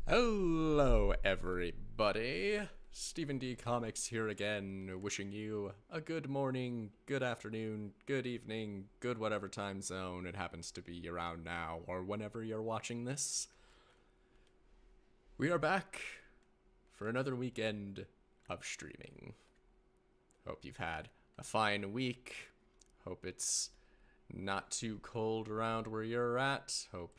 Hello, everybody. Stephen D. Comics here again, wishing you a good morning, good afternoon, good evening, good whatever time zone it happens to be around now or whenever you're watching this. We are back for another weekend of streaming. Hope you've had a fine week. Hope it's not too cold around where you're at. Hope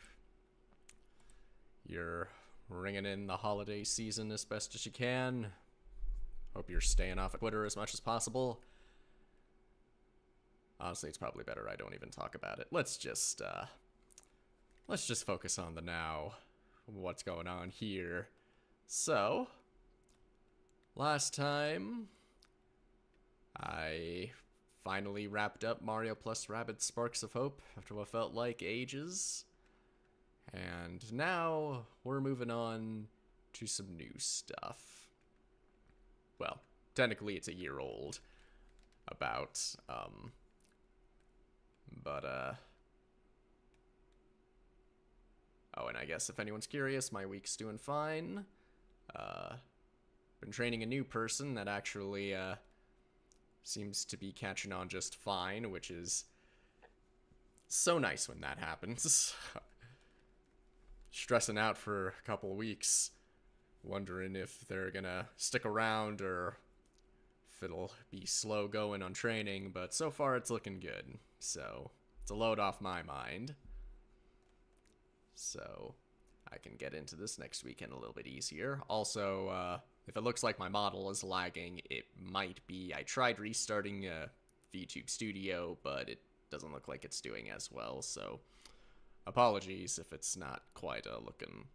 you're ringing in the holiday season as best as you can. Hope you're staying off of Twitter as much as possible. Honestly, it's probably better I don't even talk about it. Let's just focus on the now. What's going on here? So, last time I finally wrapped up Mario plus Rabbids Sparks of Hope after what felt like ages. And now we're moving on to some new stuff. Well, technically it's a year old. Oh, and I guess if anyone's curious, my week's doing fine. Been training a new person that actually, seems to be catching on just fine, which is so nice when that happens. Stressing out for a couple of weeks, wondering if they're gonna stick around or if it'll be slow going on training, but so far it's looking good, so it's a load off my mind. So I can get into this next weekend a little bit easier. Also, if it looks like my model is lagging, it might be I tried restarting VTube Studio, but it doesn't look like it's doing as well, so apologies if it's not quite looking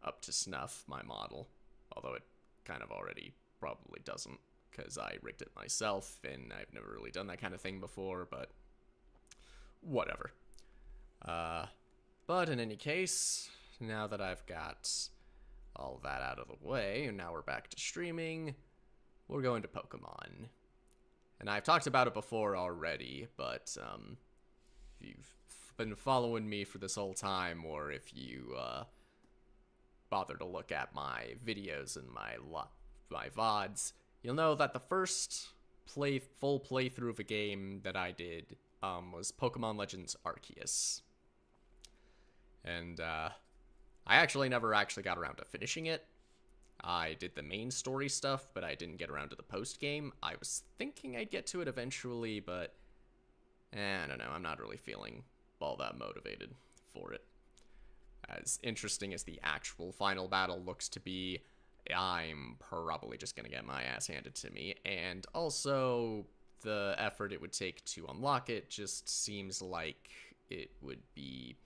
up to snuff, my model. Although it kind of already probably doesn't, because I rigged it myself, and I've never really done that kind of thing before, but whatever. But in any case, now that I've got all that out of the way, and now we're back to streaming, we're going to Pokemon. And I've talked about it before already, but if you've been following me for this whole time, or if you bother to look at my videos and my VODs, you'll know that the first full playthrough of a game that I did was Pokemon Legends Arceus. And I actually never got around to finishing it. I did the main story stuff, but I didn't get around to the post-game. I was thinking I'd get to it eventually, but I don't know, I'm not really feeling all that motivated for it. As interesting as the actual final battle looks to be, I'm probably just gonna get my ass handed to me, and also the effort it would take to unlock it just seems like it would be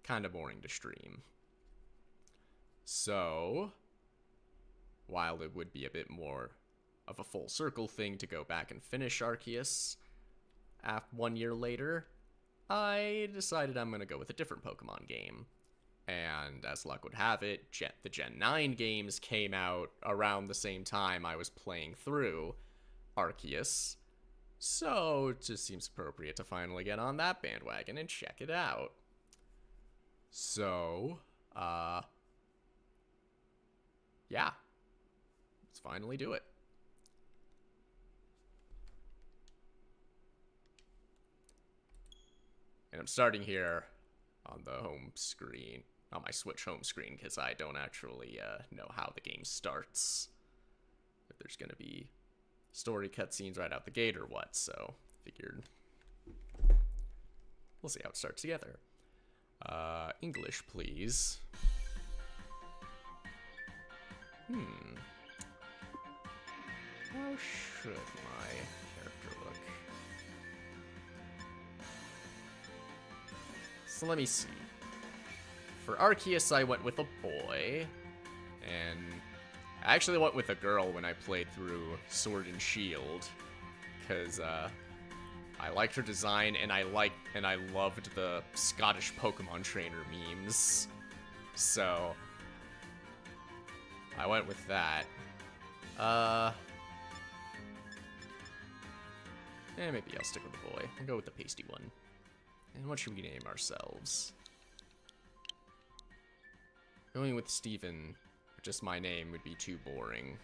kind of boring to stream. So, while it would be a bit more of a full circle thing to go back and finish Arceus 1 year later, I decided I'm going to go with a different Pokemon game. And as luck would have it, the Gen 9 games came out around the same time I was playing through Arceus. So it just seems appropriate to finally get on that bandwagon and check it out. So, yeah. Let's finally do it. And I'm starting here on the home screen, on my Switch home screen, because I don't actually know how the game starts. If there's going to be story cutscenes right out the gate or what, so figured we'll see how it starts together. English, please. How should my character look? So let me see. For Arceus, I went with a boy, and I actually went with a girl when I played through Sword and Shield, because I liked her design, and I loved the Scottish Pokemon trainer memes, so I went with that. Maybe I'll stick with the boy. I'll go with the pasty one. And what should we name ourselves? Going with Steven, just my name, would be too boring.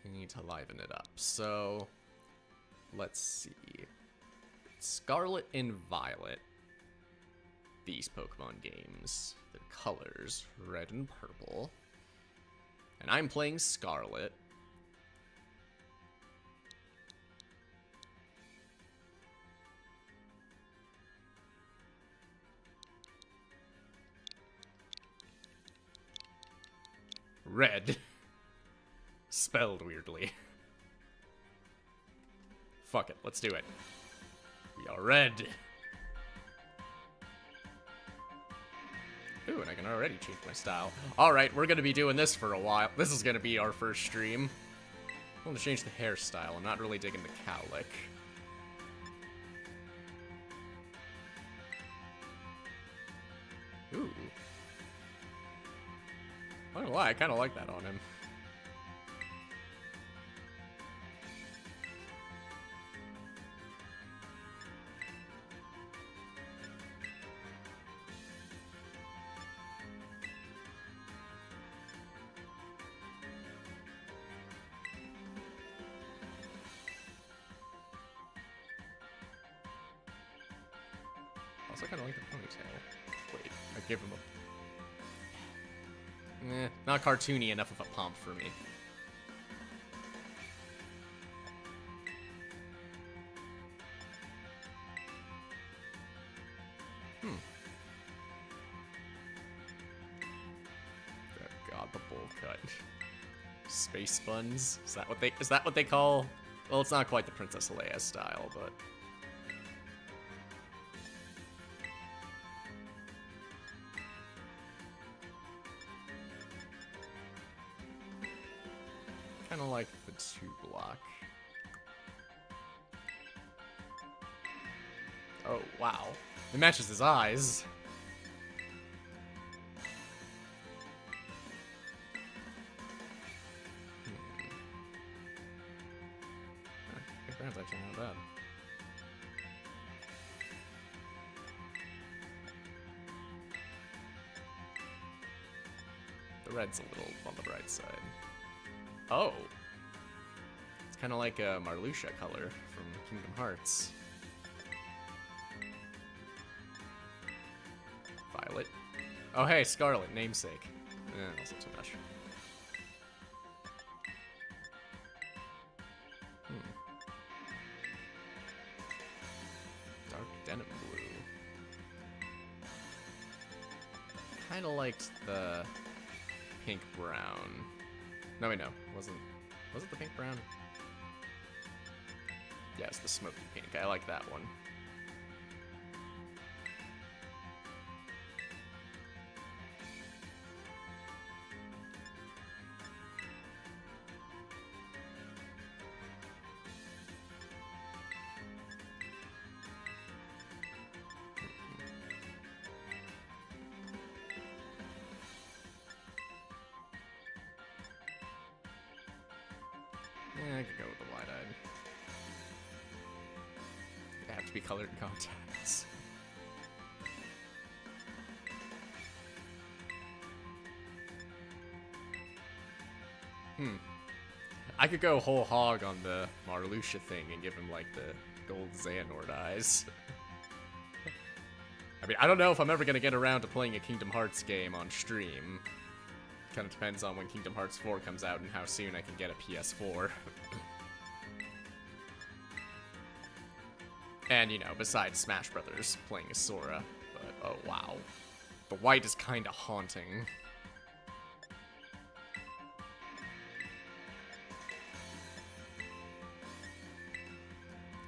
I need to liven it up. So, let's see. Scarlet and Violet. These Pokemon games. The colors, red and purple. And I'm playing Scarlet. Red. Spelled weirdly. Fuck it, let's do it. We are red. Ooh, and I can already change my style. Alright, we're gonna be doing this for a while. This is gonna be our first stream. I want to change the hairstyle. I'm not really digging the cowlick. Ooh. I don't know why, I kind of like that on him. I also kind of like the ponytail. Wait, I give him a... not cartoony enough of a pomp for me. Oh god, the bowl cut. Space buns? Is that what they call... Well, it's not quite the Princess Leia style, but... Kind of like the 2-block. Oh, wow. It matches his eyes. Big brown's actually not bad. The red's a little on the bright side. Oh! It's kind of like a Marluxia color from Kingdom Hearts. Violet. Oh hey, Scarlet, namesake. That's not too much. Dark denim blue. Kinda liked the pink brown. No, wait, no. Was it the pink brown? Yes, the smoky pink. I like that one. Yeah, I could go with the wide-eyed. They have to be colored contacts. I could go whole hog on the Marluxia thing and give him, like, the gold Xehanort eyes. I mean, I don't know if I'm ever gonna get around to playing a Kingdom Hearts game on stream. Kind of depends on when Kingdom Hearts 4 comes out and how soon I can get a PS4. And, you know, besides Smash Brothers, playing as Sora. But, oh wow. The white is kinda haunting.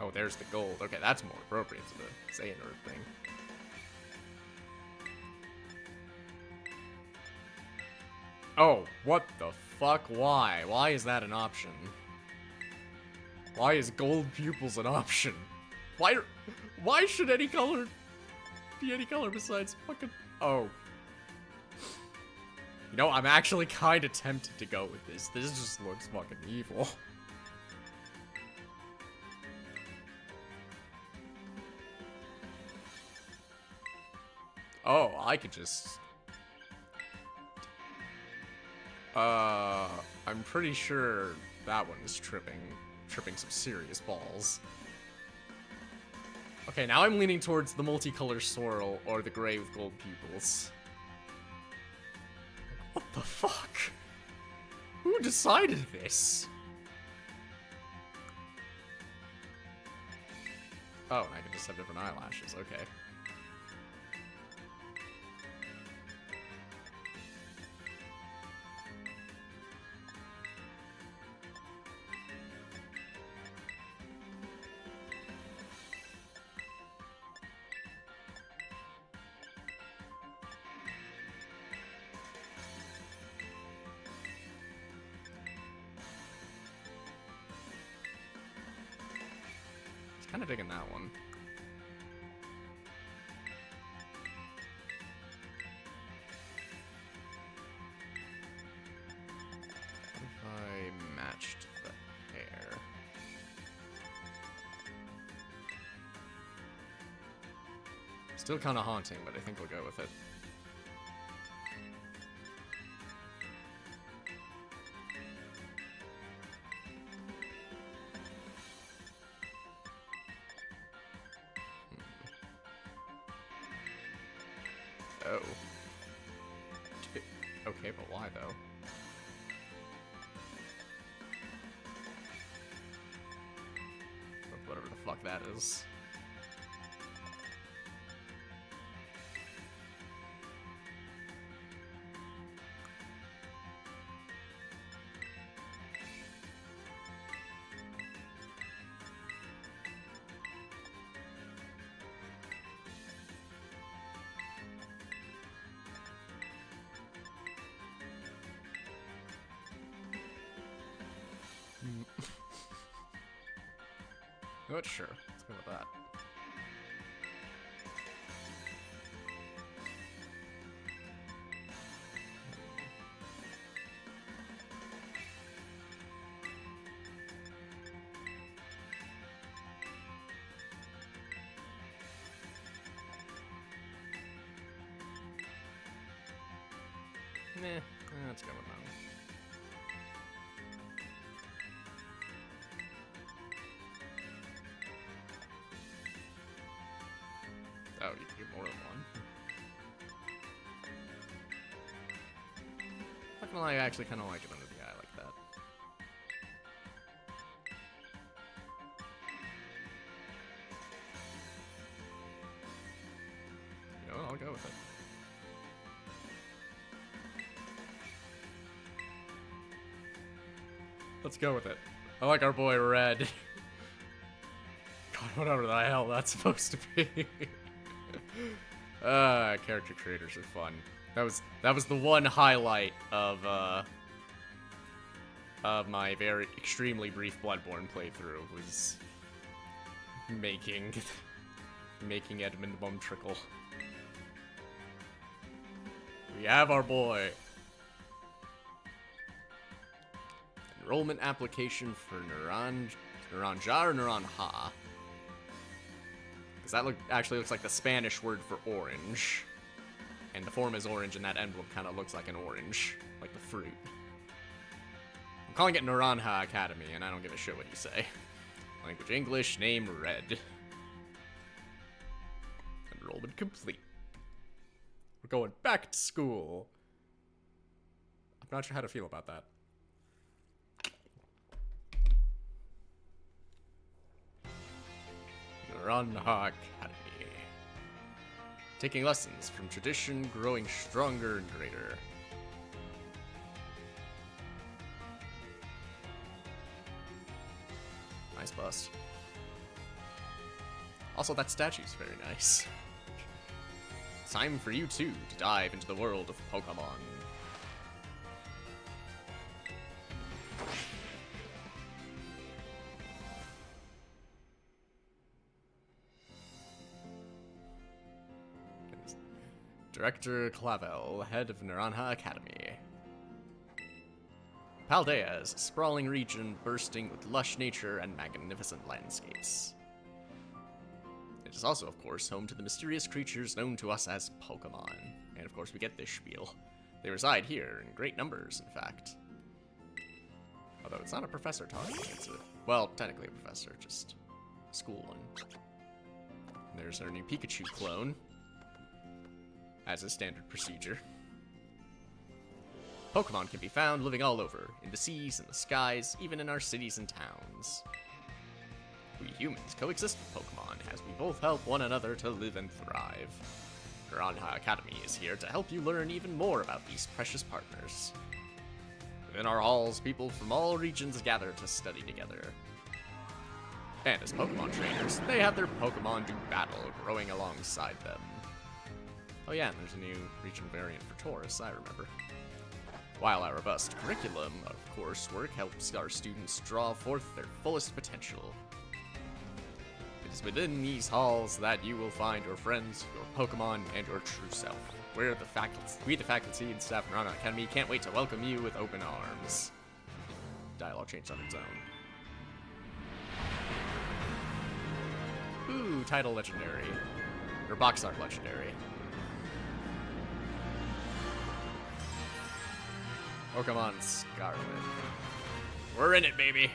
Oh, there's the gold. Okay, that's more appropriate to the Xehanort thing. Oh, what the fuck? Why? Why is that an option? Why is gold pupils an option? Why should any color be any color besides fucking... Oh. You know, I'm actually kind of tempted to go with this. This just looks fucking evil. Oh, I could just... I'm pretty sure that one is tripping some serious balls. Okay, now I'm leaning towards the multicolor swirl or the gray with gold pupils. What the fuck? Who decided this? Oh, and I can just have different eyelashes, okay. Kind of digging that one. What if I matched the hair? Still kind of haunting, but I think we'll go with it. Oh. Okay, but why, though? Whatever the fuck that is. You know what? Sure. Let's go with that. Nah, let's go with that. Oh, you can get more than one. Not gonna lie, I actually kind of like it under the eye like that. You know what, I'll go with it. Let's go with it. I like our boy Red. God, whatever the hell that's supposed to be. Character creators are fun. That was the one highlight of my very extremely brief Bloodborne playthrough, was making Edmund Bumtrickle. We have our boy. Enrollment application for Naranja or Naranja. Because that actually looks like the Spanish word for orange. And the form is orange, and that emblem kind of looks like an orange. Like the fruit. I'm calling it Naranja Academy, and I don't give a shit what you say. Language English, name Red. Enrollment complete. We're going back to school. I'm not sure how to feel about that. Naranja Academy. Taking lessons from tradition, growing stronger and greater. Nice bust. Also, that statue's very nice. It's time for you two to dive into the world of Pokemon. Director Clavel, head of Naranja Academy. Paldea is a sprawling region bursting with lush nature and magnificent landscapes. It is also, of course, home to the mysterious creatures known to us as Pokemon. And of course we get this spiel. They reside here in great numbers, in fact. Although it's not a professor talking, it's a, well, technically a professor, just a school one. And there's our new Pikachu clone, as a standard procedure. Pokemon can be found living all over, in the seas, in the skies, even in our cities and towns. We humans coexist with Pokemon, as we both help one another to live and thrive. Piranha Academy is here to help you learn even more about these precious partners. Within our halls, people from all regions gather to study together. And as Pokemon trainers, they have their Pokemon do battle, growing alongside them. Oh yeah, and there's a new regional variant for Taurus, I remember. While our robust curriculum of coursework helps our students draw forth their fullest potential. It is within these halls that you will find your friends, your Pokemon, and your true self. We, the faculty and staff of Piranha Academy, can't wait to welcome you with open arms. Dialogue changed on its own. Ooh, title legendary. Or box art legendary. Pokemon Scarlet. We're in it, baby!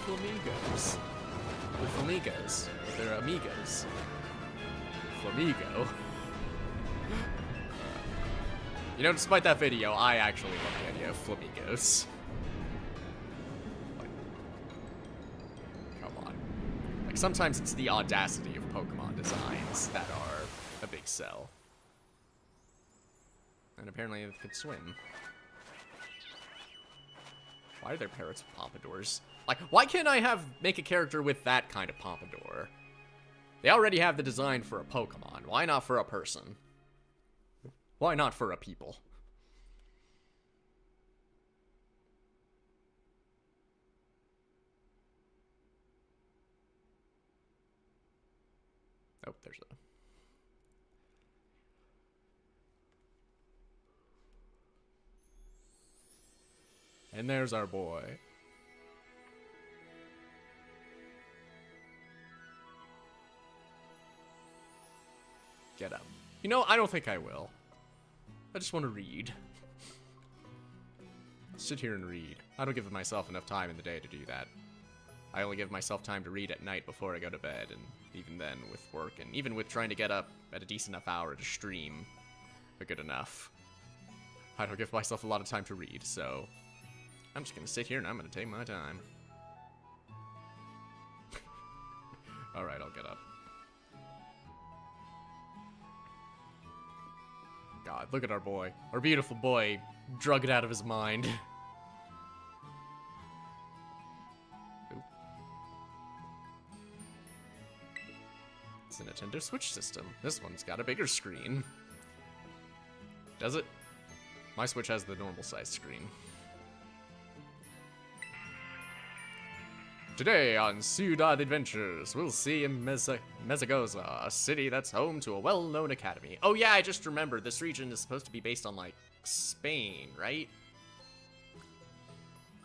Flamingos. With flamingos. They're amigos. Flamigo. You know, despite that video, I actually love the idea of flamingos. Like, come on. Like, sometimes it's the audacity of Pokemon designs that are a big sell. And apparently it could swim. Why are there parrots with pompadours? Like, why can't I make a character with that kind of pompadour? They already have the design for a Pokemon. Why not for a person? Why not for a people? Oh, there's a... And there's our boy. Get up. You know, I don't think I will. I just want to read. Sit here and read. I don't give myself enough time in the day to do that. I only give myself time to read at night before I go to bed, and even then with work, and even with trying to get up at a decent enough hour to stream, but good enough. I don't give myself a lot of time to read, so I'm just gonna sit here and I'm gonna take my time. Alright, I'll get up. God, look at our boy. Our beautiful boy, drugged out of his mind. Oop. It's a Nintendo Switch system. This one's got a bigger screen. Does it? My Switch has the normal size screen. Today on Ciudad Adventures, we'll see in Mezagoza, a city that's home to a well-known academy. Oh yeah, I just remembered, this region is supposed to be based on, like, Spain, right?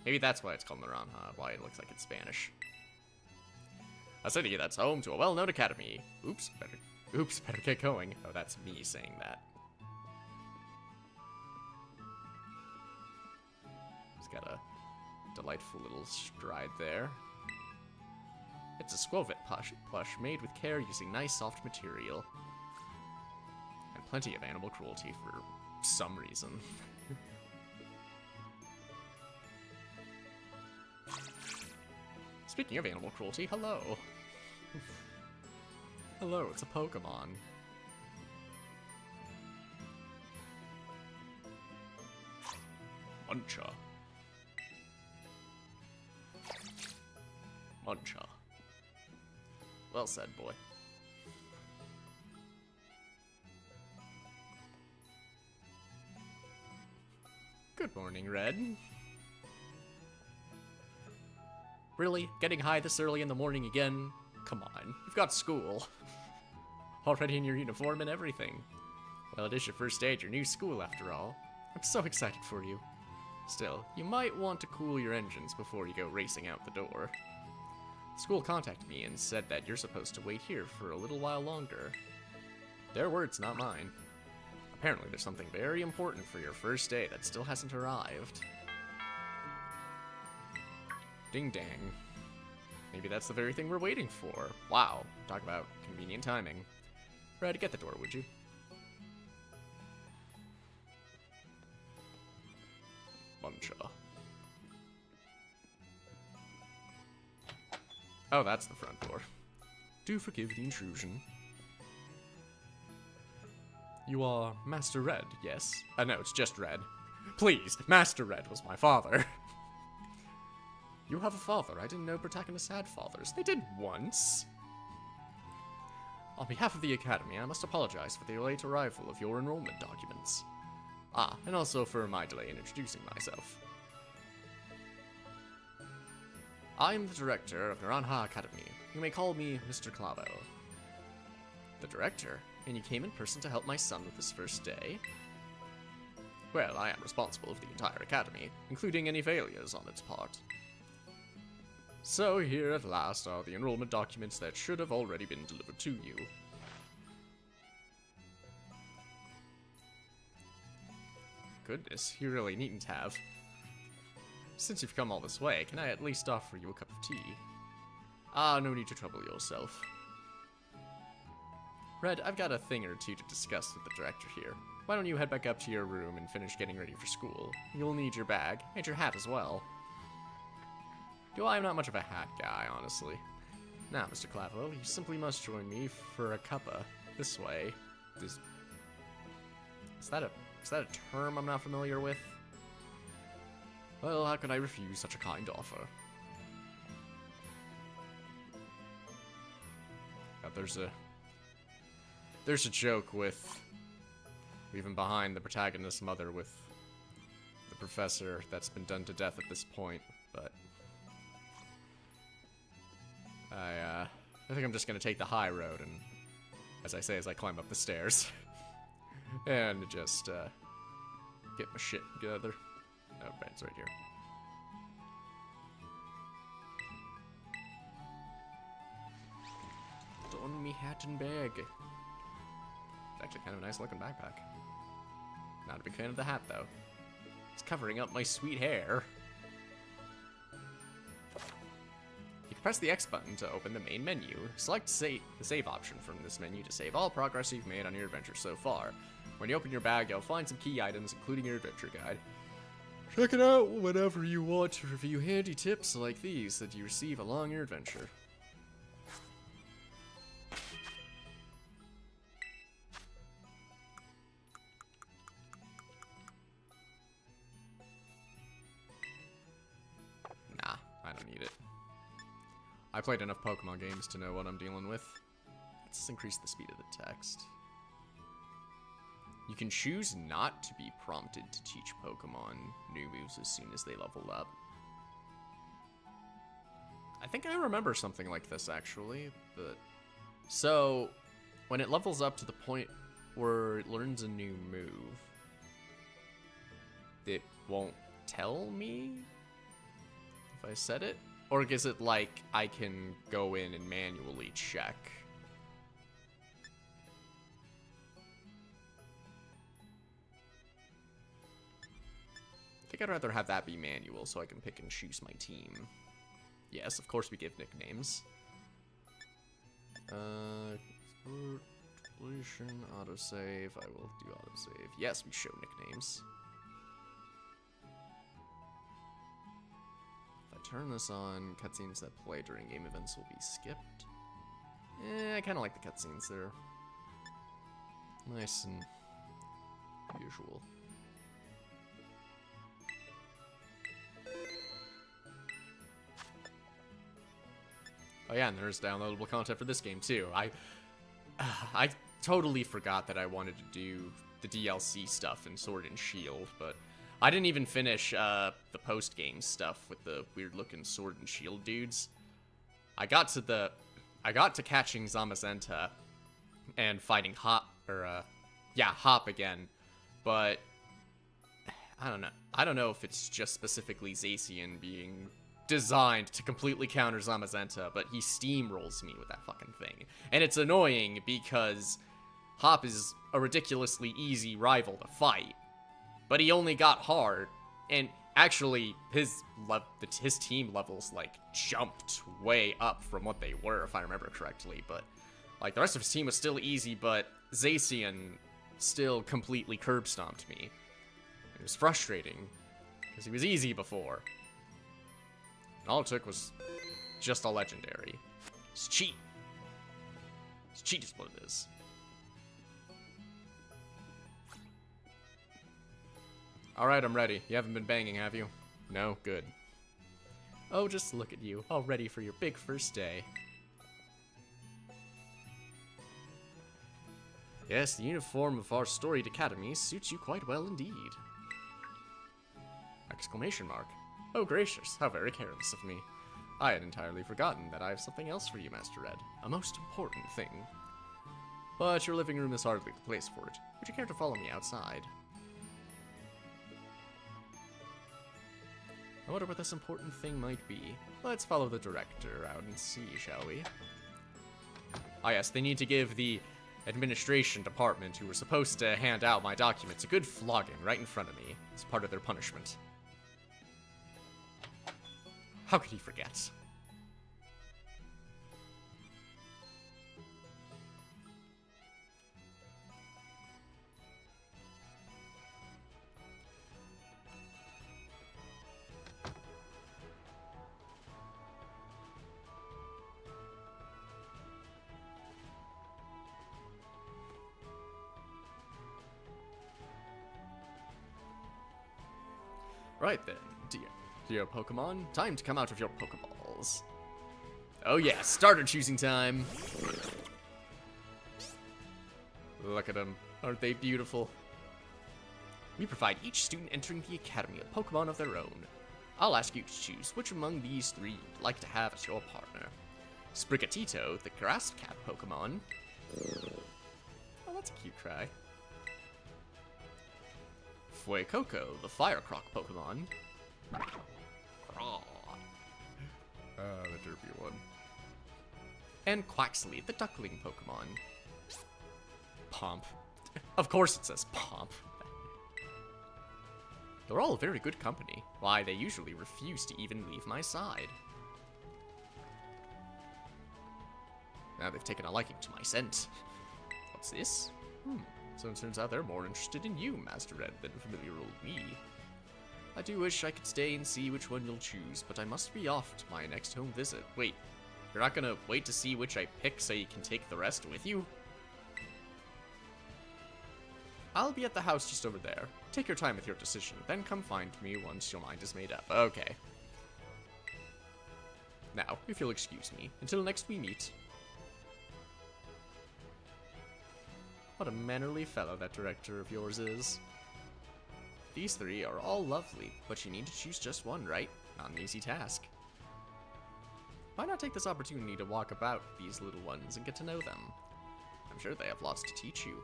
Maybe that's why it's called Naranja, why it looks like it's Spanish. A city that's home to a well-known academy. Oops, better get going. Oh, that's me saying that. He's got a delightful little stride there. It's a Squovet plush made with care using nice soft material. And plenty of animal cruelty for some reason. Speaking of animal cruelty, hello. Hello, it's a Pokemon. Muncha. Muncha. Well said, boy. Good morning, Red. Really? Getting high this early in the morning again? Come on, you've got school. Already in your uniform and everything. Well, it is your first day at your new school after all. I'm so excited for you. Still, you might want to cool your engines before you go racing out the door. School contacted me and said that you're supposed to wait here for a little while longer. Their words, not mine. Apparently there's something very important for your first day that still hasn't arrived. Ding dang. Maybe that's the very thing we're waiting for. Wow, talk about convenient timing. Red, get the door, would you? Muncha. Oh, that's the front door. Do forgive the intrusion. You are Master Red, yes? No, it's just Red. Please, Master Red was my father. You have a father? I didn't know protagonists had fathers. They did once. On behalf of the Academy, I must apologize for the late arrival of your enrollment documents. Ah, and also for my delay in introducing myself. I am the director of Naranja Academy. You may call me Mr. Clavo. The director? And you came in person to help my son with his first day? Well, I am responsible for the entire academy, including any failures on its part. So here at last are the enrollment documents that should have already been delivered to you. Goodness, you really needn't have. Since you've come all this way, can I at least offer you a cup of tea? Ah, no need to trouble yourself. Red, I've got a thing or two to discuss with the director here. Why don't you head back up to your room and finish getting ready for school? You'll need your bag, and your hat as well. I'm not much of a hat guy, honestly. Now, Mr. Clavo, you simply must join me for a cuppa. This way. Is that a term I'm not familiar with? Well, how could I refuse such a kind offer? There's a joke with, even behind the protagonist's mother, with the professor that's been done to death at this point, but I think I'm just gonna take the high road, and as I say as I climb up the stairs, and just get my shit together. Oh, it's right here. Don me hat and bag. It's actually kind of a nice looking backpack. Not a big fan of the hat though. It's covering up my sweet hair. You can press the X button to open the main menu. Select the save option from this menu to save all progress you've made on your adventure so far. When you open your bag, you'll find some key items, including your adventure guide. Check it out whenever you want to review handy tips like these that you receive along your adventure. Nah, I don't need it. I played enough Pokemon games to know what I'm dealing with. Let's increase the speed of the text. You can choose not to be prompted to teach Pokemon new moves as soon as they level up. I think I remember something like this, actually. But so, when it levels up to the point where it learns a new move, it won't tell me if I said it? Or is it like I can go in and manually check? I think I'd rather have that be manual so I can pick and choose my team. Yes, of course we give nicknames. Solution, autosave. I will do autosave. Yes, we show nicknames. If I turn this on, cutscenes that play during game events will be skipped. I kind of like the cutscenes. They're nice and usual. Oh yeah, and there's downloadable content for this game too. I totally forgot that I wanted to do the DLC stuff in Sword and Shield, but I didn't even finish the post-game stuff with the weird-looking sword and shield dudes. I got to catching Zamazenta and fighting Hop, Hop again, but I don't know. I don't know if it's just specifically Zacian being designed to completely counter Zamazenta, but he steamrolls me with that fucking thing. And it's annoying because Hop is a ridiculously easy rival to fight, but he only got hard, and actually his team levels like jumped way up from what they were, if I remember correctly, but like the rest of his team was still easy, but Zacian still completely curb stomped me. It was frustrating because he was easy before. And all it took was just a legendary. It's cheat. It's cheat is what it is. Alright, I'm ready. You haven't been banging, have you? No? Good. Oh, just look at you, all ready for your big first day. Yes, the uniform of our storied academy suits you quite well indeed. Exclamation mark. Oh gracious, how very careless of me. I had entirely forgotten that I have something else for you, Master Red. A most important thing. But your living room is hardly the place for it. Would you care to follow me outside? I wonder what this important thing might be. Let's follow the director out and see, shall we? Ah yes, they need to give the administration department, who were supposed to hand out my documents, a good flogging right in front of me as part of their punishment. How could he forget? Right then, dear Pokemon, time to come out of your Pokeballs. Oh yeah, starter choosing time. Look at them. Aren't they beautiful? We provide each student entering the Academy a Pokemon of their own. I'll ask you to choose which among these three you'd like to have as your partner. Sprigatito, the grass cat Pokemon. Oh, that's a cute cry. Fuecoco, the fire croc Pokemon. The derpy one. And Quaxley, the duckling Pokemon. Pomp. Of course it says Pomp. They're all very good company. Why, they usually refuse to even leave my side. Now they've taken a liking to my scent. What's this? So it turns out they're more interested in you, Master Red, than familiar old me. I do wish I could stay and see which one you'll choose, but I must be off to my next home visit. Wait, you're not gonna wait to see which I pick so you can take the rest with you? I'll be at the house just over there. Take your time with your decision, then come find me once your mind is made up. Okay. Now, if you'll excuse me, until next we meet. What a mannerly fellow that director of yours is. These three are all lovely, but you need to choose just one, right? Not an easy task. Why not take this opportunity to walk about these little ones and get to know them? I'm sure they have lots to teach you.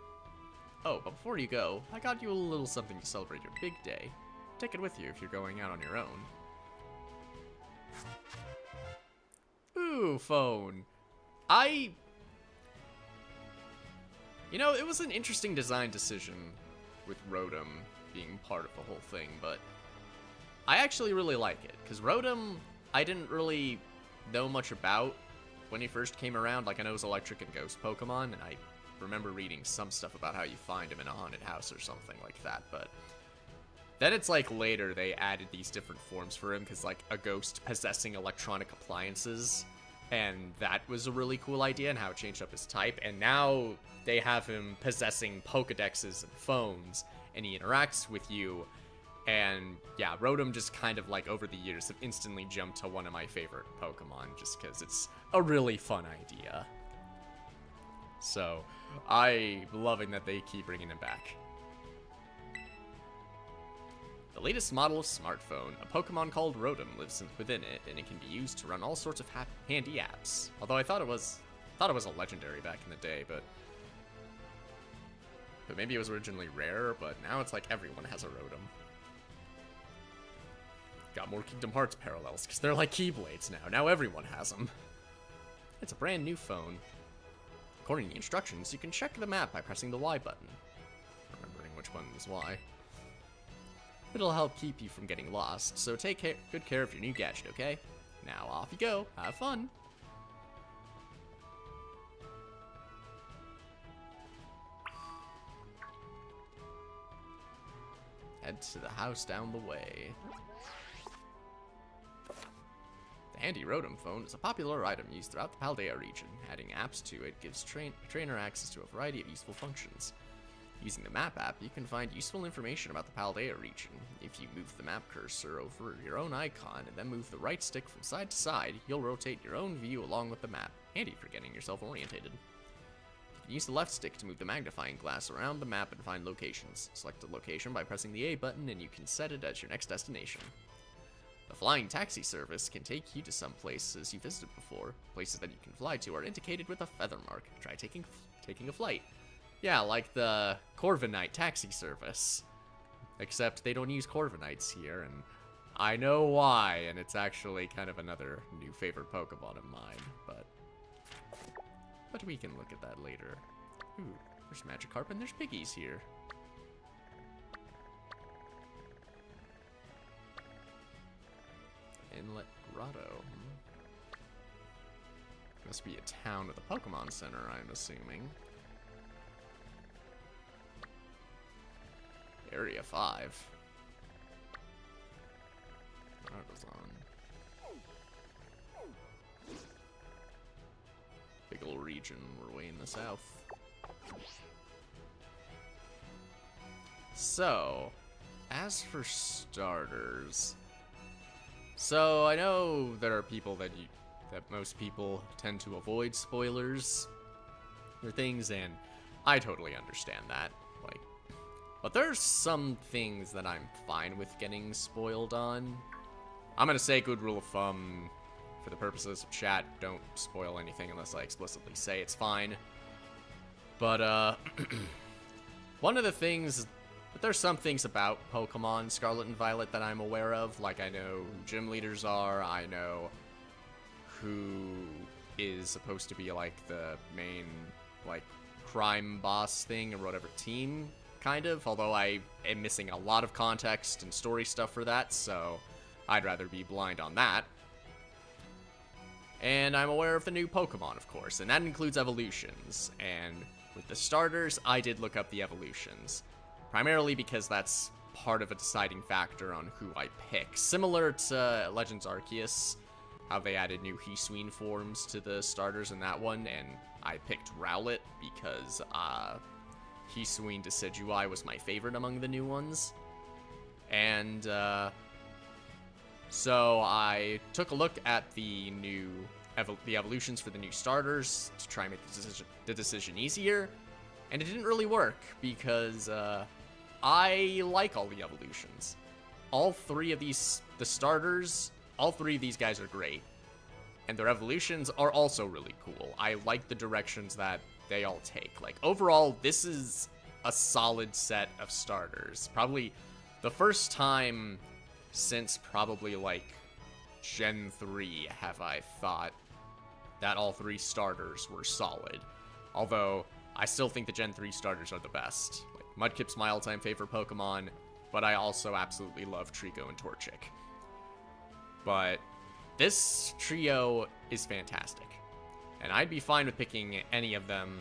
Oh, but before you go, I got you a little something to celebrate your big day. Take it with you if you're going out on your own. Ooh, phone. You know, it was an interesting design decision with Rotom being part of the whole thing, but I actually really like it, because Rotom, I didn't really know much about when he first came around. Like, I know it was electric and ghost Pokemon, and I remember reading some stuff about how you find him in a haunted house or something like that, but then it's like later they added these different forms for him, because like a ghost possessing electronic appliances, and that was a really cool idea, and how it changed up his type, and now they have him possessing Pokedexes and phones, and he interacts with you, and yeah, Rotom just kind of like over the years have instantly jumped to one of my favorite Pokemon, just because it's a really fun idea. So, I'm loving that they keep bringing him back. The latest model of smartphone, a Pokemon called Rotom lives within it, and it can be used to run all sorts of handy apps. Although I thought it was a legendary back in the day, but maybe it was originally rare, but now it's like everyone has a Rotom. Got more Kingdom Hearts parallels, because they're like Keyblades now. Now everyone has them. It's a brand new phone. According to the instructions, you can check the map by pressing the Y button. Remembering which button is Y. It'll help keep you from getting lost, so take good care of your new gadget, okay? Now off you go. Have fun. Head to the house down the way. The handy Rotom phone is a popular item used throughout the Paldea region. Adding apps to it gives trainer access to a variety of useful functions. Using the map app, you can find useful information about the Paldea region. If you move the map cursor over your own icon and then move the right stick from side to side, you'll rotate your own view along with the map, handy for getting yourself orientated. You can use the left stick to move the magnifying glass around the map and find locations. Select a location by pressing the A button and you can set it as your next destination. The flying taxi service can take you to some places you visited before. Places that you can fly to are indicated with a feather mark. Try taking a flight. Yeah, like the Corviknight taxi service. Except they don't use Corviknights here, and I know why, and it's actually kind of another new favorite Pokemon of mine, but we can look at that later. Ooh, there's Magikarp and there's Piggies here. Inlet Grotto. Must be a town with a Pokemon Center, I'm assuming. Area 5. Artisan. Big ol' region, we're way in the south. So, as for starters, so I know there are people that most people tend to avoid spoilers or things, and I totally understand that. Like, but there's some things that I'm fine with getting spoiled on. I'm gonna say good rule of thumb, for the purposes of chat, don't spoil anything unless I explicitly say it's fine. But, one of the things, but there's some things about Pokemon Scarlet and Violet that I'm aware of. Like, I know who gym leaders are, I know who is supposed to be, like, the main, like, crime boss thing or whatever team, kind of. Although I am missing a lot of context and story stuff for that, so I'd rather be blind on that. And I'm aware of the new Pokemon, of course, and that includes evolutions. And with the starters, I did look up the evolutions. Primarily because that's part of a deciding factor on who I pick. Similar to Legends Arceus, how they added new Hisuian forms to the starters in that one, and I picked Rowlet because Hisuian Decidueye was my favorite among the new ones. And so I took a look at the new evolutions for the new starters to try and make the decision easier, and it didn't really work because I like all the evolutions. All three of these, the starters, all three of these guys are great, and their evolutions are also really cool. I like the directions that they all take. Like, overall, this is a solid set of starters. Probably the first time since probably like Gen 3 have I thought that all three starters were solid. Although I still think the Gen 3 starters are the best. Like, Mudkip's my all-time favorite Pokemon, but I also absolutely love Trico and Torchic. But this trio is fantastic, and I'd be fine with picking any of them,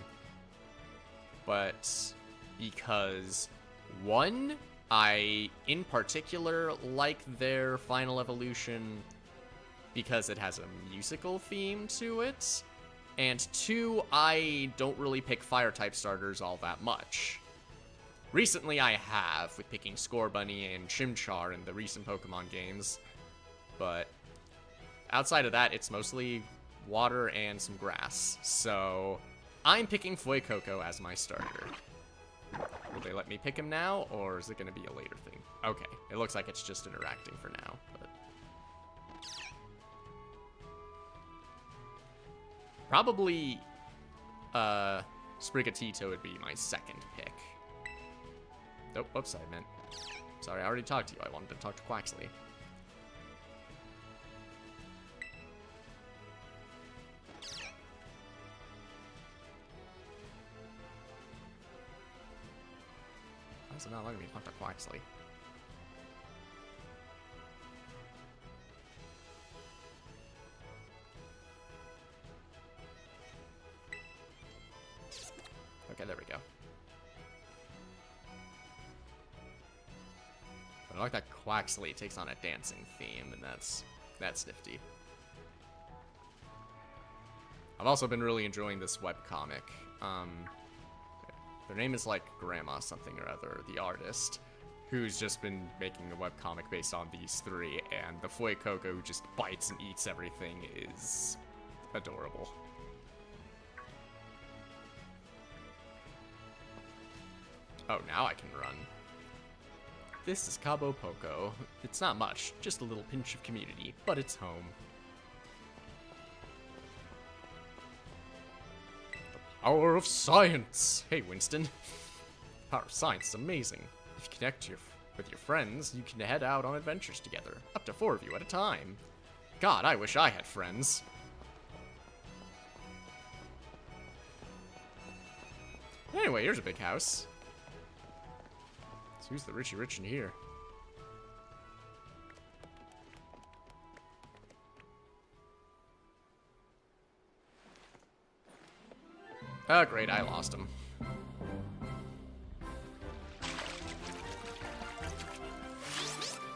but because, one, I, in particular, like their final evolution because it has a musical theme to it, and two, I don't really pick fire-type starters all that much. Recently I have, with picking Scorbunny and Chimchar in the recent Pokemon games, but outside of that, it's mostly water and some grass, so I'm picking Fuecoco as my starter. Will they let me pick him now, or is it going to be a later thing? Okay, it looks like it's just interacting for now, but... Probably, Sprigatito would be my second pick. Oh, whoops, I meant... Sorry, I already talked to you. I wanted to talk to Quaxley. Why is it not letting me talk to Quaxley? Okay, there we go. But I like that Quaxley takes on a dancing theme, and that's nifty. I've also been really enjoying this webcomic. Their name is like Grandma something or other, the artist, who's just been making a webcomic based on these three, and the Fuecoco who just bites and eats everything is adorable. Oh, now I can run. This is Cabo Poco. It's not much, just a little pinch of community, but it's home. The power of science! Hey, Winston. The power of science is amazing. If you connect with your friends, you can head out on adventures together. Up to 4 of you at a time. God, I wish I had friends. Anyway, here's a big house. So who's the Richie Rich in here? Oh, great, I lost him.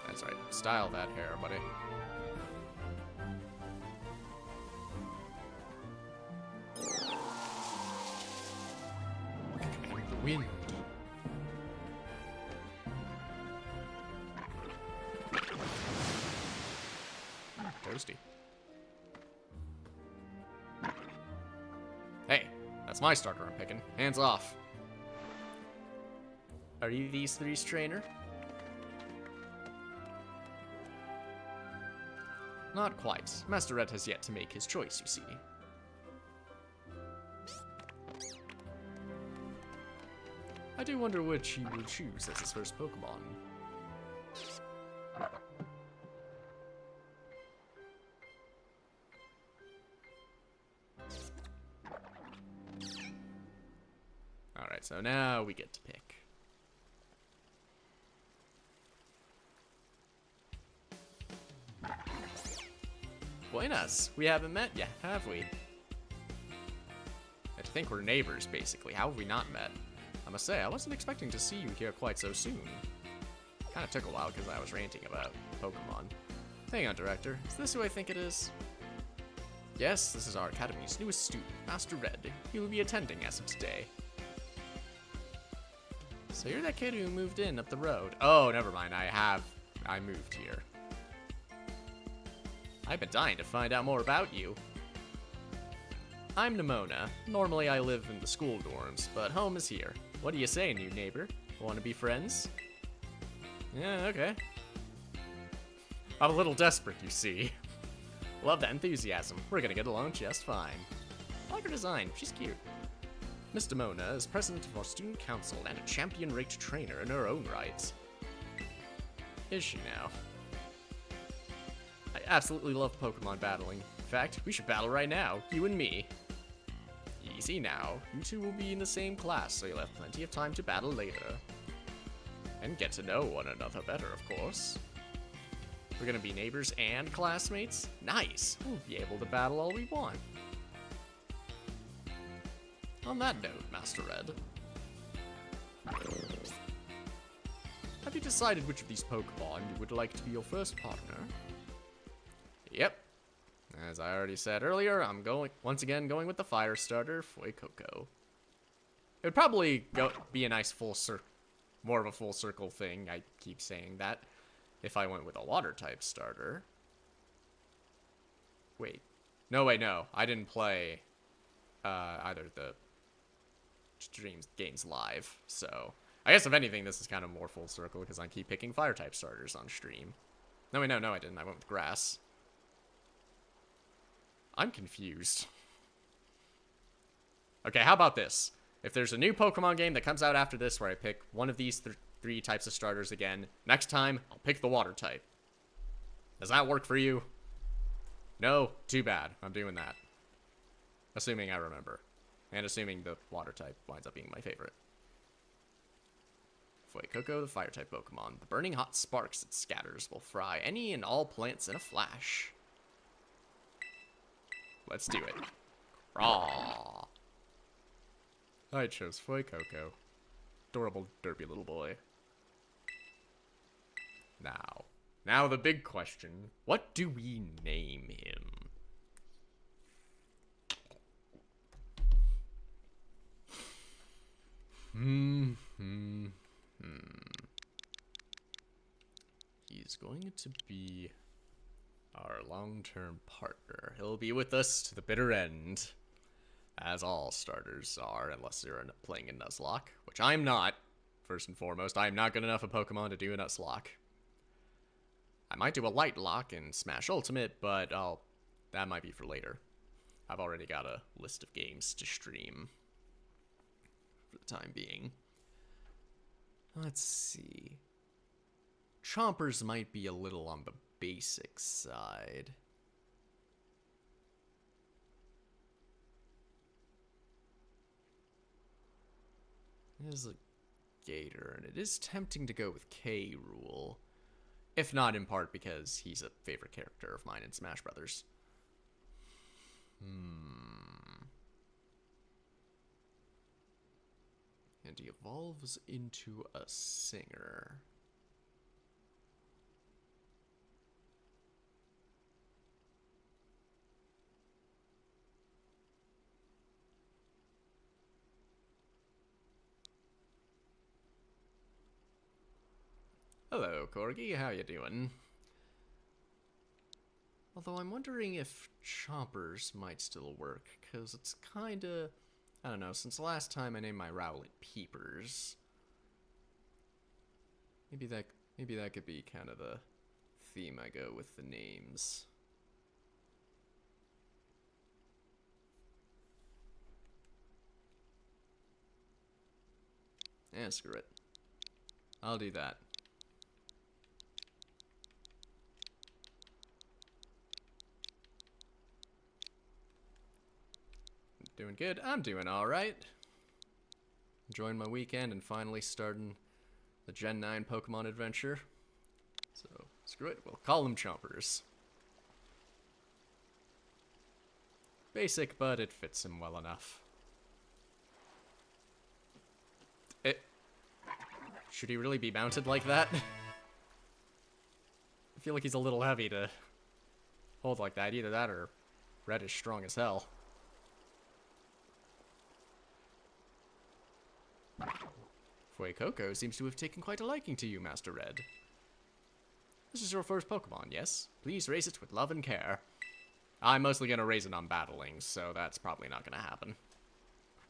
That's right, style that hair, buddy. And the wind. Toasty. Hey, that's my starter I'm picking. Hands off. Are you these three's trainer? Not quite. Master Red has yet to make his choice, you see. I do wonder which he will choose as his first Pokemon. Alright, so now we get to pick. Buenas! We haven't met yet, have we? I think we're neighbors, basically. How have we not met? I must say, I wasn't expecting to see you here quite so soon. Kinda took a while because I was ranting about Pokemon. Hang on, Director. Is this who I think it is? Yes, this is our Academy's newest student, Master Red. He will be attending as of today. So you're that kid who moved in up the road. Oh, never mind. I moved here. I've been dying to find out more about you. I'm Nimona. Normally I live in the school dorms, but home is here. What do you say, new neighbor? Want to be friends? Yeah, okay. I'm a little desperate, you see. Love that enthusiasm. We're gonna get along just fine. I like her design. She's cute. Miss Nimona is president of our student council and a champion-ranked trainer in her own right. Is she now? I absolutely love Pokemon battling. In fact, we should battle right now, you and me. Easy now. You two will be in the same class, so you'll have plenty of time to battle later. And get to know one another better, of course. We're gonna be neighbors and classmates? Nice! We'll be able to battle all we want. On that note, Master Red. Have you decided which of these Pokemon you would like to be your first partner? Yep. As I already said earlier, I'm once again going with the fire starter, Fuecoco. It would probably be a nice more of a full circle thing, I keep saying that, if I went with a water type starter. Wait. No, wait, no. I didn't play either the streams games live. So I guess if anything, this is kind of more full circle because I keep picking fire type starters on stream. No, wait, no, I didn't. I went with grass. I'm confused. Okay, how about this? If there's a new Pokemon game that comes out after this where I pick one of these three types of starters again, next time I'll pick the water type. Does that work for you? No? Too bad. I'm doing that. Assuming I remember. And assuming the water type winds up being my favorite. Fuecoco, the fire type Pokemon. The burning hot sparks it scatters will fry any and all plants in a flash. Let's do it. Raw. I chose Fuecoco. Adorable, derpy little boy. Now the big question. What do we name him? He's going to be our long-term partner. He'll be with us to the bitter end. As all starters are, unless you're playing a Nuzlocke, which I'm not. First and foremost, I'm not good enough a Pokemon to do a Nuzlocke. I might do a Light Lock in Smash Ultimate, but that might be for later. I've already got a list of games to stream for the time being. Let's see. Chompers might be a little on the basic side. It is a gator, and it is tempting to go with K. Rool. If not in part because he's a favorite character of mine in Smash Brothers. And he evolves into a singer. Hello, Corgi. How you doing? Although I'm wondering if Chompers might still work, because it's kinda... I don't know, since the last time I named my Rowlet Peepers. Maybe that could be kind of the theme I go with the names. Eh, screw it. I'll do that. Doing good. I'm doing alright. Enjoying my weekend and finally starting the Gen 9 Pokemon adventure. So, screw it. We'll call them Chompers. Basic, but it fits him well enough. Should he really be mounted like that? I feel like he's a little heavy to hold like that. Either that or Red is strong as hell. Fuecoco seems to have taken quite a liking to you, Master Red. This is your first Pokemon, yes? Please raise it with love and care. I'm mostly gonna raise it on battling, so that's probably not gonna happen.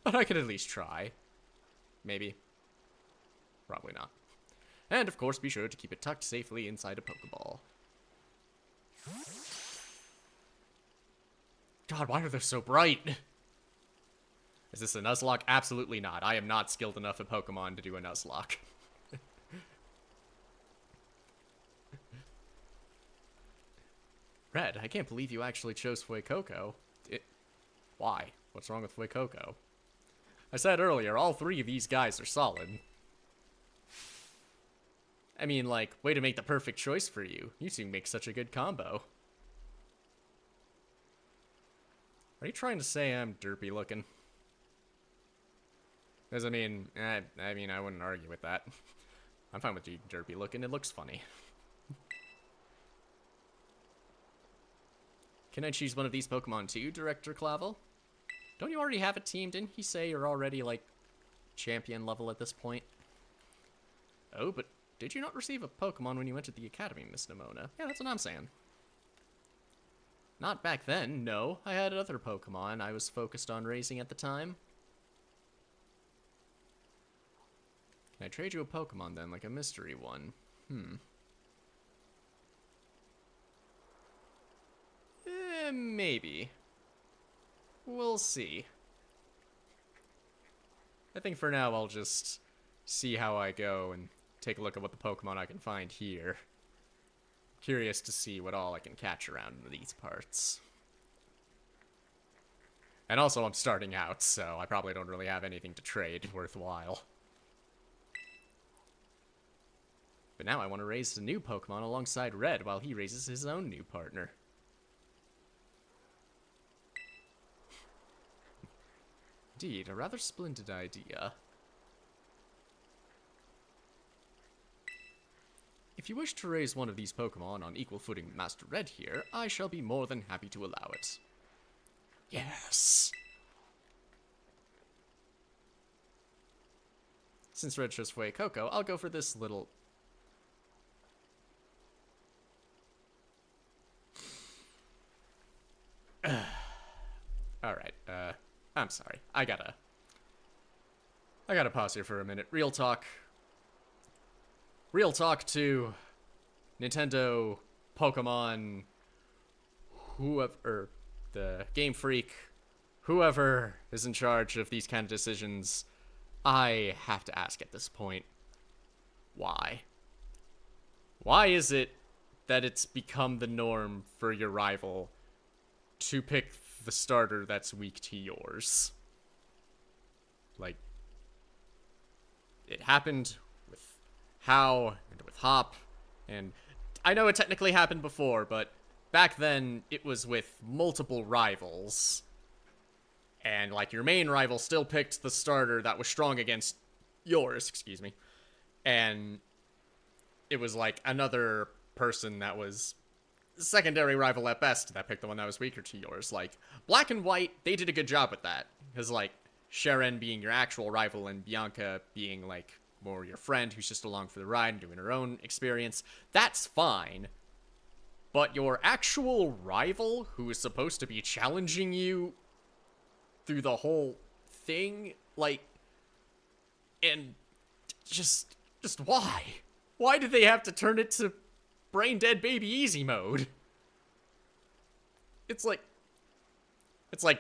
But I could at least try. Maybe. Probably not. And of course, be sure to keep it tucked safely inside a Pokeball. God, why are they so bright? Is this a Nuzlocke? Absolutely not. I am not skilled enough at Pokemon to do a Nuzlocke. Red, I can't believe you actually chose Fuecoco. Why? What's wrong with Fuecoco? I said earlier, all three of these guys are solid. I mean, like, way to make the perfect choice for you. You two make such a good combo. Are you trying to say I'm derpy looking? Because, I mean, I wouldn't argue with that. I'm fine with you derpy looking. It looks funny. Can I choose one of these Pokemon too, Director Clavel? Don't you already have a team? Didn't he say you're already, like, champion level at this point? Oh, but did you not receive a Pokemon when you went to the Academy, Miss Nimona? Yeah, that's what I'm saying. Not back then, no. I had other Pokemon I was focused on raising at the time. Can I trade you a Pokemon then, like a mystery one? Maybe. We'll see. I think for now I'll just see how I go and take a look at what the Pokemon I can find here. Curious to see what all I can catch around these parts. And also I'm starting out, so I probably don't really have anything to trade worthwhile. But now I want to raise a new Pokemon alongside Red while he raises his own new partner. Indeed, a rather splendid idea. If you wish to raise one of these Pokemon on equal footing with Master Red here, I shall be more than happy to allow it. Yes! Since Red chose Fuecoco, I'll go for this little... Alright, I'm sorry. I gotta pause here for a minute. Real talk to Nintendo, Pokemon, whoever, the Game Freak, whoever is in charge of these kind of decisions. I have to ask at this point, why? Why is it that it's become the norm for your rival to pick the starter that's weak to yours? Like, it happened with How and with Hop, and I know it technically happened before, but back then it was with multiple rivals. And, like, your main rival still picked the starter that was strong against yours, excuse me. And it was, like, another person that was secondary rival at best that picked the one that was weaker to yours. Like, Black and White, they did a good job with that. Because, like, Sharon being your actual rival and Bianca being, like, more your friend who's just along for the ride and doing her own experience. That's fine. But your actual rival, who is supposed to be challenging you through the whole thing, like, and just why? Why did they have to turn it to brain dead baby easy mode? It's like,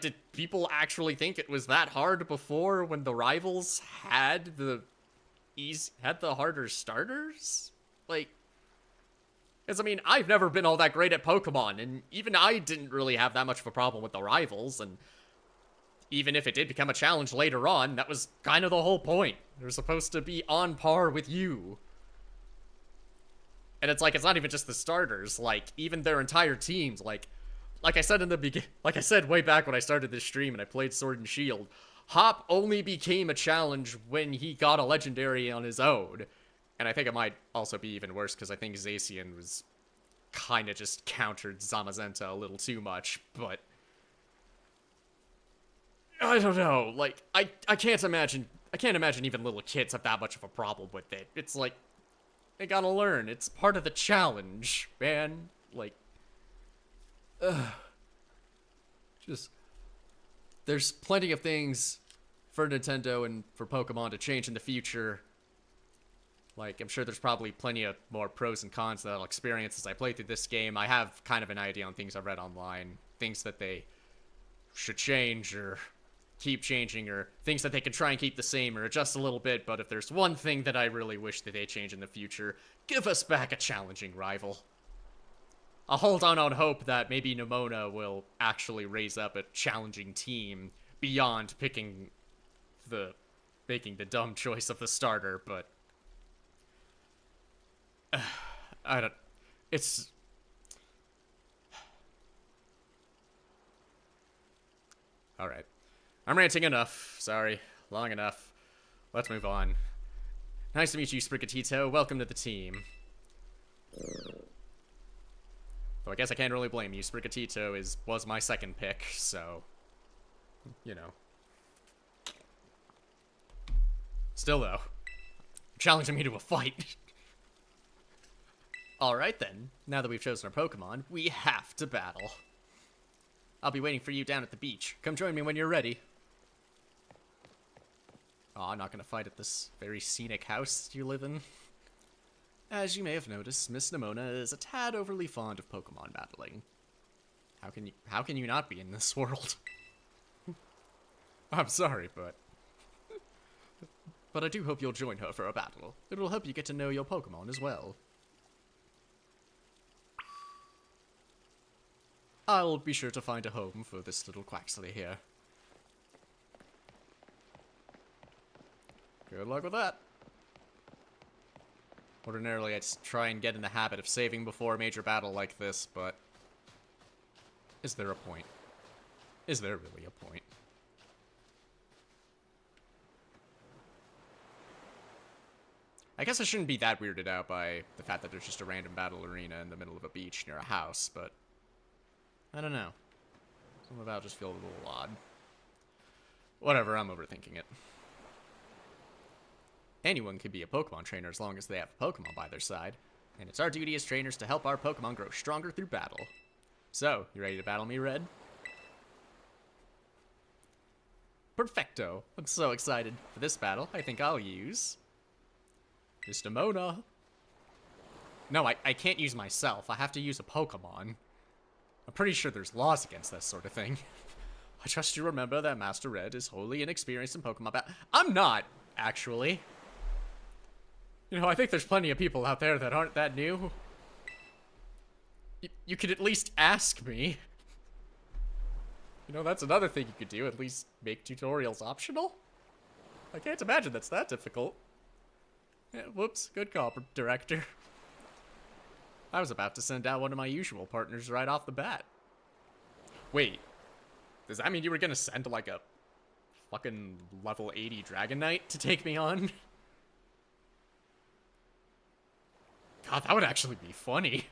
did people actually think it was that hard before when the rivals had the harder starters? Like, because, I mean, I've never been all that great at Pokemon, and even I didn't really have that much of a problem with the rivals, and even if it did become a challenge later on, that was kind of the whole point. They're supposed to be on par with you. And it's like, it's not even just the starters, like, even their entire teams, like I said in the like I said way back when I started this stream and I played Sword and Shield, Hop only became a challenge when he got a legendary on his own. And I think it might also be even worse, because I think Zacian was kind of just countered Zamazenta a little too much, but I don't know, like, I can't imagine even little kids have that much of a problem with it. It's like, they gotta learn, it's part of the challenge, man. Like, just, there's plenty of things for Nintendo and for Pokemon to change in the future. Like, I'm sure there's probably plenty of more pros and cons that I'll experience as I play through this game. I have kind of an idea on things I've read online, things that they should change or keep changing, or things that they can try and keep the same or adjust a little bit. But if there's one thing that I really wish that they change in the future, give us back a challenging rival. I'll hold on hope that maybe Nemona will actually raise up a challenging team beyond making the dumb choice of the starter, but it's all right. I'm ranting enough. Sorry. Long enough. Let's move on. Nice to meet you, Sprigatito. Welcome to the team. Though I guess I can't really blame you. Sprigatito was my second pick, so, you know. Still, though, challenging me to a fight. Alright then. Now that we've chosen our Pokemon, we have to battle. I'll be waiting for you down at the beach. Come join me when you're ready. Oh, I'm not gonna fight at this very scenic house you live in. As you may have noticed, Miss Nemona is a tad overly fond of Pokemon battling. How can you not be in this world? I'm sorry, but I do hope you'll join her for a battle. It will help you get to know your Pokemon as well. I'll be sure to find a home for this little Quaxley here. Good luck with that. Ordinarily, I'd try and get in the habit of saving before a major battle like this, but... is there a point? Is there really a point? I guess I shouldn't be that weirded out by the fact that there's just a random battle arena in the middle of a beach near a house, but... I don't know. Something about it just feels a little odd. Whatever, I'm overthinking it. Anyone can be a Pokemon trainer as long as they have a Pokemon by their side, and it's our duty as trainers to help our Pokemon grow stronger through battle. So, you ready to battle me, Red? Perfecto! I'm so excited. For this battle, I think I'll use... Miss Nemona. No, I can't use myself. I have to use a Pokemon. I'm pretty sure there's laws against that sort of thing. I trust you remember that Master Red is wholly inexperienced in Pokemon battle. I'm not, actually. You know, I think there's plenty of people out there that aren't that new. You could at least ask me. You know, that's another thing you could do, at least make tutorials optional. I can't imagine that's that difficult. Yeah, whoops, good call, director. I was about to send out one of my usual partners right off the bat. Wait, does that mean you were gonna send like a fucking level 80 Dragon Knight to take me on? God, that would actually be funny.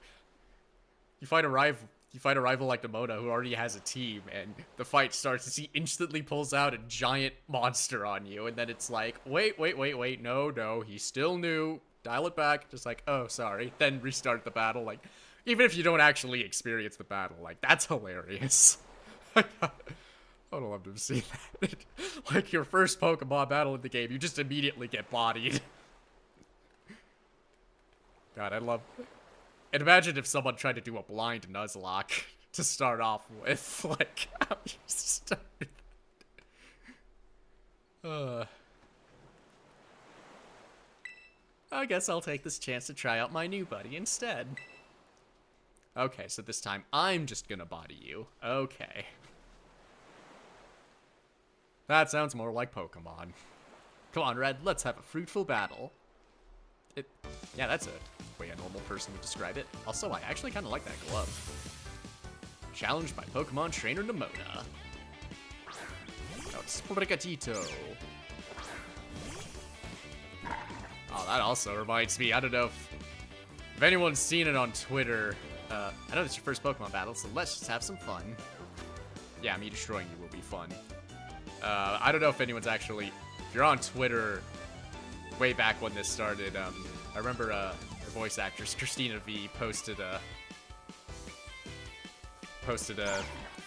You fight a rival like Nemona who already has a team, and the fight starts as he instantly pulls out a giant monster on you, and then it's like, wait, no, he's still new. Dial it back, just like, oh, sorry. Then restart the battle, like, even if you don't actually experience the battle, like, that's hilarious. I would love to see that. Like, your first Pokemon battle in the game, you just immediately get bodied. God, I love... And imagine if someone tried to do a blind Nuzlocke to start off with. Like, how you start that? I guess I'll take this chance to try out my new buddy instead. Okay, so this time I'm just gonna body you. Okay. That sounds more like Pokemon. Come on, Red, let's have a fruitful battle. Yeah, that's a way a normal person would describe it. Also, I actually kind of like that glove. Challenged by Pokemon Trainer Nemona. Oh, it's Sprigatito. Oh, that also reminds me, I don't know if anyone's seen it on Twitter. I know it's your first Pokemon battle, so let's just have some fun. Yeah, me destroying you will be fun. I don't know if anyone's actually... If you're on Twitter... Way back when this started, I remember the voice actress Christina V posted a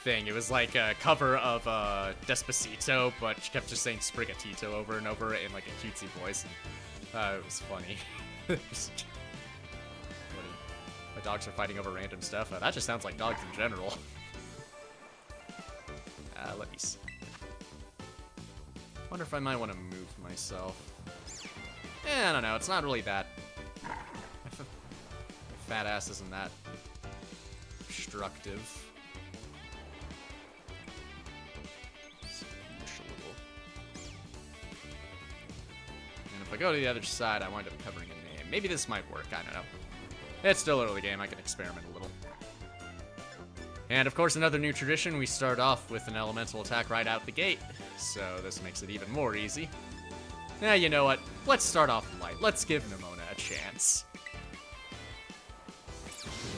thing. It was like a cover of Despacito, but she kept just saying Sprigatito over and over in like a cutesy voice. And, it was funny. My dogs are fighting over random stuff. That just sounds like dogs in general. Let me see. Wonder if I might want to move myself. I don't know, it's not really that... My fat ass isn't that obstructive. And if I go to the other side, I wind up covering a name. Maybe this might work, I don't know. It's still early game, I can experiment a little. And of course, another new tradition, we start off with an elemental attack right out the gate. So this makes it even more easy. Yeah, you know what? Let's start off light. Let's give Nemona a chance.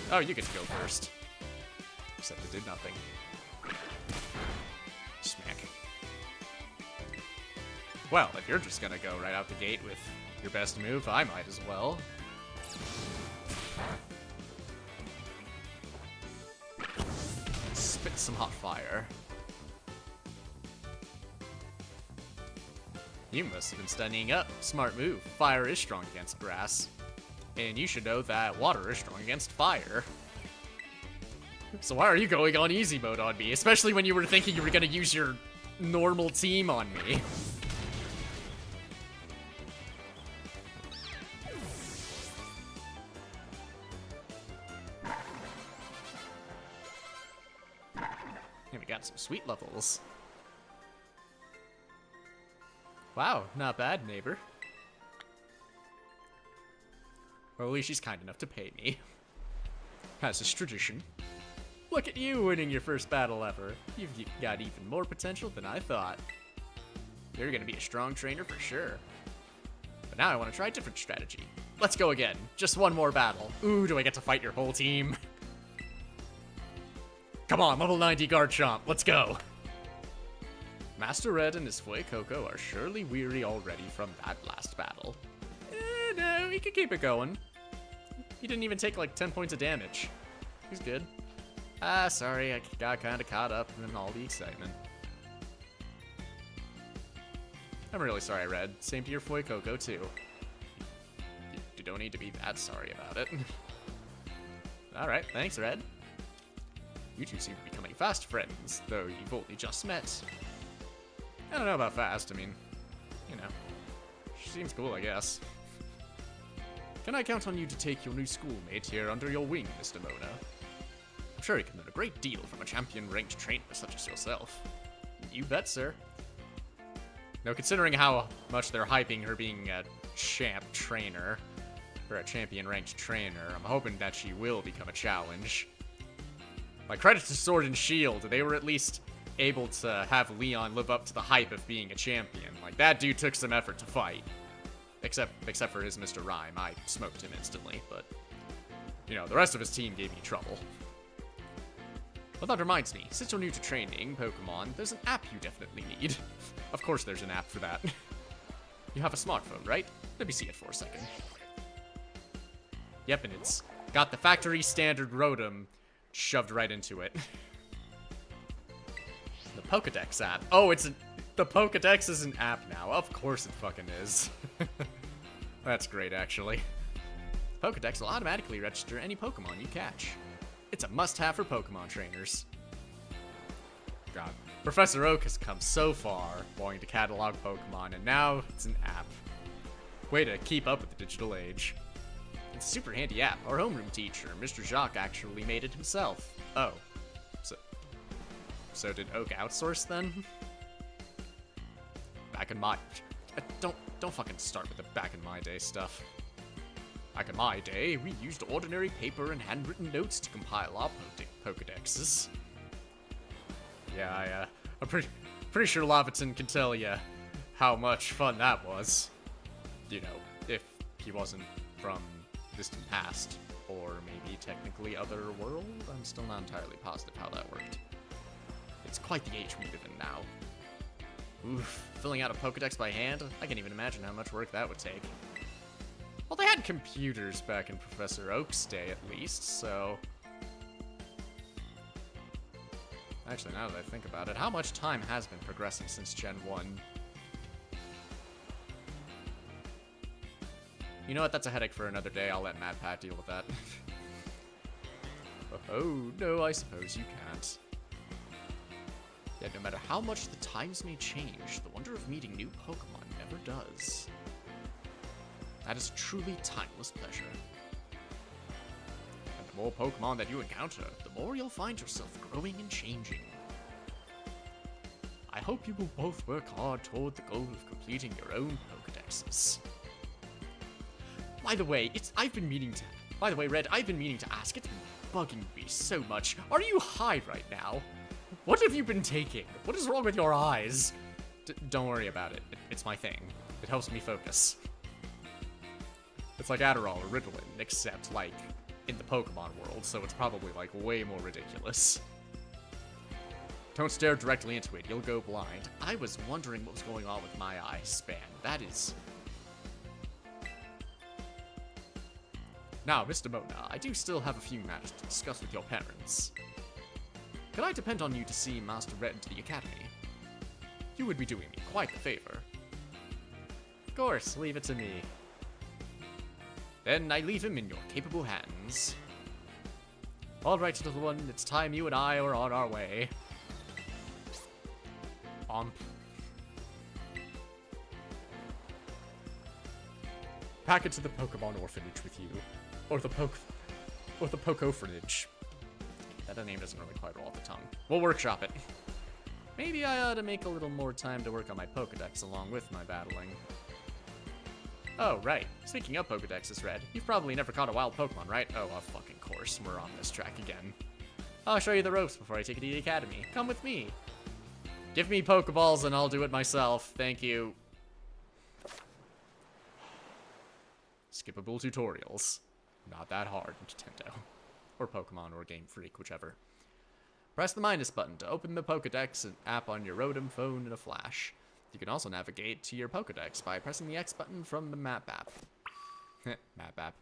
Oh, you get to go first. Except it did nothing. Smack. Well, if you're just gonna go right out the gate with your best move, I might as well. Spit some hot fire. You must have been studying up. Smart move. Fire is strong against grass. And you should know that water is strong against fire. So why are you going on easy mode on me? Especially when you were thinking you were gonna use your normal team on me. And we got some sweet levels. Wow, not bad, neighbor. Or at least she's kind enough to pay me. As is tradition. Look at you winning your first battle ever. You've got even more potential than I thought. You're gonna be a strong trainer for sure. But now I want to try a different strategy. Let's go again. Just one more battle. Ooh, do I get to fight your whole team? Come on, level 90 Garchomp. Let's go. Master Red and his Fuecoco are surely weary already from that last battle. No, he could keep it going. He didn't even take like 10 points of damage. He's good. Sorry, I got kind of caught up in all the excitement. I'm really sorry, Red. Same to your Fuecoco, too. You don't need to be that sorry about it. Alright, thanks, Red. You two seem to be becoming fast friends, though you've only just met. I don't know about fast, I mean, you know. She seems cool, I guess. Can I count on you to take your new schoolmate here under your wing, Mr. Mona? I'm sure you can learn a great deal from a champion-ranked trainer such as yourself. You bet, sir. Now, considering how much they're hyping her being a champ trainer, or a champion-ranked trainer, I'm hoping that she will become a challenge. Like, credit to Sword and Shield, they were at least able to have Leon live up to the hype of being a champion. Like, that dude took some effort to fight. Except for his Mr. Rhyme. I smoked him instantly, but, you know, the rest of his team gave me trouble. Well, that reminds me, since you're new to training Pokemon, there's an app you definitely need. Of course there's an app for that. You have a smartphone, right? Let me see it for a second. Yep, and it's got the factory standard Rotom shoved right into it. The Pokedex app. Oh, the Pokedex is an app now. Of course it fucking is. That's great, actually. Pokedex will automatically register any Pokemon you catch. It's a must-have for Pokemon trainers. God, Professor Oak has come so far wanting to catalog Pokemon, and now it's an app. Way to keep up with the digital age. It's a super handy app. Our homeroom teacher, Mr. Jacques, actually made it himself. Oh. So did Oak outsource then? Back in my... Don't fucking start with the back in my day stuff. Back in my day, we used ordinary paper and handwritten notes to compile our Pokedexes. Yeah, I'm pretty sure Laviton can tell you how much fun that was. You know, if he wasn't from distant past, or maybe technically other world. I'm still not entirely positive how that worked. It's quite the age we live in now. Oof, filling out a Pokedex by hand? I can't even imagine how much work that would take. Well, they had computers back in Professor Oak's day, at least, so... Actually, now that I think about it, how much time has been progressing since Gen 1? You know what, that's a headache for another day. I'll let Mad Pat deal with that. Oh, no, I suppose you can't. Yet no matter how much the times may change, the wonder of meeting new Pokemon never does. That is a truly timeless pleasure. And the more Pokemon that you encounter, the more you'll find yourself growing and changing. I hope you will both work hard toward the goal of completing your own Pokedexes. By the way, Red, I've been meaning to ask, it's been bugging me so much. Are you high right now? What have you been taking? What is wrong with your eyes? Don't worry about it. It's my thing. It helps me focus. It's like Adderall or Ritalin, except, like, in the Pokemon world, so it's probably, like, way more ridiculous. Don't stare directly into it, you'll go blind. I was wondering what was going on with my eye span. That is... Now, Mr. Mona, I do still have a few matters to discuss with your parents. Could I depend on you to see Master Red to the Academy? You would be doing me quite the favor. course, leave it to me. Then I leave him in your capable hands. Alright, little one, it's time you and I are on our way. Pack it to the Pokemon orphanage with you. Or the Pokophanage. That name doesn't really quite roll off the tongue. We'll workshop it. Maybe I ought to make a little more time to work on my Pokedex along with my battling. Oh, right. Speaking of Pokedexes, Red, you've probably never caught a wild Pokemon, right? Oh, of fucking course. We're on this track again. I'll show you the ropes before I take you to the academy. Come with me. Give me Pokeballs and I'll do it myself. Thank you. Skippable tutorials. Not that hard, Nintendo. Or Pokemon or Game Freak, whichever. Press the minus button to open the Pokedex app on your Rotom phone in a flash. You can also navigate to your Pokedex by pressing the X button from the map app. Map app.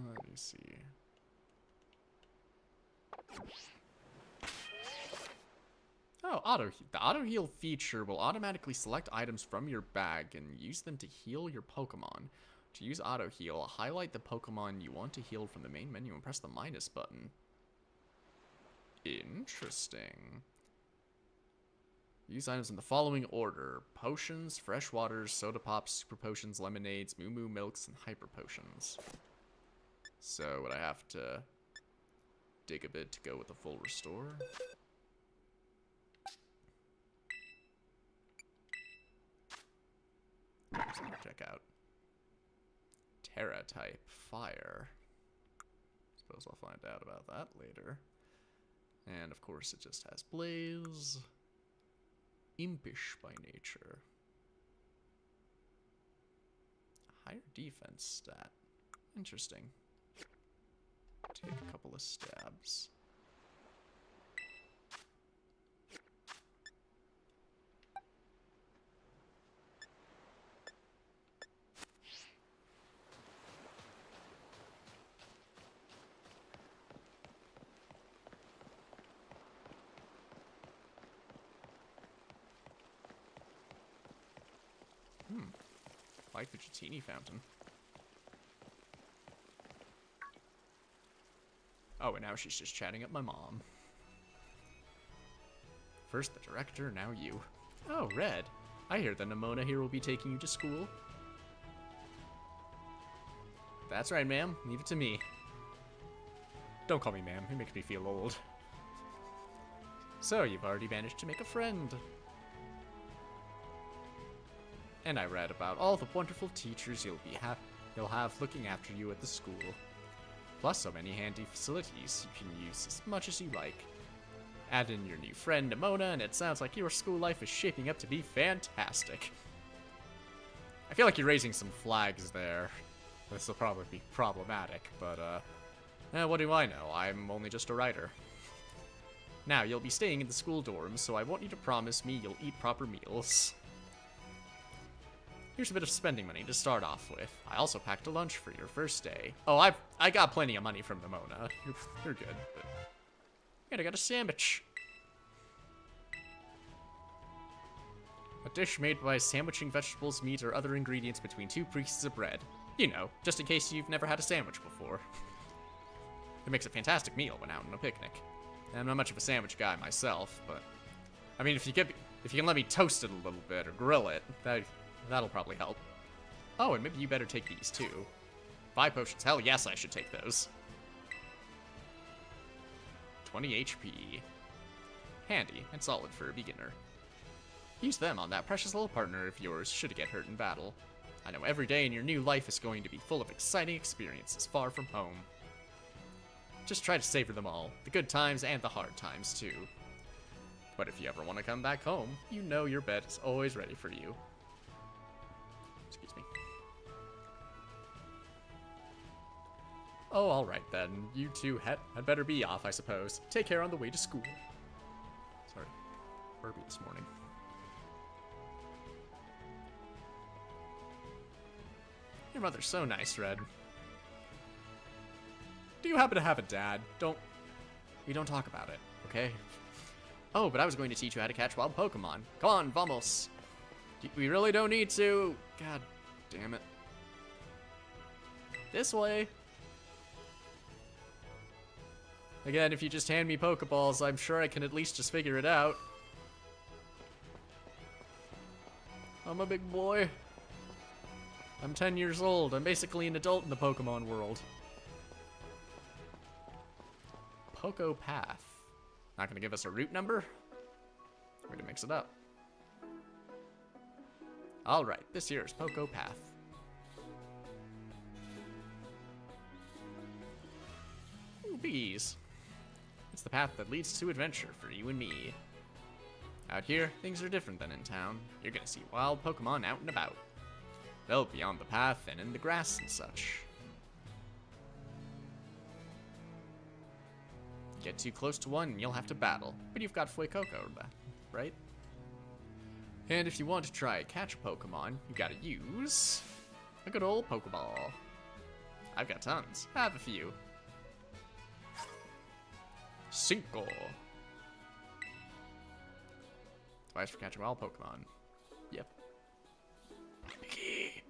Let me see. Oh, the auto heal feature will automatically select items from your bag and use them to heal your Pokemon. To use auto heal, highlight the Pokemon you want to heal from the main menu and press the minus button. Interesting. Use items in the following order: potions, fresh waters, soda pops, super potions, lemonades, moo moo milks, and hyper potions. So would I have to dig a bit to go with the full restore? Check out. Terra type, fire. Suppose I'll find out about that later. And of course it just has blaze. Impish by nature. Higher defense stat. Interesting. Take a couple of stabs. Like the Jatini fountain. Oh, and now she's just chatting up my mom. First the director, now you. Oh, Red. I hear the Nemona here will be taking you to school. That's right, ma'am. Leave it to me. Don't call me ma'am. It makes me feel old. So, you've already managed to make a friend. And I read about all the wonderful teachers you'll have looking after you at the school. Plus so many handy facilities you can use as much as you like. Add in your new friend Nemona and it sounds like your school life is shaping up to be fantastic. I feel like you're raising some flags there. This will probably be problematic, but what do I know? I'm only just a writer. Now, you'll be staying in the school dorms, so I want you to promise me you'll eat proper meals. Here's a bit of spending money to start off with. I also packed a lunch for your first day. Oh, I got plenty of money from Nemona. You're good, but... And I got a sandwich. A dish made by sandwiching vegetables, meat, or other ingredients between two pieces of bread. You know, just in case you've never had a sandwich before. It makes a fantastic meal when out on a picnic. And I'm not much of a sandwich guy myself, but... I mean, if you can let me toast it a little bit or grill it, that'll probably help. Oh, and maybe you better take these too. 5 potions. Hell yes, I should take those. 20 HP. Handy and solid for a beginner. Use them on that precious little partner of yours should it get hurt in battle. I know every day in your new life is going to be full of exciting experiences far from home. Just try to savor them all, the good times and the hard times too. But if you ever want to come back home, you know your bed is always ready for you. Excuse me. Oh, alright then. You two had better be off, I suppose. Take care on the way to school. Sorry. Burpy this morning. Your mother's so nice, Red. do you happen to have a dad? We don't talk about it, okay? Oh, but I was going to teach you how to catch wild Pokemon. Come on, vamos. We really don't need to. God damn it. This way. Again, if you just hand me Pokeballs, I'm sure I can at least just figure it out. I'm a big boy. I'm 10 years old. I'm basically an adult in the Pokemon world. Poco Path. Not gonna give us a route number? Way to mix it up. Alright, this here is Poco Path. Ooh, bees. It's the path that leads to adventure for you and me. Out here, things are different than in town. You're gonna see wild Pokemon out and about. They'll be on the path and in the grass and such. Get too close to one and you'll have to battle, but you've got Fuecoco, right? And if you want to try catch a Pokemon, you gotta use a good old Pokeball. I've got tons. Have a few. Cinco. Twice for catching wild Pokemon. Yep. Mickey.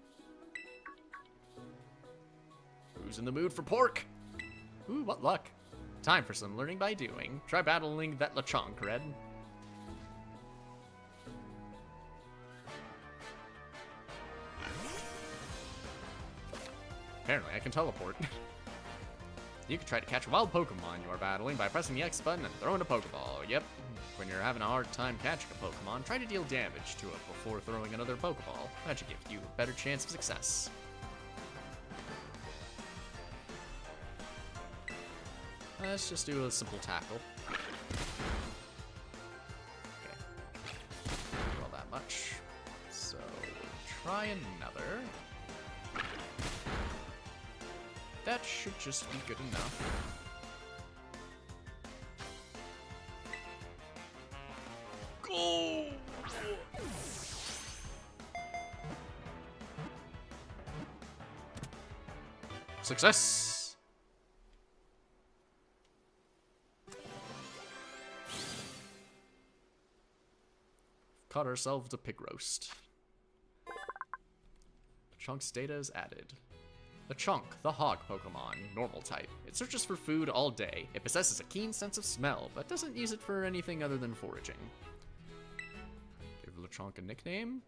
Who's in the mood for pork? Ooh, what luck. Time for some learning by doing. Try battling that Lechonk, Red. Apparently, I can teleport. You can try to catch a wild Pokemon you are battling by pressing the X button and throwing a Pokeball. Yep. When you're having a hard time catching a Pokemon, try to deal damage to it before throwing another Pokeball. That should give you a better chance of success. Let's just do a simple tackle. Okay. Do all that much. So, try another. That should just be good enough. Go! Success! Caught ourselves a pig roast. Chunk's data is added. Lechonk, the hog Pokemon, normal type. It searches for food all day. It possesses a keen sense of smell, but doesn't use it for anything other than foraging. Give Lechonk a nickname?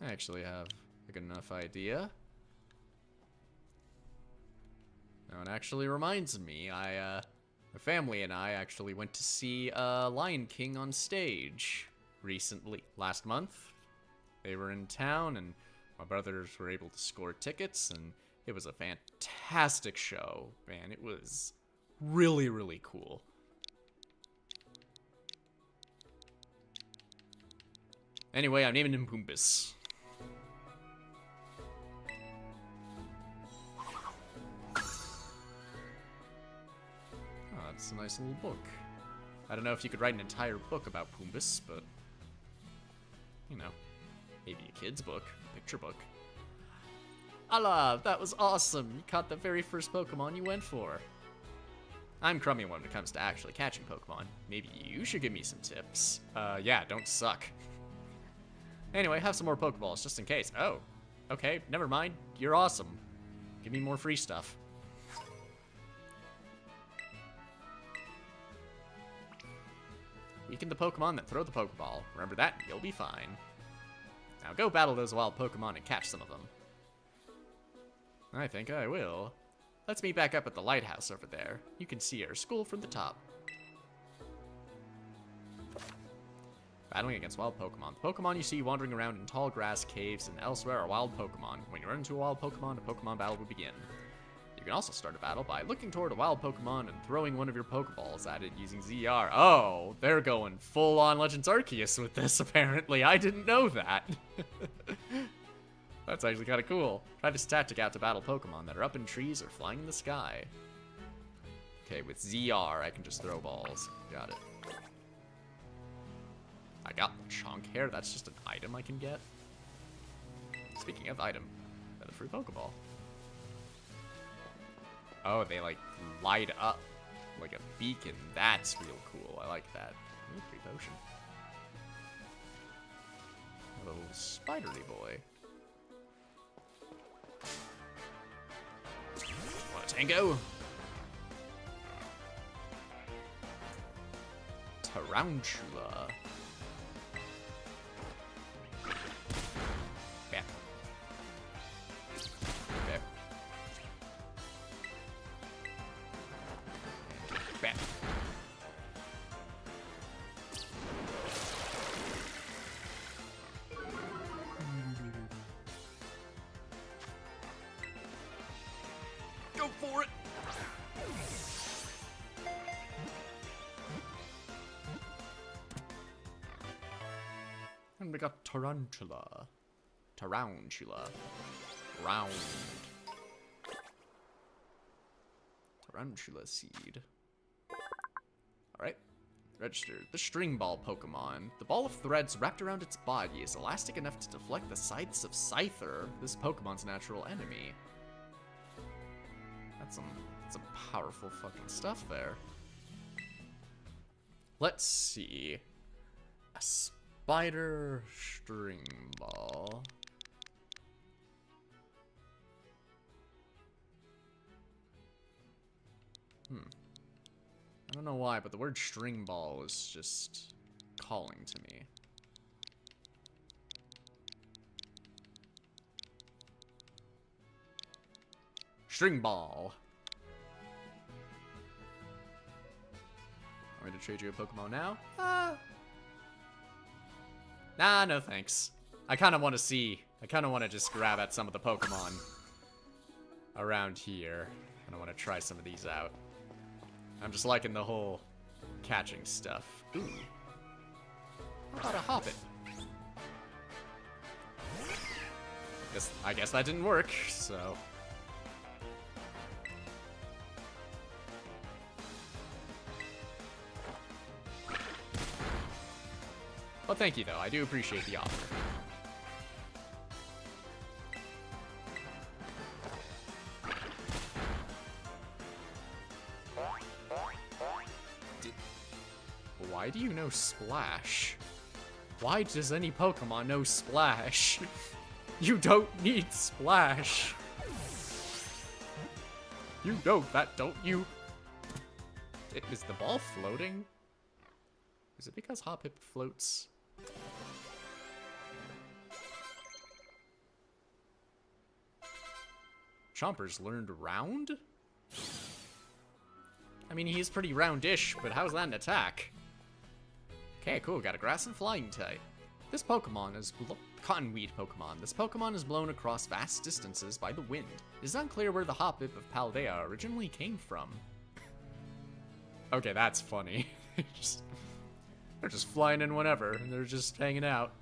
I actually have a good enough idea. Now it actually reminds me, my family and I actually went to see Lion King on stage recently, last month. They were in town and my brothers were able to score tickets, and it was a fantastic show. Man, it was really, really cool. Anyway, I'm naming him Poombus. Oh, that's a nice little book. I don't know if you could write an entire book about Poombus, but, you know, maybe a kid's book. Picture book. Allah, that was awesome. You caught the very first Pokemon you went for. I'm crummy when it comes to actually catching Pokemon. Maybe you should give me some tips. Yeah, don't suck. Anyway, have some more Pokeballs just in case. Oh, okay, never mind. You're awesome. Give me more free stuff. Weaken the Pokemon, then throw the Pokeball. Remember that, and you'll be fine. Now go battle those wild Pokemon and catch some of them. I think I will. Let's meet back up at the lighthouse over there. You can see our school from the top. Battling against wild Pokemon. The Pokemon you see wandering around in tall grass, caves, and elsewhere are wild Pokemon. When you run into a wild Pokemon, a Pokemon battle will begin. You can also start a battle by looking toward a wild Pokemon and throwing one of your Pokeballs at it using ZR. Oh, they're going full-on Legends Arceus with this, apparently. I didn't know that. That's actually kind of cool. Try this tactic out to battle Pokemon that are up in trees or flying in the sky. Okay, with ZR, I can just throw balls. Got it. I got Chonk Hair. That's just an item I can get. Speaking of item, another free Pokeball. Oh, they like light up like a beacon. That's real cool. I like that. Ooh, free potion. A little spidery boy. Want a tango? Tarantula. Yeah. Okay. Bam. Go for it. And we got tarantula. Tarantula. Round. Tarantula seed. Alright. Registered. The string ball Pokemon. The ball of threads wrapped around its body is elastic enough to deflect the scythes of Scyther, this Pokemon's natural enemy. That's some powerful fucking stuff there. Let's see. A spider string ball. I don't know why, but the word string ball is just calling to me. String ball. Want me to trade you a Pokemon now? Nah, no thanks. I kind of want to see. I kind of want to just grab at some of the Pokemon around here. And I want to try some of these out. I'm just liking the whole catching stuff. Ooh. How about a Hoppip? I guess that didn't work, so. Well, thank you, though. I do appreciate the offer. Why do you know Splash? Why does any Pokemon know Splash? You don't need Splash. You know that, don't you? Is the ball floating? Is it because Hoppip floats? Chomper's learned round? I mean, he's pretty roundish, but how's that an attack? Okay, cool. Got a grass and flying type. This Pokemon is Cottonweed Pokemon. This Pokemon is blown across vast distances by the wind. It is unclear where the Hoppip of Paldea originally came from. Okay, that's funny. They're just flying in whenever, and they're just hanging out.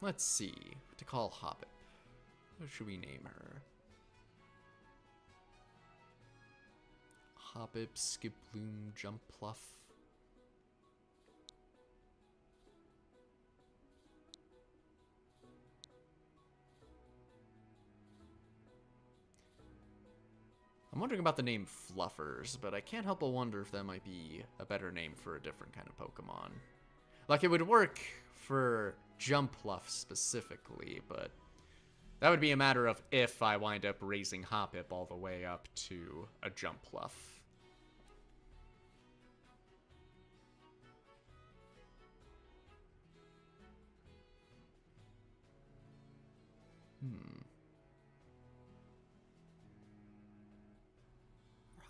Let's see. What to call Hoppip? What should we name her? Hoppip, Skiploom, Jumpluff. I'm wondering about the name Fluffers, but I can't help but wonder if that might be a better name for a different kind of Pokemon. Like, it would work for Jumpluff specifically, but that would be a matter of if I wind up raising Hoppip all the way up to a Jumpluff.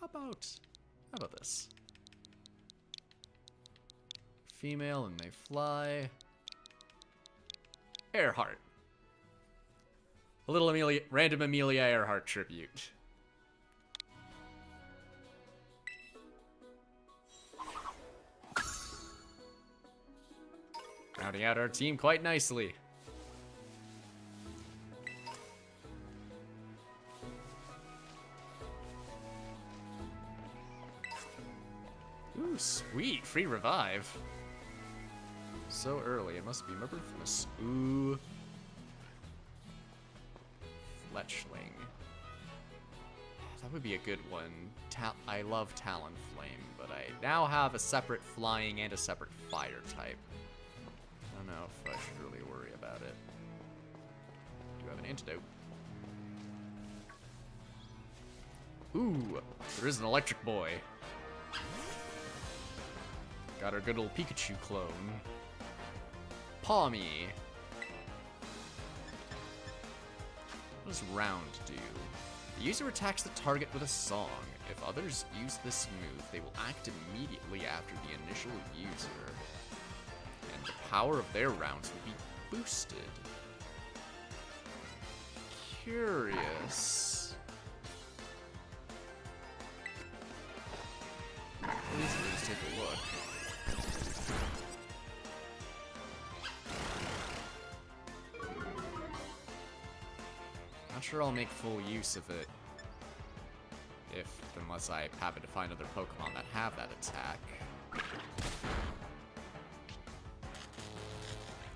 How about this? Female and they fly. Earhart. A little random Amelia Earhart tribute. Rounding out our team quite nicely. Ooh, sweet. Free revive. So early. It must be Merberflus. Ooh. Fletchling. That would be a good one. I love Talonflame, but I now have a separate flying and a separate fire type. I don't know if I should really worry about it. Do have an antidote. Ooh, there is an electric boy. Got our good old Pikachu clone. Palmy. What does round do? The user attacks the target with a song. If others use this move, they will act immediately after the initial user. And the power of their rounds will be boosted. Curious. Let's take a look. Not sure I'll make full use of it unless I happen to find other Pokemon that have that attack.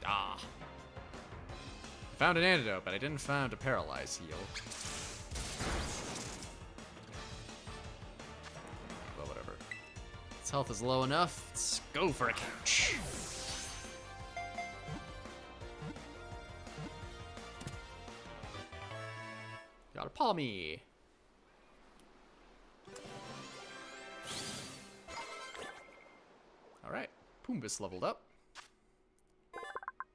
Ah! I found an antidote, but I didn't find a Paralyze heal. Well, whatever. Its health is low enough. Let's go for a couch. Got a Palmy. Alright, Pumbus leveled up.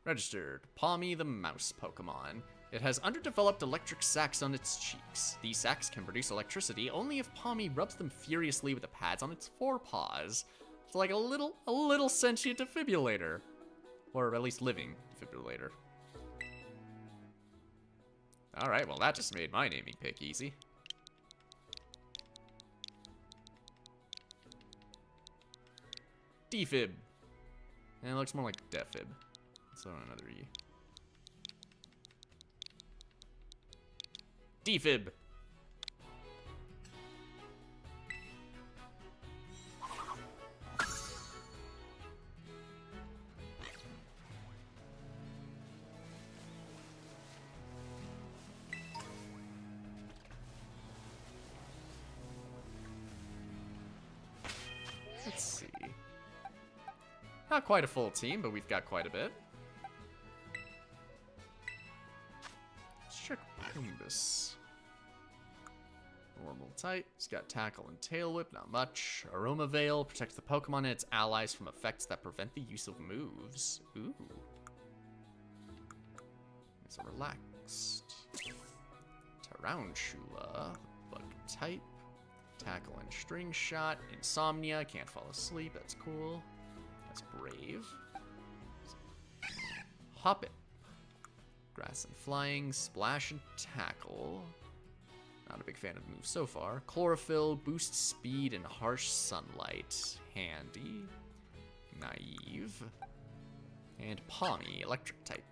Registered, Palmy the mouse Pokemon. It has underdeveloped electric sacs on its cheeks. These sacs can produce electricity only if Palmy rubs them furiously with the pads on its forepaws. It's like a little sentient defibrillator. Or at least living defibrillator. Alright, well that just made my naming pick easy. Defib. And it looks more like Defib. So another E. Defib. Let's see. Not quite a full team, but we've got quite a bit. Let's check Pumbus. Normal type. He's got Tackle and Tail Whip, not much. Aroma Veil protects the Pokemon and its allies from effects that prevent the use of moves. Ooh. It's a relaxed. Tarantula. Bug type. Tackle and String Shot. Insomnia. Can't fall asleep. That's cool. That's Brave. Hop It. Grass and Flying. Splash and Tackle. Not a big fan of the move so far. Chlorophyll. Boosts speed and harsh sunlight. Handy. Naive. And Palmy. Electric type.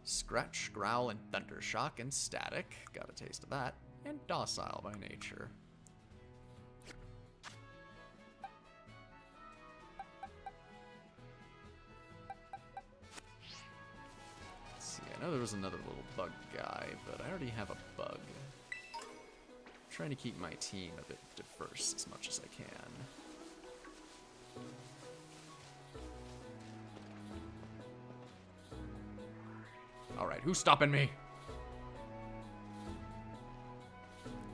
Scratch, Growl, and Thundershock and Static. Got a taste of that. And Docile by nature. I know there was another little bug guy, but I already have a bug. I'm trying to keep my team a bit diverse as much as I can. Alright, who's stopping me?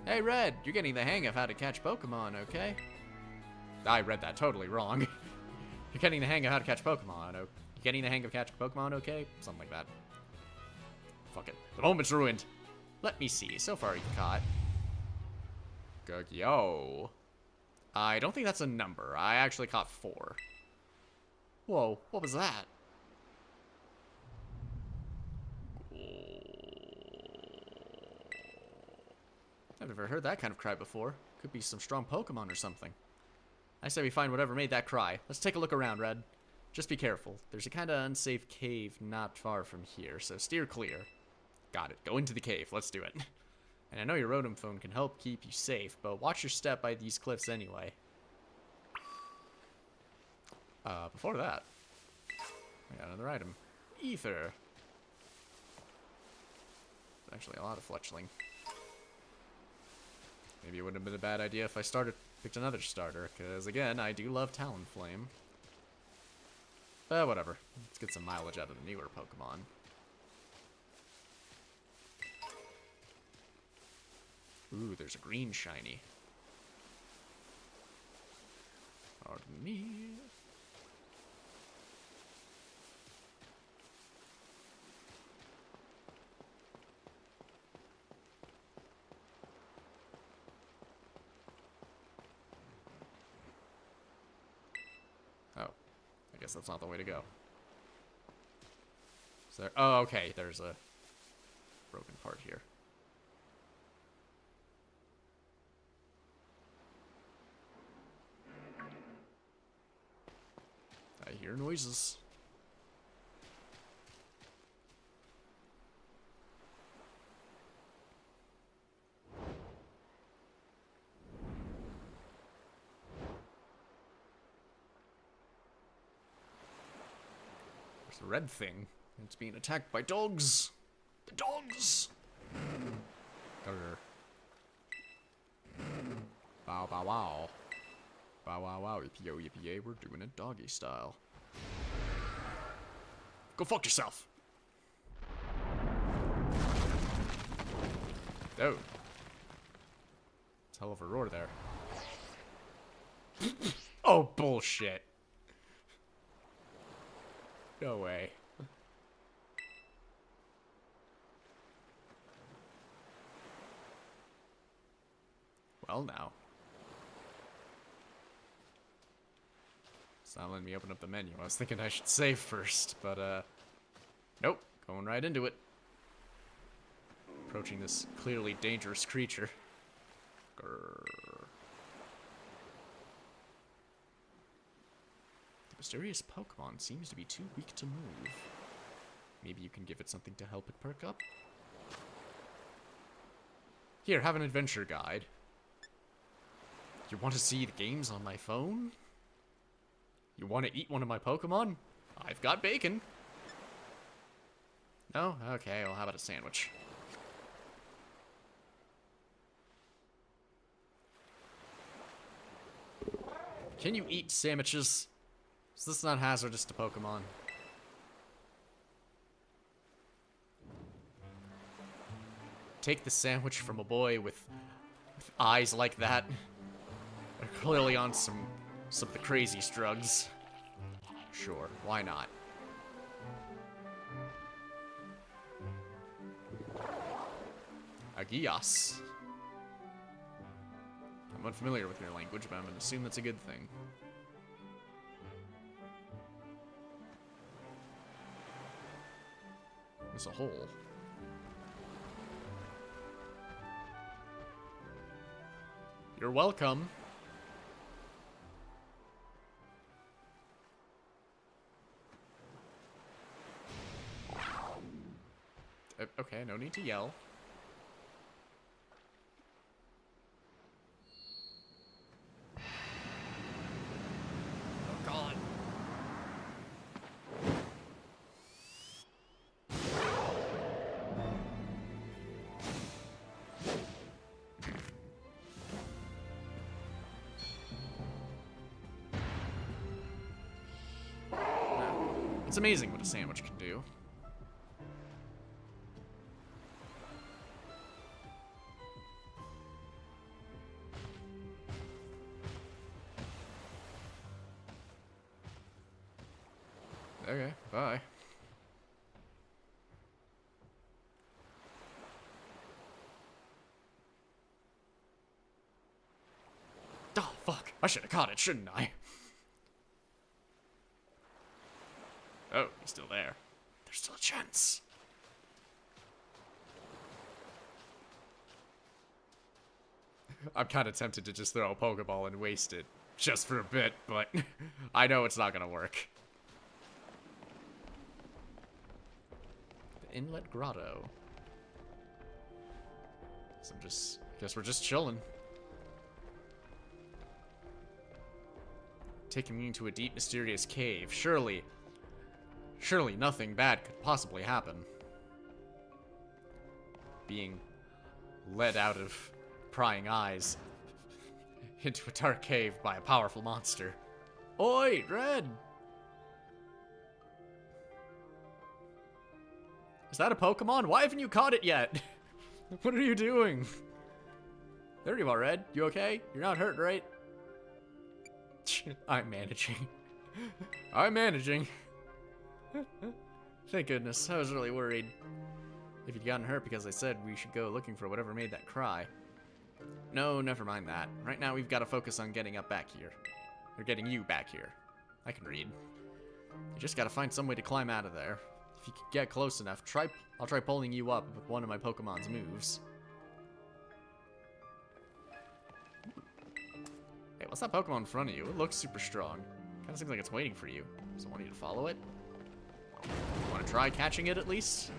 Hey Red, you're getting the hang of how to catch Pokemon, okay? I read that totally wrong. You're getting the hang of how to catch Pokemon, You're getting the hang of catching Pokemon, okay? Something like that. Fuck it. The moment's ruined. Let me see. So far you've caught Gugyo. I don't think that's a number. I actually caught 4. Whoa, what was that? I've never heard that kind of cry before. Could be some strong Pokemon or something. I say we find whatever made that cry. Let's take a look around, Red. Just be careful. There's a kind of unsafe cave not far from here, so steer clear. Got it. Go into the cave. Let's do it. And I know your Rotom phone can help keep you safe, but watch your step by these cliffs anyway. Before that, I got another item. Ether. actually a lot of fletchling. Maybe it wouldn't have been a bad idea if I picked another starter, because again, I do love Talonflame. But whatever. Let's get some mileage out of the newer Pokemon. Ooh, there's a green shiny. Pardon me. Oh, I guess that's not the way to go. Is there? Oh, okay. There's a broken part here. I hear noises. There's a red thing. It's being attacked by dogs. The dogs! Grr. Bow bow wow. Bow wow wow, yippee-yo, yippee-yay, we're doing it doggy style. Go fuck yourself! Oh. It's a hell of a roar there. Oh, bullshit. No way. Well, now. It's not letting me open up the menu. I was thinking I should save first, but, nope. Going right into it. Approaching this clearly dangerous creature. Grrr. The mysterious Pokemon seems to be too weak to move. Maybe you can give it something to help it perk up? Here, have an adventure guide. You want to see the games on my phone? You want to eat one of my Pokemon? I've got bacon. No? Okay, well, how about a sandwich? Can you eat sandwiches? Is this not hazardous to Pokemon? Take the sandwich from a boy with eyes like that. They're clearly on some of the craziest drugs. Sure, why not? Agios. I'm unfamiliar with your language, but I'm gonna assume that's a good thing. There's a hole. You're welcome. Okay, no need to yell. Oh god. It's amazing what a sandwich can do. Okay, bye. Oh, fuck. I should have caught it, shouldn't I? Oh, he's still there. There's still a chance. I'm kind of tempted to just throw a Pokeball and waste it. Just for a bit, but I know it's not gonna work. The Inlet Grotto. So guess we're just chilling. Taking me into a deep, mysterious cave. Surely nothing bad could possibly happen. being led out of prying eyes into a dark cave by a powerful monster. Oi, Red! Is that a Pokemon? Why haven't you caught it yet? What are you doing? There you are, Red. You okay? You're not hurt, right? I'm managing. I'm managing. Thank goodness. I was really worried if you'd gotten hurt because I said we should go looking for whatever made that cry. No, never mind that. Right now we've got to focus on getting up back here. Or getting you back here. I can read. You just got to find some way to climb out of there. If you could get close enough, I'll try pulling you up with one of my Pokemon's moves. Hey, what's that Pokemon in front of you? It looks super strong. Kinda seems like it's waiting for you. So I want you to follow it. Want to try catching it at least?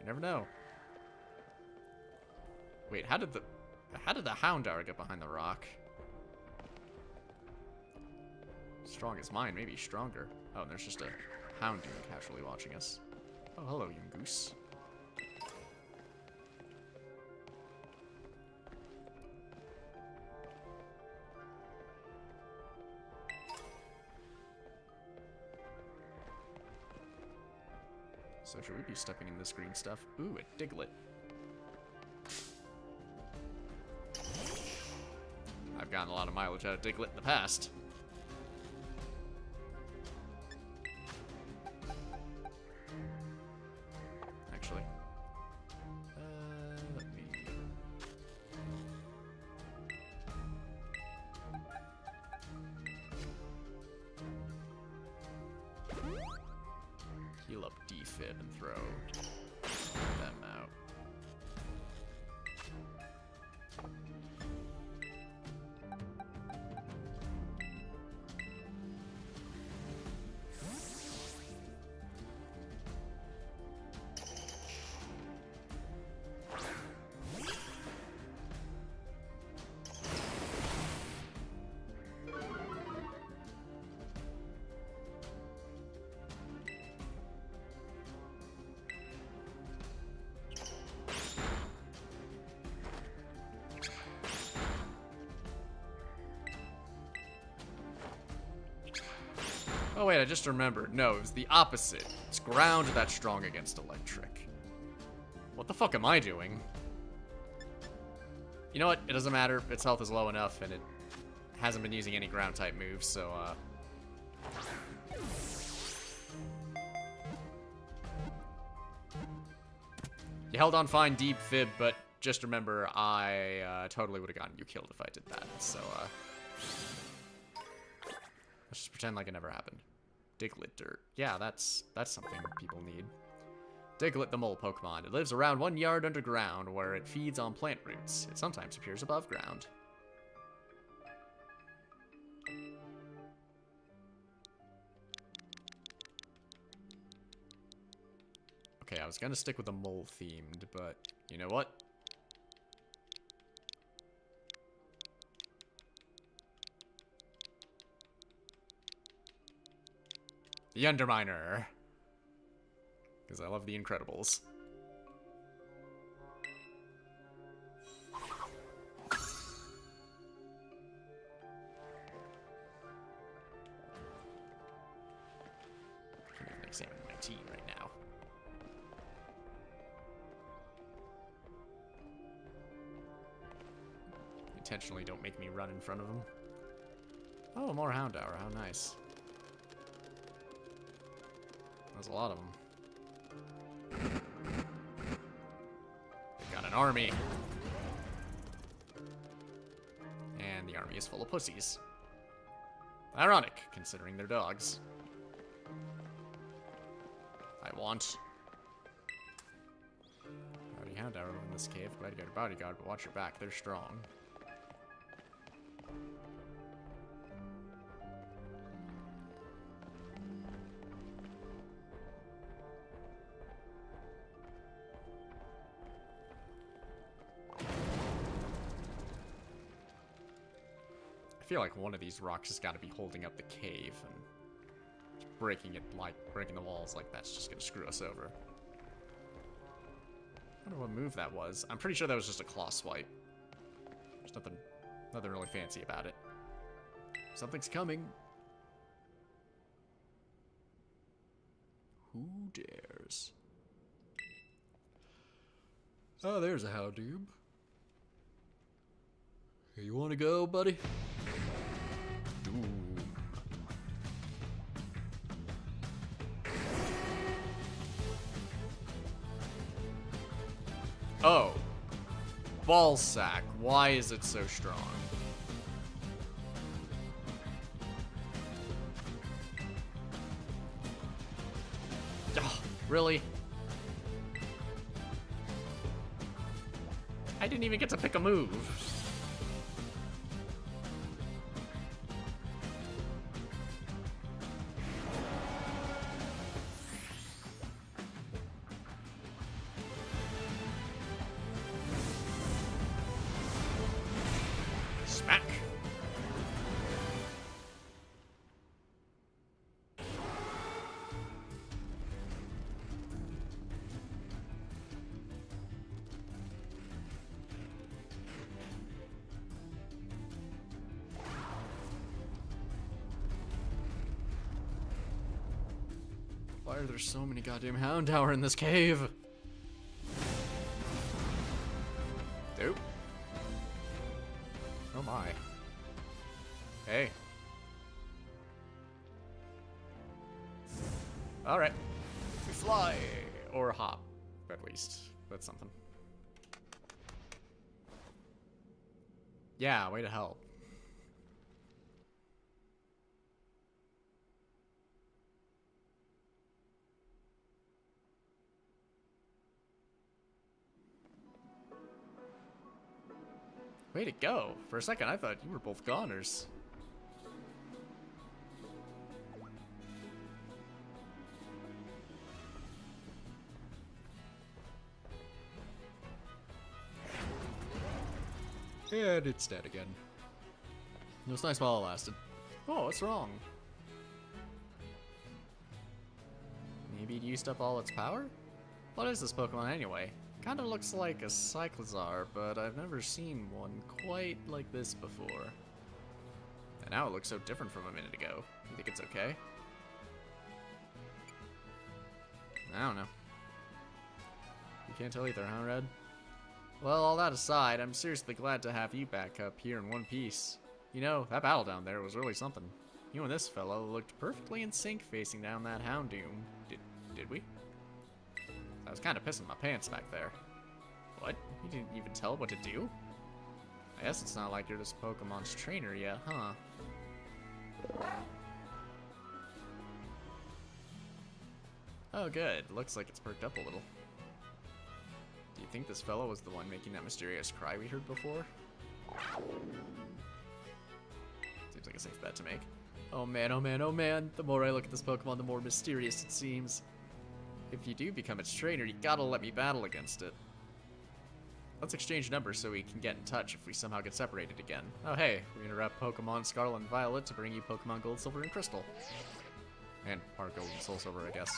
You never know. Wait, how did the Houndour get behind the rock? Strong as mine, maybe stronger. Oh, and there's just a Houndour casually watching us. Oh, hello, you goose. So should we be stepping in this green stuff? Ooh, a Diglett. I've gotten a lot of mileage out of Diglett in the past. Actually. Let me... heal up Vtub and throw them out. Oh wait, I just remembered. No, it was the opposite. It's ground that's strong against electric. What the fuck am I doing? You know what? It doesn't matter. Its health is low enough, and it hasn't been using any ground type moves, so you held on fine, Deep Fib, but just remember, I totally would have gotten you killed if I did that, so let's just pretend like it never happened. Diglett dirt. Yeah, that's something people need. Diglett the mole Pokemon. It lives around 1 yard underground where it feeds on plant roots. It sometimes appears above ground. Okay, I was gonna stick with the mole themed, but you know what? The Underminer. Because I love the Incredibles. Can't even examine my team right now. Intentionally don't make me run in front of them. Oh, more Houndour. How nice. There's a lot of them. They've got an army. And the army is full of pussies. Ironic, considering they're dogs. I want... Already Houndour in this cave. Glad you got a bodyguard, but watch your back. They're strong. I feel like one of these rocks has got to be holding up the cave, and breaking the walls like that's just gonna screw us over. don't know what move that was. I'm pretty sure that was just a claw swipe. There's nothing really fancy about it. Something's coming. Who dares? Oh, there's a Howdoob. Hey, you want to go, buddy? Doom. Oh. Ballsack. Why is it so strong? Oh, really? I didn't even get to pick a move. Smack. Why are there so many goddamn Houndour in this cave? Nope. Oh my. Hey. Alright. We fly! Or hop, at least. That's something. Yeah, way to help. Way to go. For a second, I thought you were both goners. And it's dead again. It was nice while it lasted. Oh, what's wrong? Maybe it used up all its power? What is this Pokemon anyway? Kinda looks like a Cyclizar, but I've never seen one quite like this before. And now it looks so different from a minute ago. You think it's okay? I don't know. You can't tell either, huh, Red? Well, all that aside, I'm seriously glad to have you back up here in one piece. You know, that battle down there was really something. You and this fellow looked perfectly in sync facing down that Houndoom. Did we? I was kind of pissing my pants back there. What? You didn't even tell what to do? I guess it's not like you're this Pokemon's trainer yet, huh? Oh good, looks like it's perked up a little. Do you think this fellow was the one making that mysterious cry we heard before? Seems like a safe bet to make. Oh man, oh man, oh man. The more I look at this Pokemon, the more mysterious it seems. If you do become its trainer, you gotta let me battle against it. Let's exchange numbers so we can get in touch if we somehow get separated again. Oh hey, we interrupt Pokemon Scarlet and Violet to bring you Pokemon Gold, Silver, and Crystal. And Heart Gold and Soul Silver, I guess.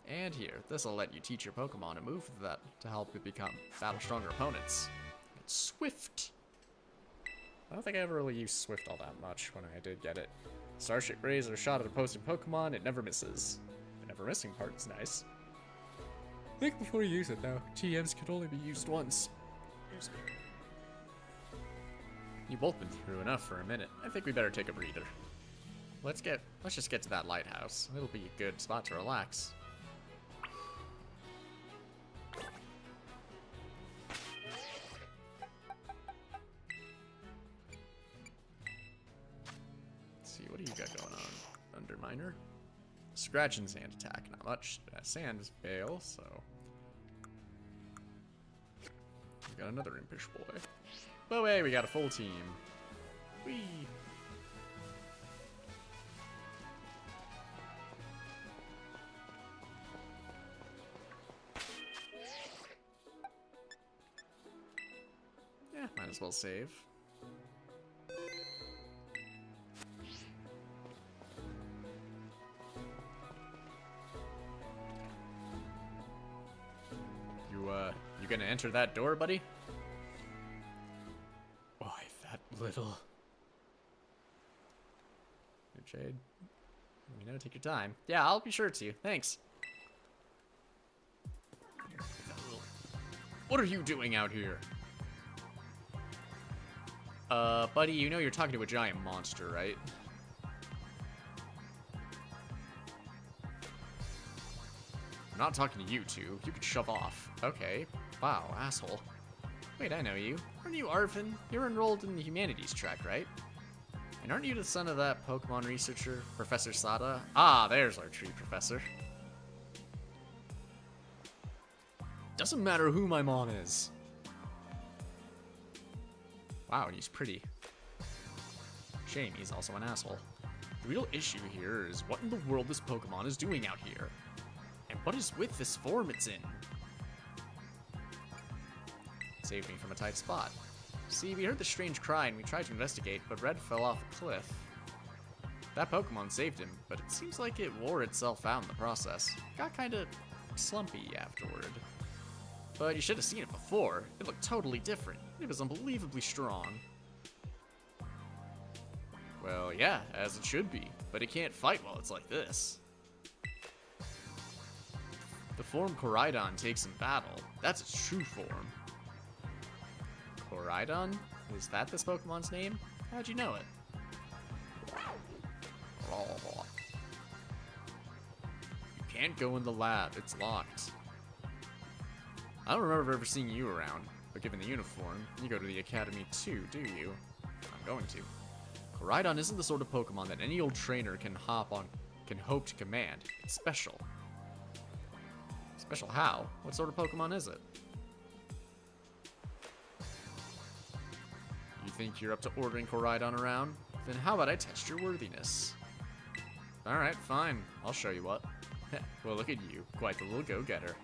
And here, this'll let you teach your Pokemon a move that to help it become battle stronger opponents. It's Swift. I don't think I ever really used Swift all that much when I did get it. Starship rays are shot at opposing Pokemon, it never misses. The never missing part is nice. Think before you use it though. TMs can only be used once. You've both been through enough for a minute. I think we better take a breather. Let's just get to that lighthouse. It'll be a good spot to relax. What do you got going on? Underminer? Scratch and sand attack, not much. Sand is fail, so. We got another impish boy. But hey, we got a full team. Whee! Yeah, might as well save. You gonna enter that door, buddy? Why, that little... Jade. You know, take your time. Yeah, I'll be sure to. Thanks. What are you doing out here? Buddy, you know you're talking to a giant monster, right? I'm not talking to you two. You could shove off. Okay. Wow, asshole. Wait, I know you. Aren't you Arvin? You're enrolled in the humanities track, right? And aren't you the son of that Pokemon researcher, Professor Sada? Ah, there's our tree professor. Doesn't matter who my mom is. Wow, he's pretty. Shame he's also an asshole. The real issue here is what in the world this Pokemon is doing out here. And what is with this form it's in? Saved me from a tight spot. See, we heard the strange cry and we tried to investigate, but Red fell off a cliff. That Pokemon saved him, but it seems like it wore itself out in the process. Got kinda slumpy afterward. But you should have seen it before. It looked totally different. It was unbelievably strong. Well, yeah, as it should be, but it can't fight while it's like this. The form Koraidon takes in battle, that's its true form. Koraidon? Is that this Pokemon's name? How'd you know it? You can't go in the lab, it's locked. I don't remember ever seeing you around, but given the uniform, you go to the academy too, do you? I'm going to. Koraidon isn't the sort of Pokemon that any old trainer can hope to command. It's special. Special how? What sort of Pokemon is it? You think you're up to ordering Koraidon around? Then how about I test your worthiness? Alright, fine. I'll show you what. Well, look at you. Quite the little go-getter.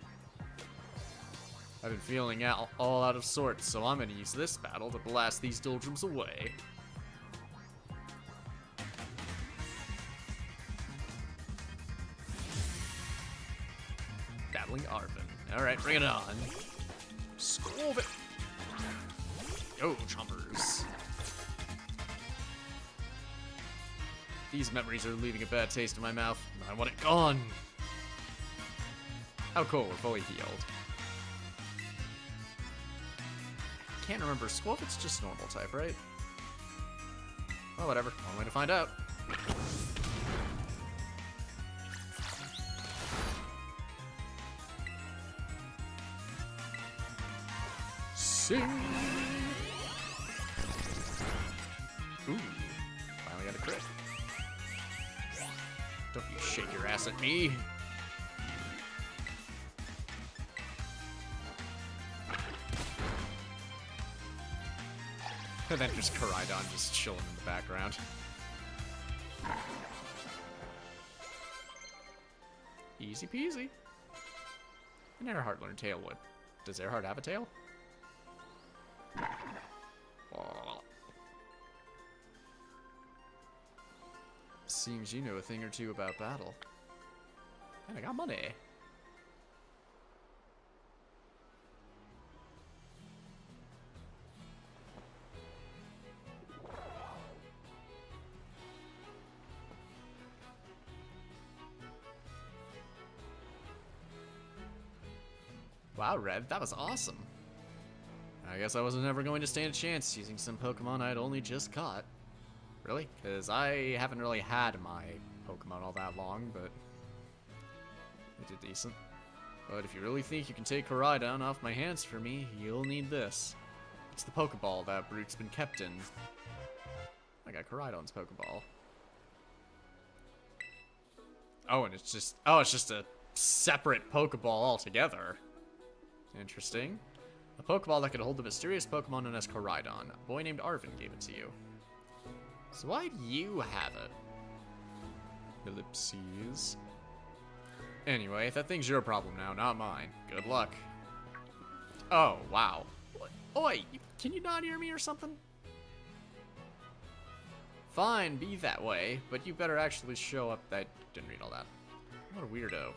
I've been feeling all out of sorts, so I'm gonna use this battle to blast these doldrums away. Battling Arvin. Alright, bring it on. Scold it! Go, chompers. These memories are leaving a bad taste in my mouth. I want it gone. Oh cool, we're fully healed. Can't remember. Squelpet's just normal type, right? Well, whatever. One way to find out. Sing! Ooh. Finally got a crit. Don't you shake your ass at me. And then just Koraidon just chilling in the background. Easy peasy. And Earhart learned Tailwood. Does Earhart have a tail? Oh. Seems you know a thing or two about battle. And I got money. Wow, Red, that was awesome. I guess I wasn't ever going to stand a chance using some Pokemon I'd only just caught. Really? Because I haven't really had my Pokemon all that long, but they did decent. But if you really think you can take Koraidon off my hands for me, you'll need this. It's the Pokeball that Brooke's been kept in. I got Koraidon's Pokeball. Oh, and it's just a separate Pokeball altogether. Interesting. A Pokeball that could hold the mysterious Pokemon known as Koraidon. A boy named Arvin gave it to you. So why do you have it? Ellipses. Anyway, that thing's your problem now, not mine. Good luck. Oh, wow. What? Oi, can you not hear me or something? Fine, be that way, but you better actually show up. I didn't read all that. What a weirdo.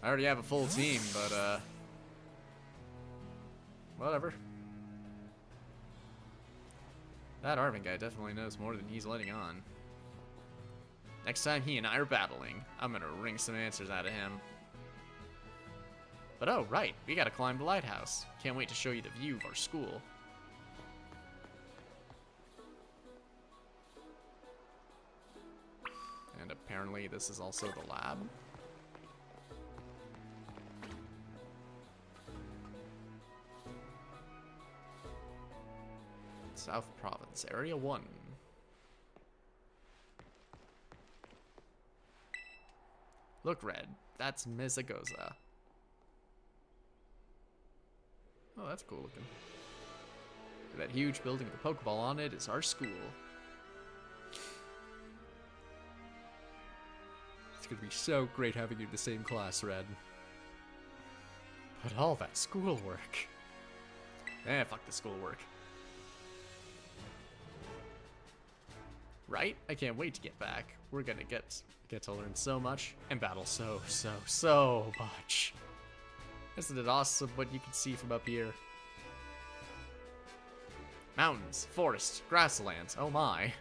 I already have a full team, but, whatever. That Arvin guy definitely knows more than he's letting on. Next time he and I are battling, I'm gonna wring some answers out of him. But oh, right, we gotta climb the lighthouse. Can't wait to show you the view of our school. And apparently this is also the lab. South Province, Area 1. Look, Red, that's Mizagoza. Oh, that's cool looking. That huge building with a Pokeball on it is our school. It's gonna be so great having you in the same class, Red. But all that schoolwork. Fuck the schoolwork. Right? I can't wait to get back. We're gonna get to learn so much and battle so much. Isn't it awesome what you can see from up here? Mountains, forest, grasslands, oh my.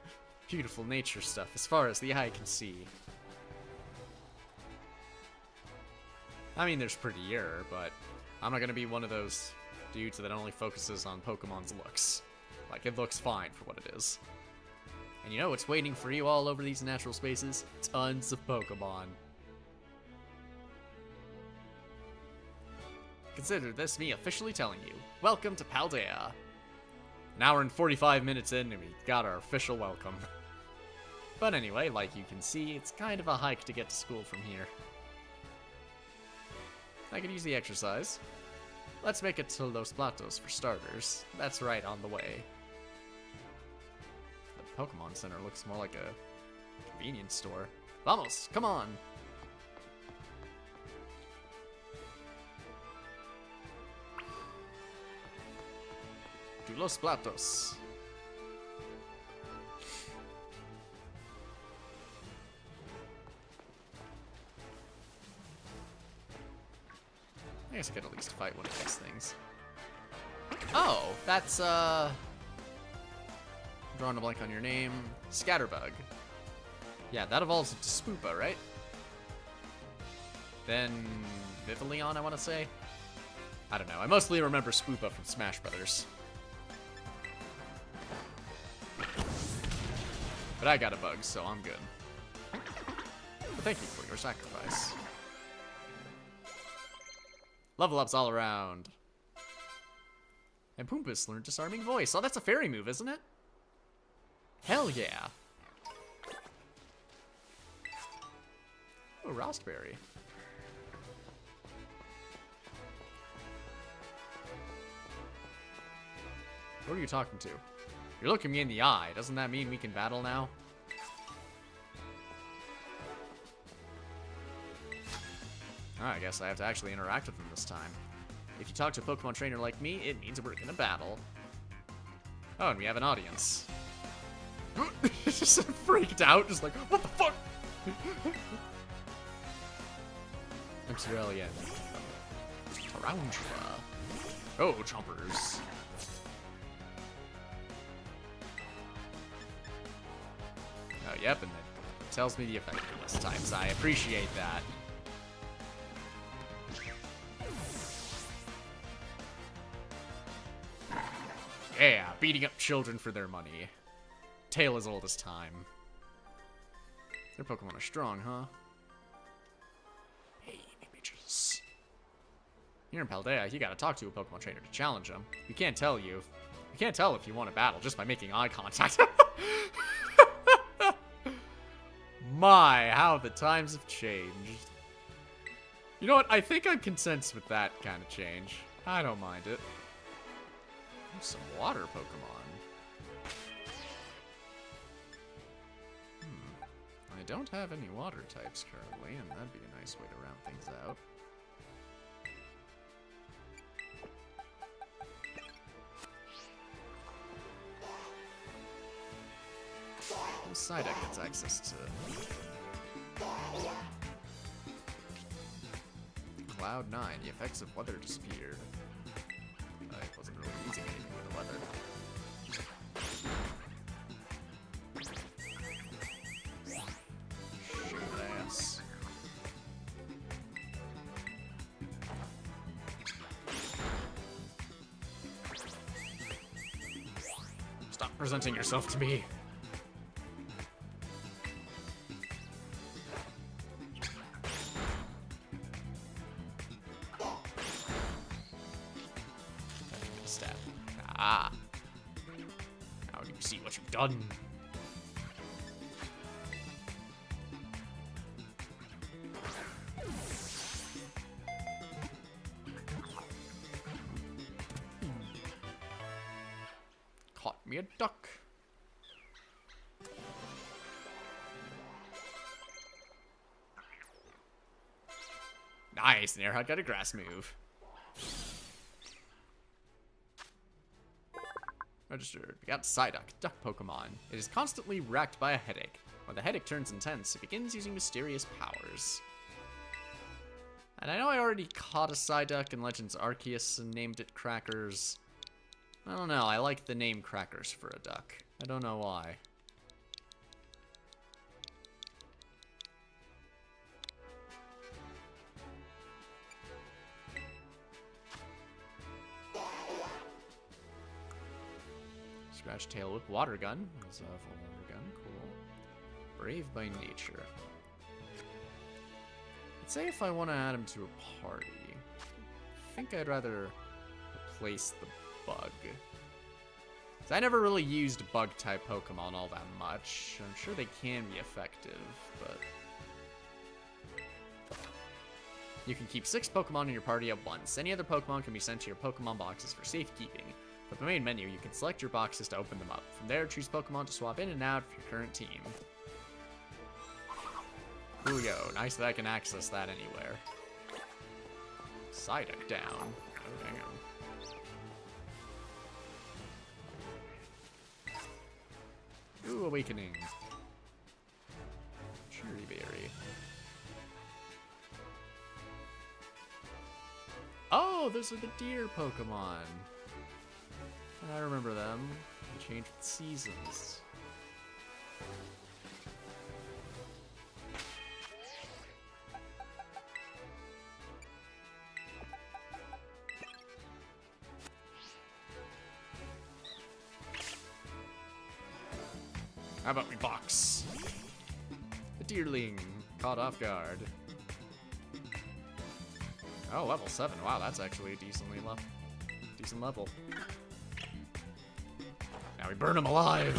Beautiful nature stuff as far as the eye can see. I mean, there's prettier, but I'm not gonna be one of those dudes that only focuses on Pokemon's looks. Like, it looks fine for what it is. And you know what's waiting for you all over these natural spaces? Tons of Pokemon. Consider this me officially telling you, welcome to Paldea. An hour and 45 minutes in and we got our official welcome. But anyway, like you can see, it's kind of a hike to get to school from here. I could use the exercise. Let's make it to Los Platos for starters. That's right on the way. The Pokemon Center looks more like a convenience store. Vamos, come on! To Los Platos. I guess I could at least fight one of these things. Oh, that's, I'm drawing a blank on your name. Scatterbug. Yeah, that evolves into Spoopa, right? Then Vivillon, I want to say? I don't know. I mostly remember Spoopa from Smash Brothers. But I got a bug, so I'm good. But thank you for your sacrifice. Level ups all around. And Poompus learned Disarming Voice. Oh, that's a fairy move, isn't it? Hell yeah. Oh, Rostberry. Who are you talking to? You're looking me in the eye. Doesn't that mean we can battle now? Oh, I guess I have to actually interact with them this time. If you talk to a Pokemon trainer like me, it means we're gonna battle. Oh, and we have an audience. Just freaked out, just like, what the fuck? I'm Cerealian. Tarantula. Oh, chompers. Oh, yep, and it tells me the effectiveness types. I appreciate that. Yeah, beating up children for their money. Tale as old as time. Their Pokemon are strong, huh? Hey, bitches. Here in Paldea, you gotta talk to a Pokemon trainer to challenge them. We can't tell you. We can't tell if you want to battle just by making eye contact. My, how the times have changed. You know what? I think I'm content with that kind of change. I don't mind it. Some water Pokemon. I don't have any water types currently, and that'd be a nice way to round things out. Psyduck gets access to Cloud 9. The effects of weather disappeared. It wasn't really using anything with the weather. Shit ass. Stop presenting yourself to me. Stab. Ah. Now you see what you've done. Caught me a duck. Nice, Nairhut got a grass move. Registered. We got Psyduck, duck Pokemon. It is constantly racked by a headache. When the headache turns intense, it begins using mysterious powers. And I know I already caught a Psyduck in Legends Arceus and named it Crackers. I don't know, I like the name Crackers for a duck. I don't know why. Scratch Tail with Water Gun. That's a full Water Gun. Cool. Brave by nature. Let's say if I want to add him to a party, I think I'd rather replace the Bug. 'Cause I never really used Bug-type Pokemon all that much. I'm sure they can be effective, but... You can keep 6 Pokemon in your party at once. Any other Pokemon can be sent to your Pokemon boxes for safekeeping. From the main menu, you can select your boxes to open them up. From there, choose Pokemon to swap in and out of your current team. Here we go. Nice that I can access that anywhere. Psyduck down. Oh, damn. Ooh, Awakening. Cherry Berry. Oh, those are the deer Pokemon. I remember them. They change with seasons. How about we box? The Deerling, caught off guard. Oh, level 7. Wow, that's actually a decent level. Now we burn him alive.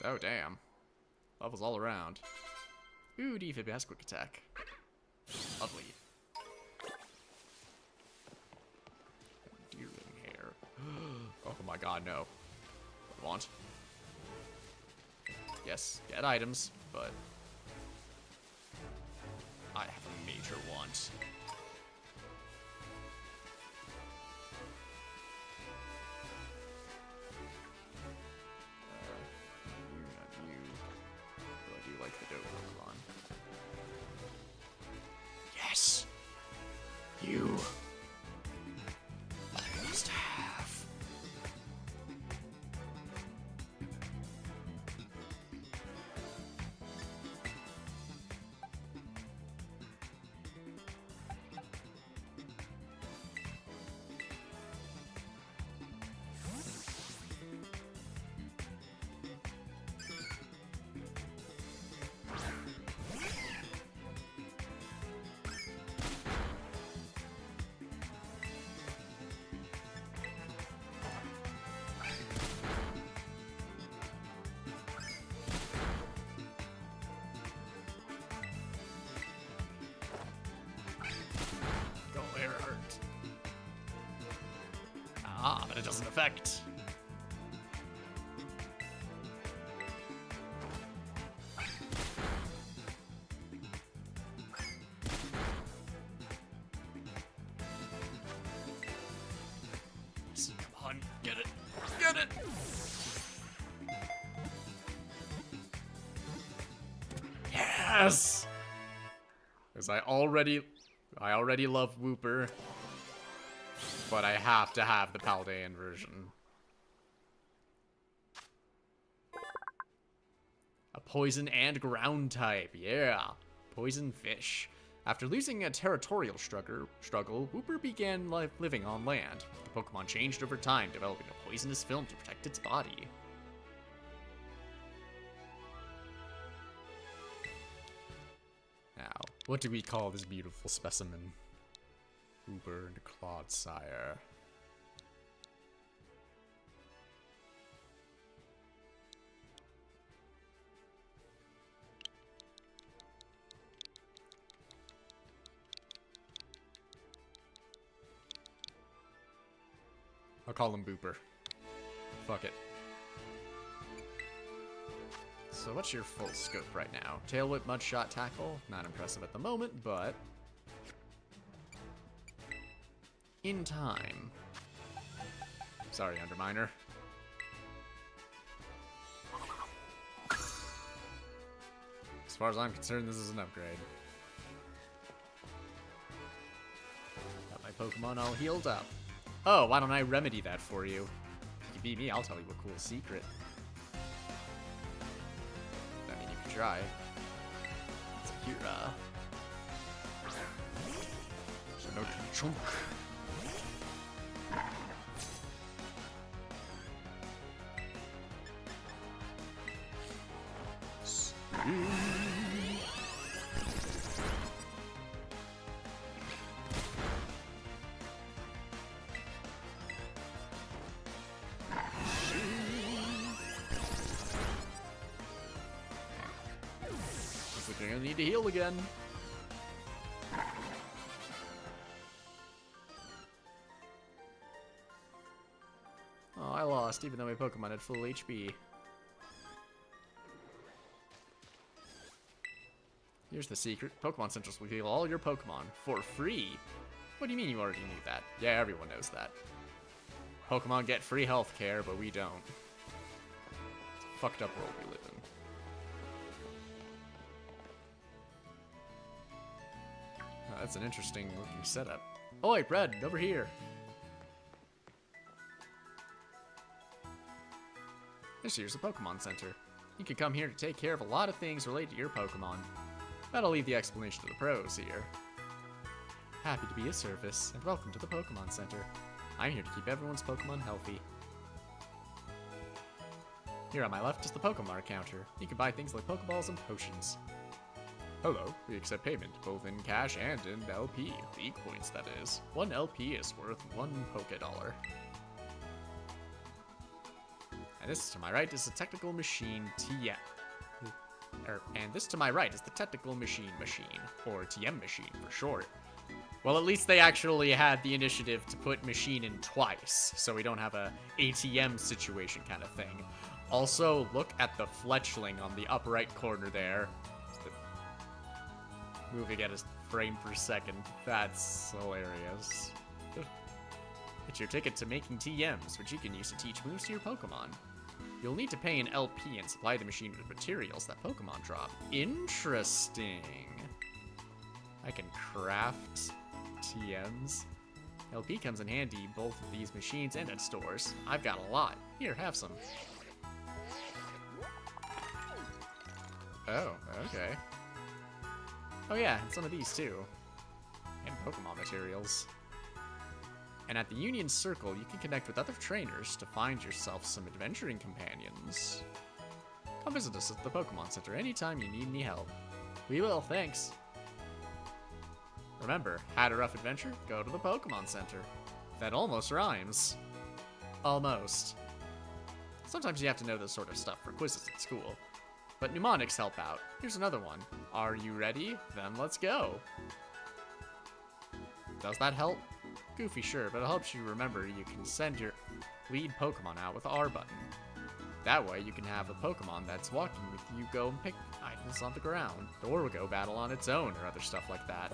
Oh, damn. Levels all around. Ooh, Vtuber has quick attack. Lovely. Deerling hair. Oh my god, no. I want. Yes, get items, but I have a major want. Yes! You must have. Ah, but it doesn't affect. Yes! Because I already love Wooper, but I have to have the Paldean version. A poison and ground type, yeah. Poison fish. After losing a territorial struggle, Wooper began living on land. The Pokemon changed over time, developing a poisonous film to protect its body. Now, what do we call this beautiful specimen? Wooper and Clodsire. I'll call him Booper. Fuck it. So what's your full scope right now? Tail Whip, Mudshot, Tackle. Not impressive at the moment, but... in time. Sorry, Underminer. As far as I'm concerned, this is an upgrade. Got my Pokemon all healed up. Oh, why don't I remedy that for you? If you beat me, I'll tell you a cool secret. I mean, you can try. It's a Kira. So no chunk. You're gonna need to heal again. Oh, I lost, even though my Pokemon had full HP. Here's the secret. Pokemon Central will heal all your Pokemon for free. What do you mean you already knew that? Yeah, everyone knows that. Pokemon get free healthcare, but we don't. It's a fucked up world we live in. Oh, that's an interesting looking setup. Oi, Brad, over here. Here's the Pokemon Center. You can come here to take care of a lot of things related to your Pokemon. But I'll leave the explanation to the pros here. Happy to be of service, and welcome to the Pokemon Center. I'm here to keep everyone's Pokemon healthy. Here on my left is the Pokemon counter. You can buy things like Pokeballs and potions. Hello, we accept payment, both in cash and in LP. League points, that is. 1 LP is worth 1 Pokédollar. And this to my right is the Technical Machine TM. And this to my right is the Technical Machine, or TM Machine for short. Well, at least they actually had the initiative to put machine in twice, so we don't have a ATM situation kind of thing. Also, look at the Fletchling on the upper right corner there. Moving at a frame per second. That's hilarious. It's your ticket to making TMs, which you can use to teach moves to your Pokemon. You'll need to pay an LP and supply the machine with materials that Pokemon drop. Interesting. I can craft TMs. LP comes in handy both at these machines and at stores. I've got a lot. Here, have some. Oh, okay. Oh yeah, and some of these too. And Pokemon materials. And at the Union Circle, you can connect with other trainers to find yourself some adventuring companions. Come visit us at the Pokemon Center anytime you need any help. We will, thanks. Remember, had a rough adventure? Go to the Pokemon Center. That almost rhymes. Almost. Sometimes you have to know this sort of stuff for quizzes at school. But mnemonics help out. Here's another one. Are you ready? Then let's go. Does that help? Goofy, sure, but it helps you remember you can send your lead Pokemon out with the R button. That way you can have a Pokemon that's walking with you go and pick items on the ground, or go battle on its own, or other stuff like that.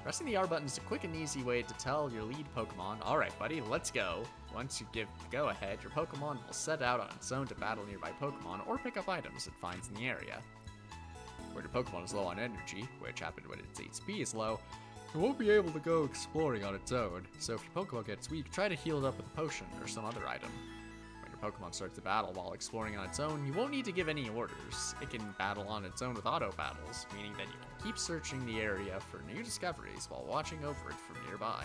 Pressing the R button is a quick and easy way to tell your lead Pokemon, alright buddy, let's go. Once you give the go-ahead, your Pokemon will set out on its own to battle nearby Pokemon or pick up items it finds in the area. When your Pokemon is low on energy, which happens when its HP is low, it won't be able to go exploring on its own. So if your Pokemon gets weak, try to heal it up with a potion or some other item. When your Pokemon starts to battle while exploring on its own, you won't need to give any orders. It can battle on its own with auto battles, meaning that you can keep searching the area for new discoveries while watching over it from nearby.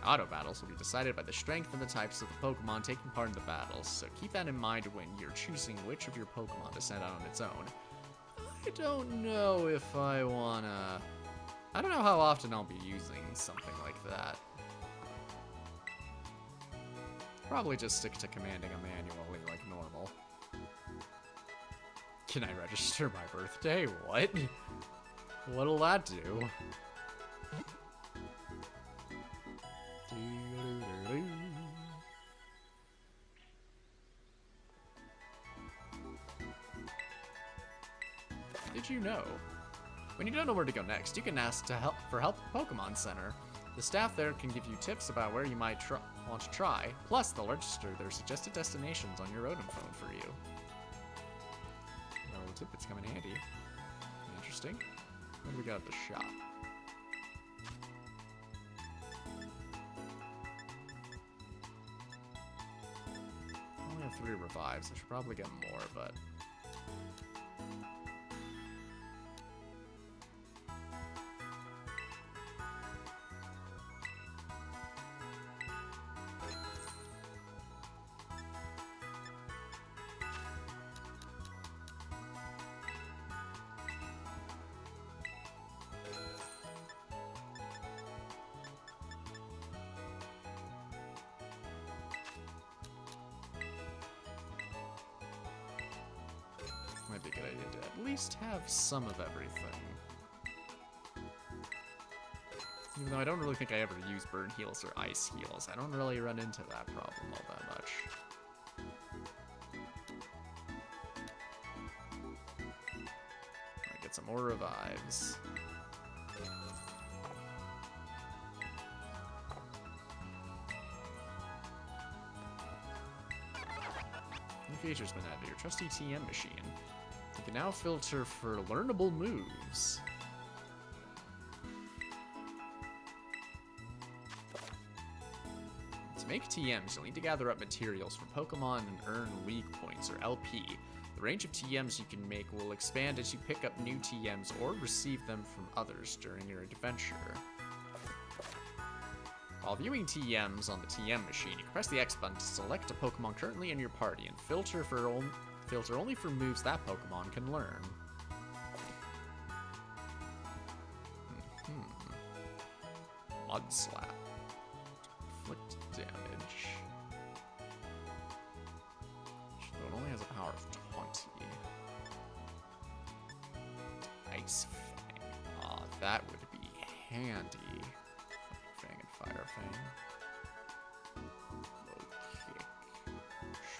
Auto battles will be decided by the strength and the types of the Pokemon taking part in the battles, so keep that in mind when you're choosing which of your Pokemon to send out on its own. I don't know if I wanna... I don't know how often I'll be using something like that. Probably just stick to commanding them manually like normal. Can I register my birthday? What? What'll that do? Did you know? When you don't know where to go next, you can ask for help at the Pokemon Center. The staff there can give you tips about where you might want to try. Plus, they'll register their suggested destinations on your Rotom phone for you. No tip, it's coming handy. Interesting. What do we got at the shop? I only have 3 revives. I should probably get more, but... might be a good idea to at least have some of everything. Even though I don't really think I ever use burn heals or ice heals, I don't really run into that problem all that much. Get some more revives. New feature's been added to your trusty TM machine. You can now filter for learnable moves. To make TMs, you'll need to gather up materials from Pokemon and earn League Points, or LP. The range of TMs you can make will expand as you pick up new TMs or receive them from others during your adventure. While viewing TMs on the TM machine, you can press the X button to select a Pokemon currently in your party and filter only for moves that Pokemon can learn. Mud Slap. Inflict damage. So it only has a power of 20. Ice Fang. Aw, that would be handy. Fang and Fire Fang. Low Kick.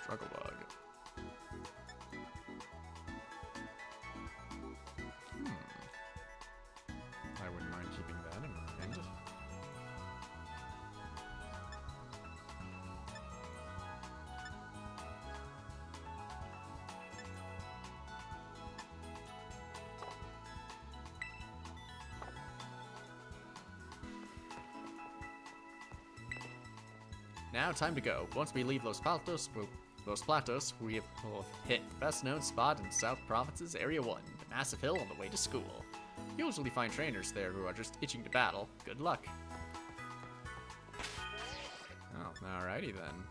Struggle Bug. I wouldn't mind keeping that in mind. Now, time to go. Once we leave Los Platos, we will hit the best-known spot in South Province's Area 1, the massive hill on the way to school. You usually find trainers there who are just itching to battle. Good luck. Oh, alrighty then.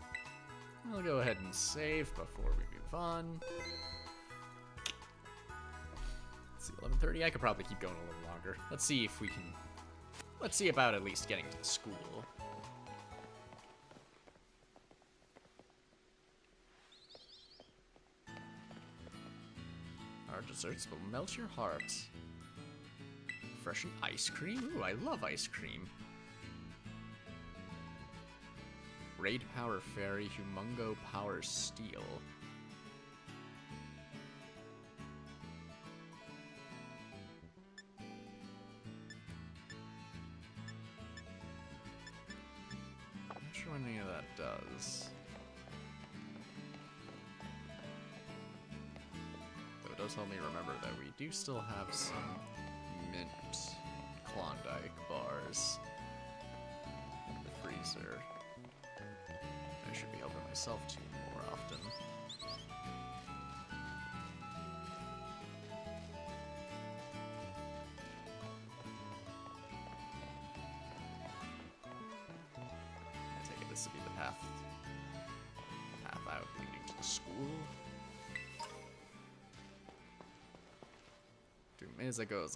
I'll go ahead and save before we move on. Let's see, 11:30. I could probably keep going a little longer. Let's see if we can... Let's see about at least getting to the school. Our desserts will melt your heart. Fresh and ice cream? Ooh, I love ice cream. Raid Power Fairy, Humongo Power Steel. I'm not sure what any of that does. Though it does help me remember that we do still have some mint Klondike bars in the freezer. I should be helping myself to more often. I take it this will be the path out leading to the school. As it goes,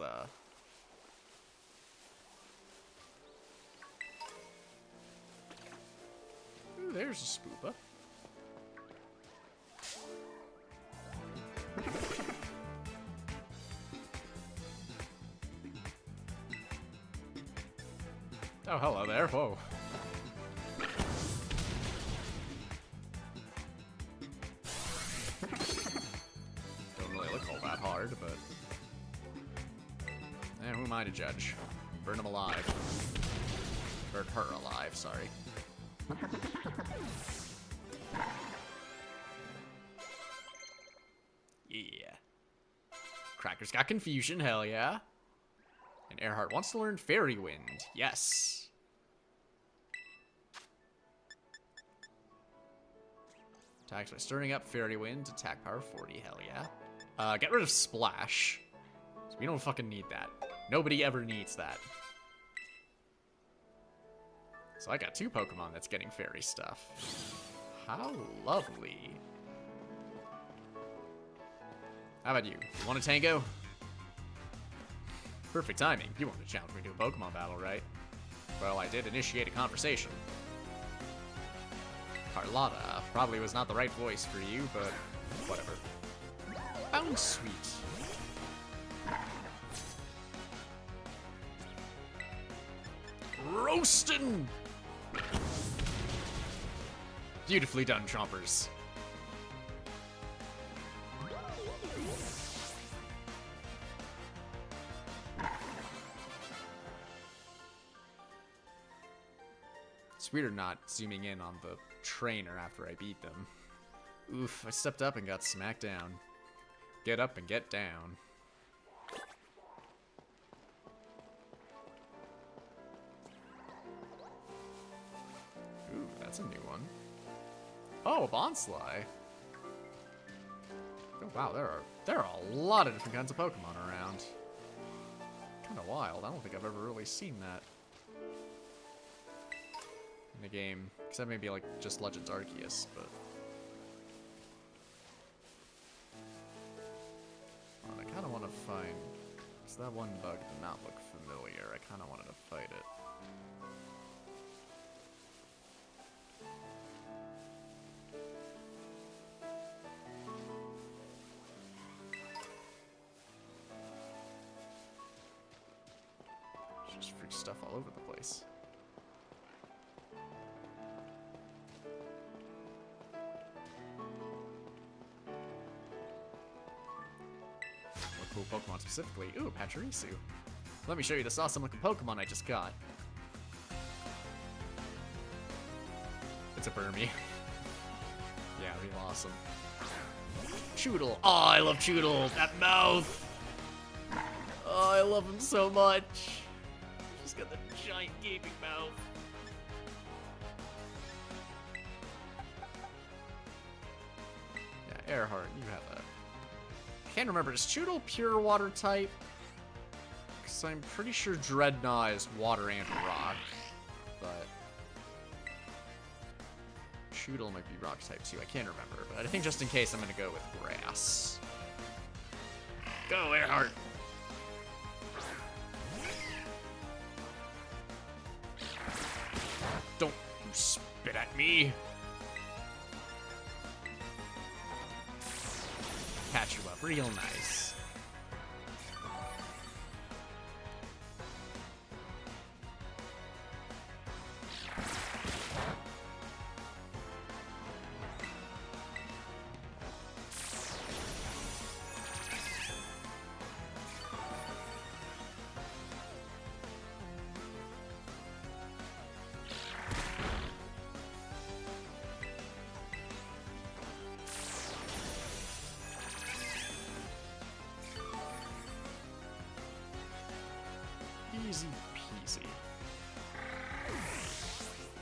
ooh, there's a spoopa. Oh, hello there. Whoa. Don't really look all that hard, but who am I to judge? Burn him alive. Burn her alive, sorry. Yeah. Cracker's got confusion, hell yeah. And Earhart wants to learn Fairy Wind, yes. Attacks by stirring up Fairy Wind, attack power 40, hell yeah. Get rid of Splash. So we don't fucking need that. Nobody ever needs that. So I got 2 Pokemon that's getting fairy stuff. How lovely. How about you? You want a Tango? Perfect timing. You want to challenge me to a Pokemon battle, right? Well, I did initiate a conversation. Carlotta probably was not the right voice for you, but whatever. Bounce Sweet. Roastin'! Beautifully done, Chompers. It's weird not zooming in on the trainer after I beat them. Oof, I stepped up and got smacked down. Get up and get down. Ooh, that's a new one. Oh, a Bonsly. Oh wow, there are a lot of different kinds of Pokemon around. Kind of wild. I don't think I've ever really seen that in a game, except maybe like just Legends Arceus, but I kind of want to find, because that one bug did not look familiar. I kind of wanted to fight it. There's just free stuff all over the place. Cool Pokemon specifically. Ooh, Pachirisu. Let me show you this awesome looking Pokemon I just got. It's a Burmy. Yeah, real awesome. Choodle. Oh, I love Choodle. That mouth. Oh, I love him so much. He's got the giant gaping mouth. Yeah, Earhart, you have that. I can't remember, is Choodle pure water type? Because I'm pretty sure Dreadnought is water and rock, but Choodle might be rock type too, I can't remember, but I think just in case I'm going to go with grass. Go, Earhart! Don't you spit at me! Catch you up real nice. Easy peasy.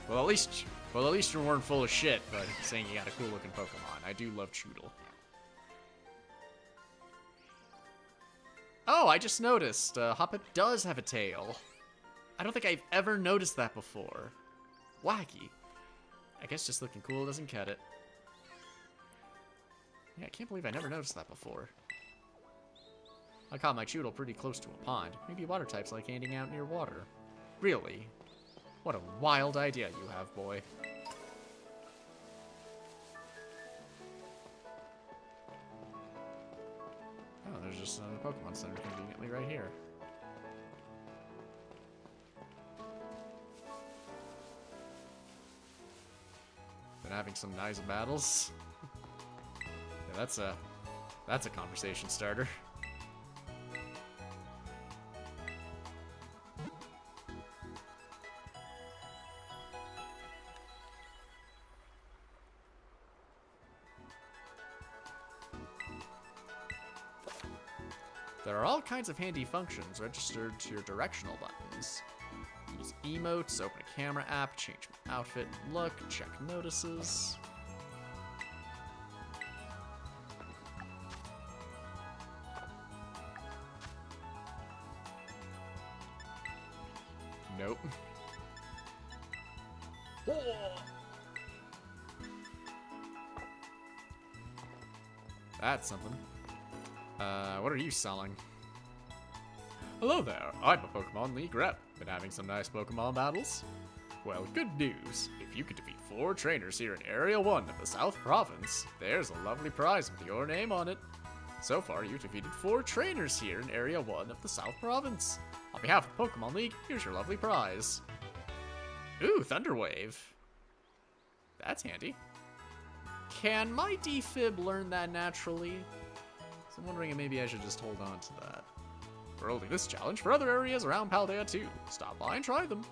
Well, at least you weren't full of shit, but saying you got a cool looking Pokemon. I do love Choodle. Oh, I just noticed. Hoppip does have a tail. I don't think I've ever noticed that before. Wacky. I guess just looking cool doesn't cut it. Yeah, I can't believe I never noticed that before. I caught my Choodle pretty close to a pond. Maybe water types like hanging out near water. Really? What a wild idea you have, boy. Oh, there's just a Pokemon Center conveniently right here. Been having some nice battles. Yeah, that's a conversation starter. There are all kinds of handy functions registered to your directional buttons. Use emotes, open a camera app, change my outfit, look, check notices. Nope. That's something. What are you selling? Hello there, I'm a Pokemon League rep. Been having some nice Pokemon battles? Well, good news. If you can defeat 4 trainers here in Area 1 of the South Province, there's a lovely prize with your name on it. So far, you've defeated 4 trainers here in Area 1 of the South Province. On behalf of the Pokemon League, here's your lovely prize. Ooh, Thunder Wave. That's handy. Can my Defib learn that naturally? So I'm wondering if maybe I should just hold on to that. We're holding this challenge for other areas around Paldea too. Stop by and try them.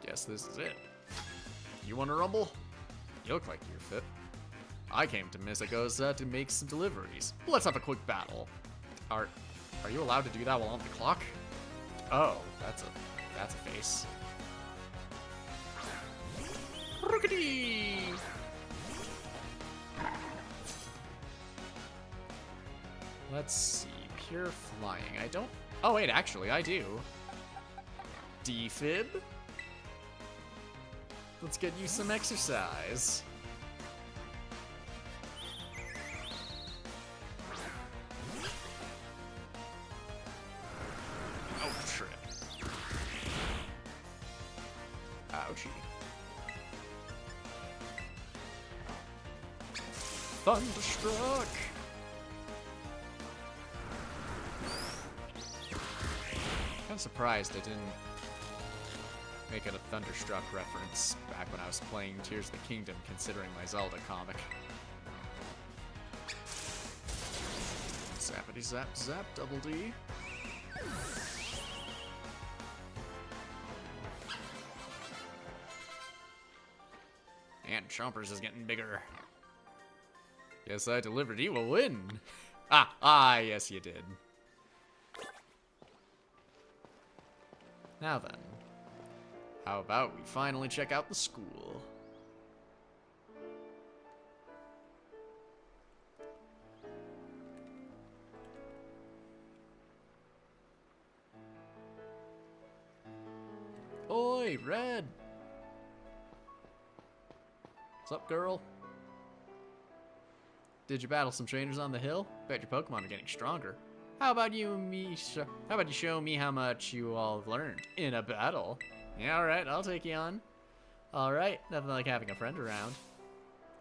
Guess this is it. You want to rumble? You look like you're fit. I came to Misagoza to make some deliveries. Let's have a quick battle. Are you allowed to do that while on the clock? Oh, that's a face. Rookity! Let's see. Pure flying. I don't. Oh, wait, actually, I do. Defib? Let's get you some exercise. Oh, trip. Ouchie. Thunderstruck! I'm surprised I didn't make it a Thunderstruck reference back when I was playing Tears of the Kingdom, considering my Zelda comic. Zappity zap zap, double D. And Chompers is getting bigger. Yes, I delivered. You will win. Yes, you did. Now then, how about we finally check out the school? Oi, Red! What's up, girl? Did you battle some trainers on the hill? Bet your Pokemon are getting stronger. How about you show me how much you all have learned in a battle? Yeah, alright, I'll take you on. Alright, nothing like having a friend around.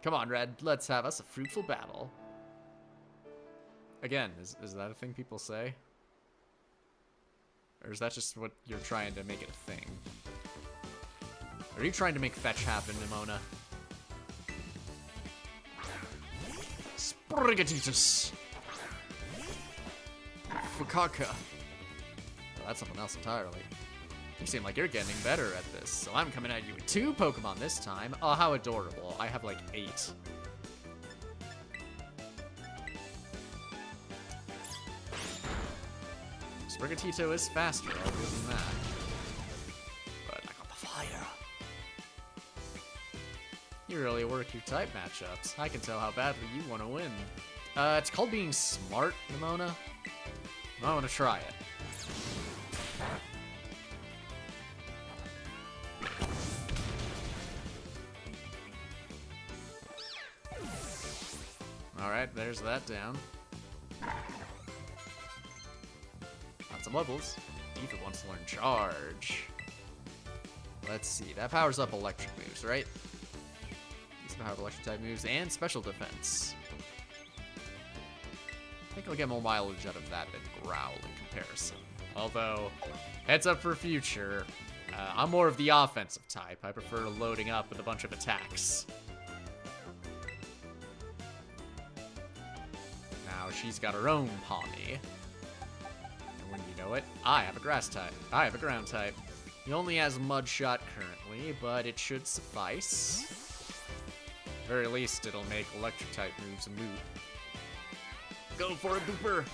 Come on, Red, let's have us a fruitful battle. Again, is that a thing people say? Or is that just what you're trying to make it a thing? Are you trying to make fetch happen, Nimona? Sprigatitus! Fukaka. Well, that's something else entirely. You seem like you're getting better at this, so I'm coming at you with 2 Pokemon this time. Oh, how adorable. I have like 8. Sprigatito is faster, I'll give him that. But I got the fire. You really work your type matchups. I can tell how badly you want to win. It's called being smart, Nimona. I want to try it. Alright, there's that down. Got some levels. Ether wants to learn Charge. Let's see, that powers up electric moves, right? These power electric type moves and special defense. I think I'll get more mileage out of that than Growl in comparison. Although, heads up for future, I'm more of the offensive type. I prefer loading up with a bunch of attacks. Now she's got her own Pommy. And when you know it, I have a grass type. I have a ground type. He only has Mud Shot currently, but it should suffice. At the very least, it'll make electric type moves a moot. Go for it, Booper!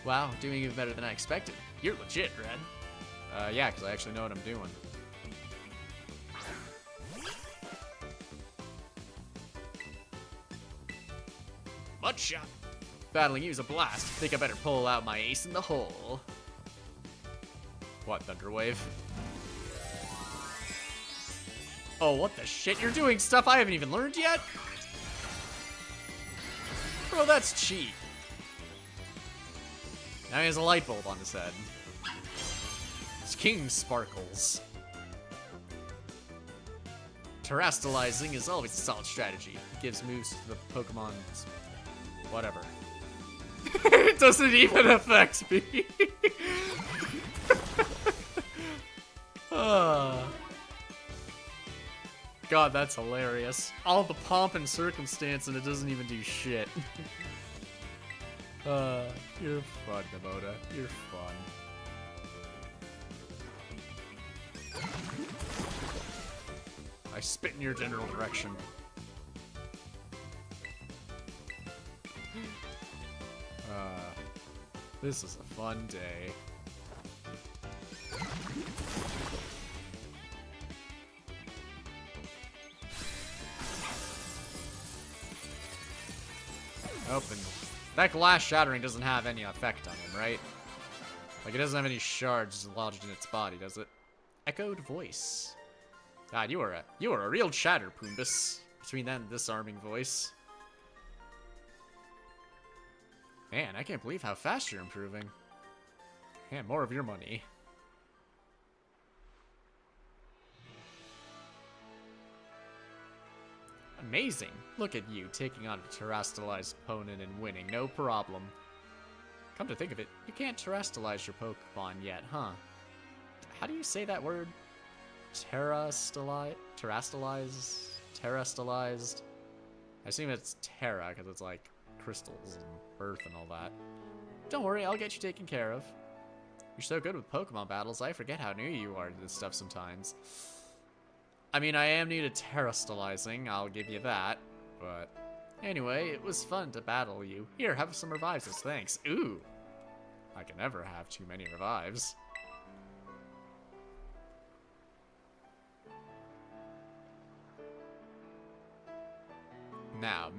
Wow, doing even better than I expected. You're legit, Red. Yeah, because I actually know what I'm doing. Mud Shot! Battling you's a blast. Think I better pull out my ace in the hole. What, Thunder Wave? Oh, what the shit? You're doing stuff I haven't even learned yet? Bro, that's cheat. Now he has a light bulb on his head. It's King Sparkles. Terastallizing is always a solid strategy. It gives moves to the Pokemon's... whatever. It doesn't even affect me. God, that's hilarious. All the pomp and circumstance and it doesn't even do shit. You're fun, Nimona. You're fun. I spit in your general direction. This is a fun day. Open. That glass shattering doesn't have any effect on him, right? Like, it doesn't have any shards lodged in its body, does it? Echoed voice. God, you are a real chatter, Poombus. Between that and disarming voice. Man, I can't believe how fast you're improving. And more of your money. Amazing. Look at you, taking on a terastallized opponent and winning, no problem. Come to think of it, you can't terastallize your Pokemon yet, huh? How do you say that word? Terastallized? Terastallized? I assume it's Terra, because it's like crystals and earth and all that. Don't worry, I'll get you taken care of. You're so good with Pokemon battles, I forget how new you are to this stuff sometimes. I mean, I am new to terastallizing, I'll give you that. But anyway, it was fun to battle you. Here, have some revives as thanks. Ooh! I can never have too many revives. Now,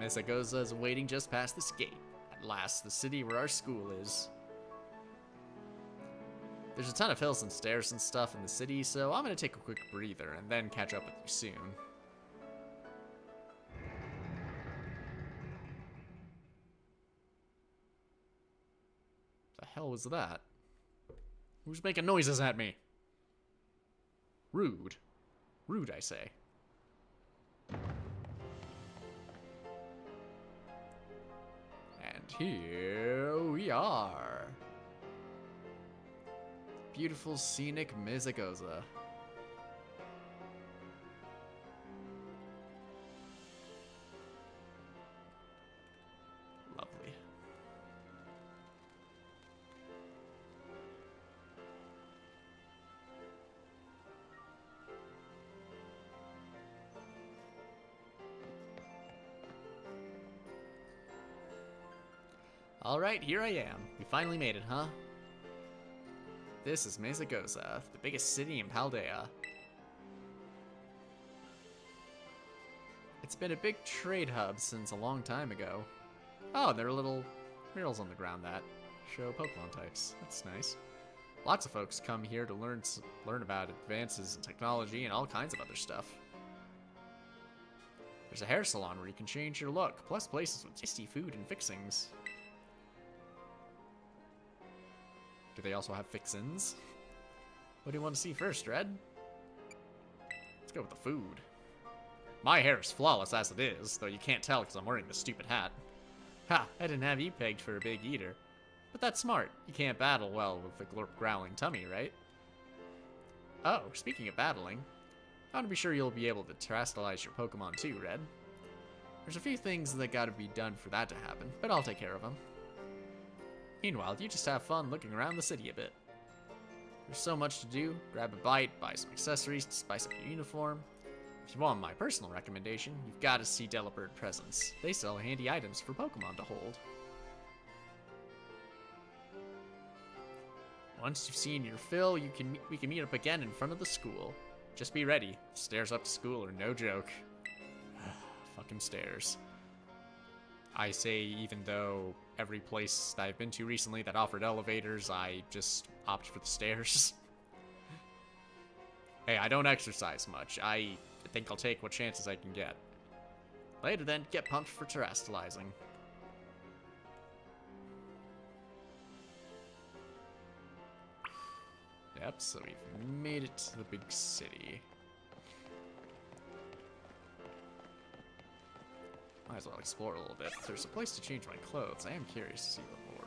Mesagoza is waiting just past this gate. At last, the city where our school is. There's a ton of hills and stairs and stuff in the city, so I'm gonna take a quick breather and then catch up with you soon. The hell was that? Who's making noises at me? Rude. Rude, I say. And here we are. Beautiful, scenic Mesagoza. Lovely. Alright, here I am. We finally made it, huh? This is Mesagoza, the biggest city in Paldea. It's been a big trade hub since a long time ago. Oh, there are little murals on the ground that show Pokemon types. That's nice. Lots of folks come here to learn about advances in technology and all kinds of other stuff. There's a hair salon where you can change your look, plus places with tasty food and fixings. Do they also have fixins? What do you want to see first, Red? Let's go with the food. My hair is flawless as it is, though you can't tell because I'm wearing this stupid hat. Ha! I didn't have you pegged for a big eater. But that's smart. You can't battle well with a growling tummy, right? Oh, speaking of battling, I want to be sure you'll be able to terrestrialize your Pokemon too, Red. There's a few things that gotta be done for that to happen, but I'll take care of them. Meanwhile, you just have fun looking around the city a bit. There's so much to do. Grab a bite, buy some accessories to spice up your uniform. If you want my personal recommendation, you've got to see Delibird Presents. They sell handy items for Pokemon to hold. Once you've seen your fill, we can meet up again in front of the school. Just be ready. Stairs up to school are no joke. Fucking stairs. I say, even though every place that I've been to recently that offered elevators, I just opt for the stairs. Hey, I don't exercise much. I think I'll take what chances I can get. Later then, get pumped for terrestrializing. Yep, so we've made it to the big city. Might as well explore a little bit. There's a place to change my clothes. I am curious to see what more.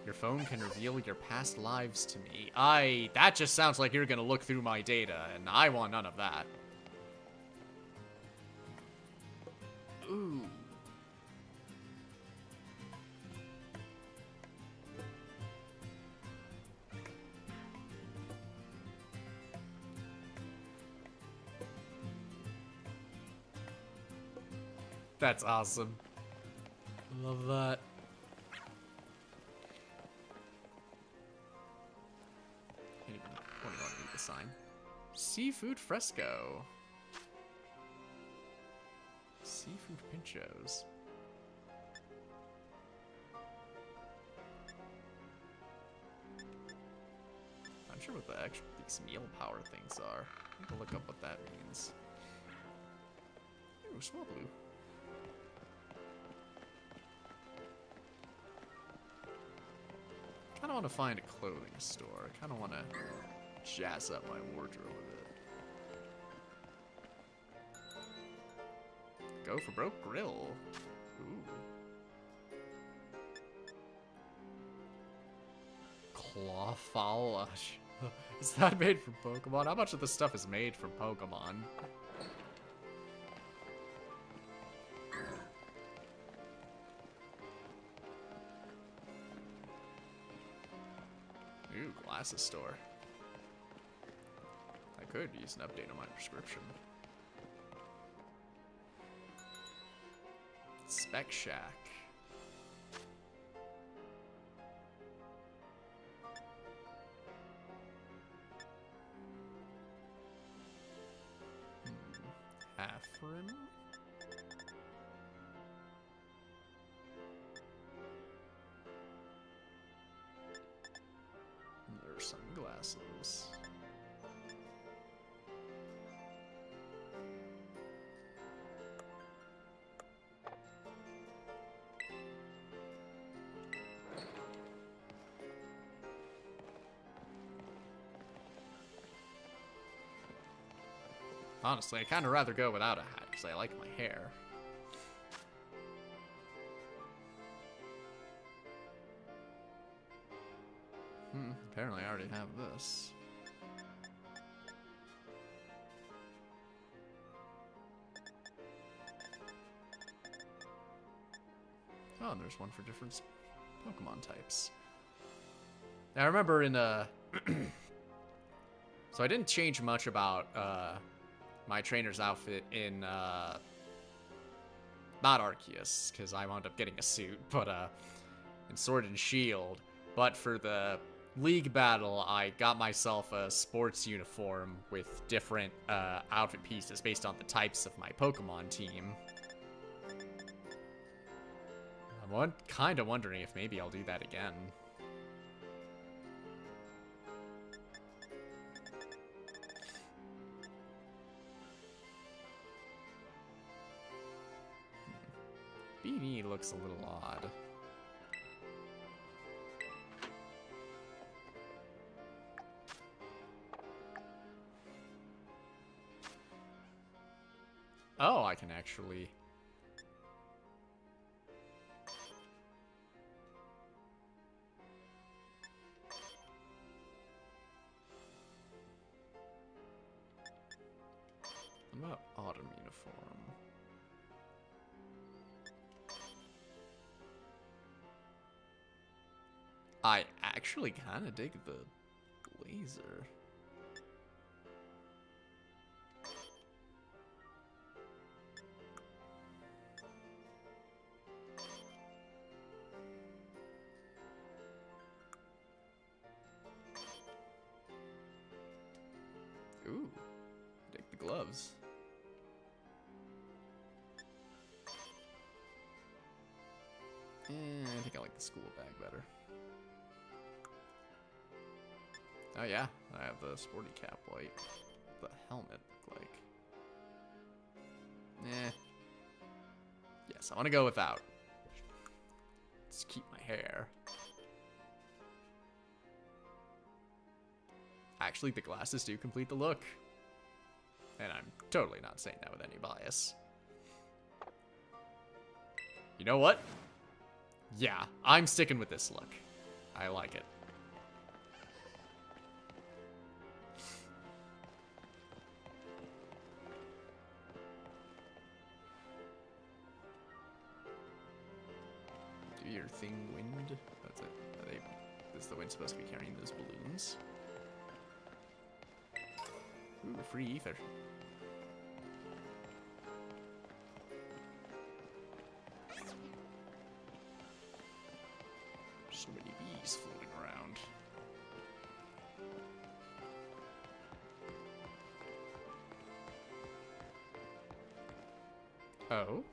Your phone can reveal your past lives to me. That just sounds like you're gonna look through my data, and I want none of that. Ooh. That's awesome. Love that. Can't even want to read the sign. Seafood fresco. Seafood pinchos. I'm sure what these meal power things are. I'm gonna look up what that means. Ooh, Swablu. I kind of want to find a clothing store. I kind of want to jazz up my wardrobe a bit. Go for broke grill. Ooh. Clawfall. Is that made from Pokemon? How much of this stuff is made from Pokemon? Ooh, glasses store. I could use an update on my prescription. Spec Shack. Half rim. There's sunglasses. Honestly, I'd kind of rather go without a hat because I like my hair. Apparently I already have this. Oh, and there's one for different Pokemon types. Now I remember in so I didn't change much about my trainer's outfit in not Arceus, because I wound up getting a suit, but and Sword and Shield. But for the League battle, I got myself a sports uniform with different outfit pieces based on the types of my Pokemon team. I'm kind of wondering if maybe I'll do that again. BB looks a little odd. Oh, I can actually... What about autumn uniform? I actually kind of dig the blazer. Ooh, dig the gloves. I think I like the school bag better. Oh yeah, I have the sporty cap white. The helmet look like. Yes, I want to go without. Just keep my hair. Actually, the glasses do complete the look. And I'm totally not saying that with any bias. You know what? Yeah, I'm sticking with this look. I like it. Do your thing, wind. That's it. Is the wind supposed to be carrying those balloons? Ooh, free ether. So many bees floating around. Oh?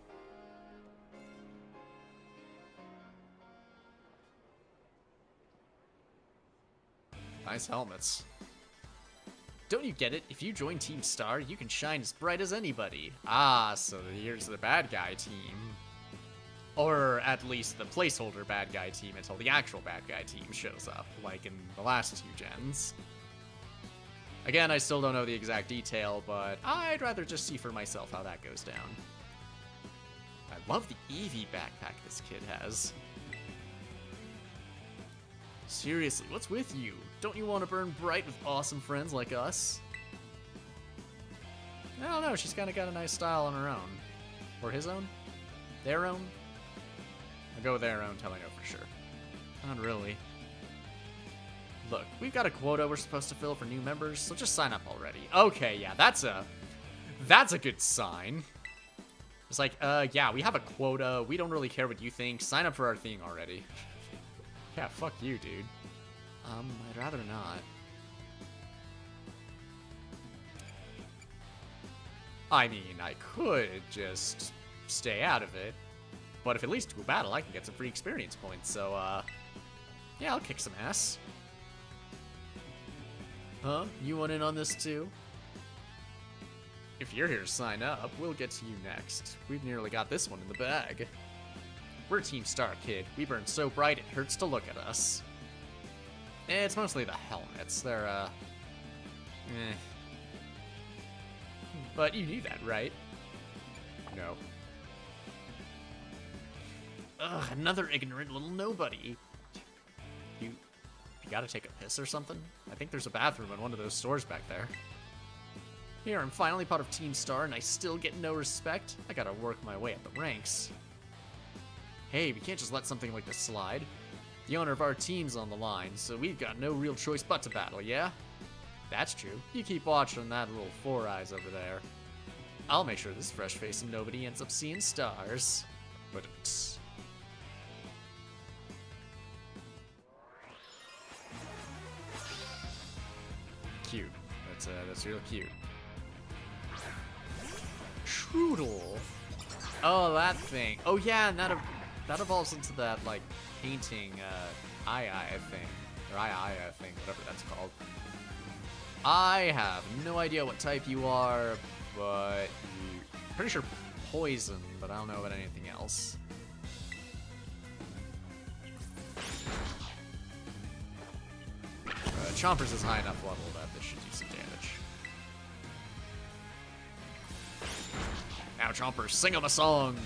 Nice helmets. Don't you get it? If you join Team Star, you can shine as bright as anybody. Ah, so here's the bad guy team. Or at least the placeholder bad guy team until the actual bad guy team shows up, like in the last two gens. Again, I still don't know the exact detail, but I'd rather just see for myself how that goes down. I love the Eevee backpack this kid has. Seriously, what's with you? Don't you want to burn bright with awesome friends like us? I don't know, she's kind of got a nice style on her own. Or his own? Their own? I'll go with their own till I know for sure. Not really. Look, we've got a quota we're supposed to fill for new members, so just sign up already. Okay, yeah, that's a good sign. It's like, yeah, we have a quota. We don't really care what you think. Sign up for our thing already. Yeah, fuck you, dude. I'd rather not. I mean, I could just stay out of it. But if it leads to a battle, I can get some free experience points, so, yeah, I'll kick some ass. Huh? You want in on this too? If you're here to sign up, we'll get to you next. We've nearly got this one in the bag. We're Team Star, kid. We burn so bright it hurts to look at us. It's mostly the helmets. They're, eh. But you knew that, right? No. Ugh, another ignorant little nobody. You gotta take a piss or something? I think there's a bathroom in one of those stores back there. Here, I'm finally part of Team Star and I still get no respect? I gotta work my way up the ranks. Hey, we can't just let something like this slide. The honor of our team's on the line, so we've got no real choice but to battle, yeah? That's true. You keep watching that little Four Eyes over there. I'll make sure this fresh-faced nobody ends up seeing stars. But cute. That's real cute. Trudel. Oh, that thing. Oh yeah, and that evolves into that like painting I thing, or I thing, whatever that's called. I have no idea what type you are, but pretty sure poison, but I don't know about anything else. Chompers is high enough level that this should do some damage. Now, Chompers, sing them a song!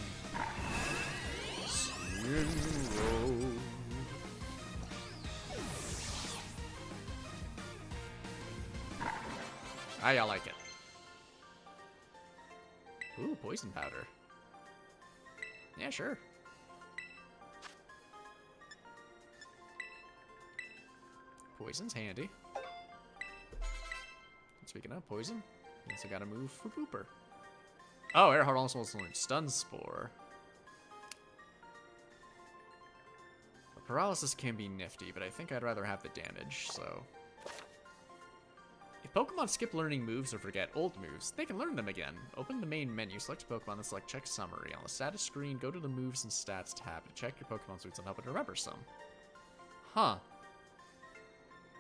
I like it. Ooh, poison powder. Yeah, sure. Poison's handy. Speaking of poison, I also gotta move for Pooper. Oh, Airheart also wants to learn Stun Spore. Paralysis can be nifty, but I think I'd rather have the damage, so... If Pokemon skip learning moves or forget old moves, they can learn them again. Open the main menu, select a Pokemon, then select Check Summary. On the status screen, go to the Moves and Stats tab to check your Pokemon suits and help it remember some. Huh.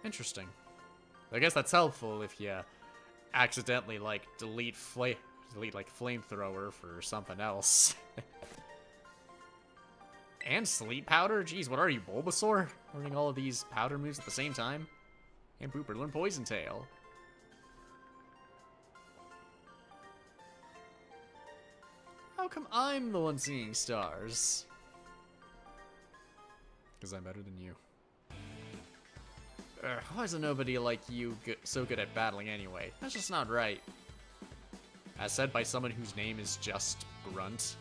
Interesting. I guess that's helpful if you accidentally, like, delete like, Flamethrower for something else. And Sleep Powder? Jeez, what are you, Bulbasaur? Learning all of these powder moves at the same time? And Pooper, learn Poison Tail. How come I'm the one seeing stars? Because I'm better than you. Why isn't nobody like you so good at battling anyway? That's just not right. As said by someone whose name is just Grunt.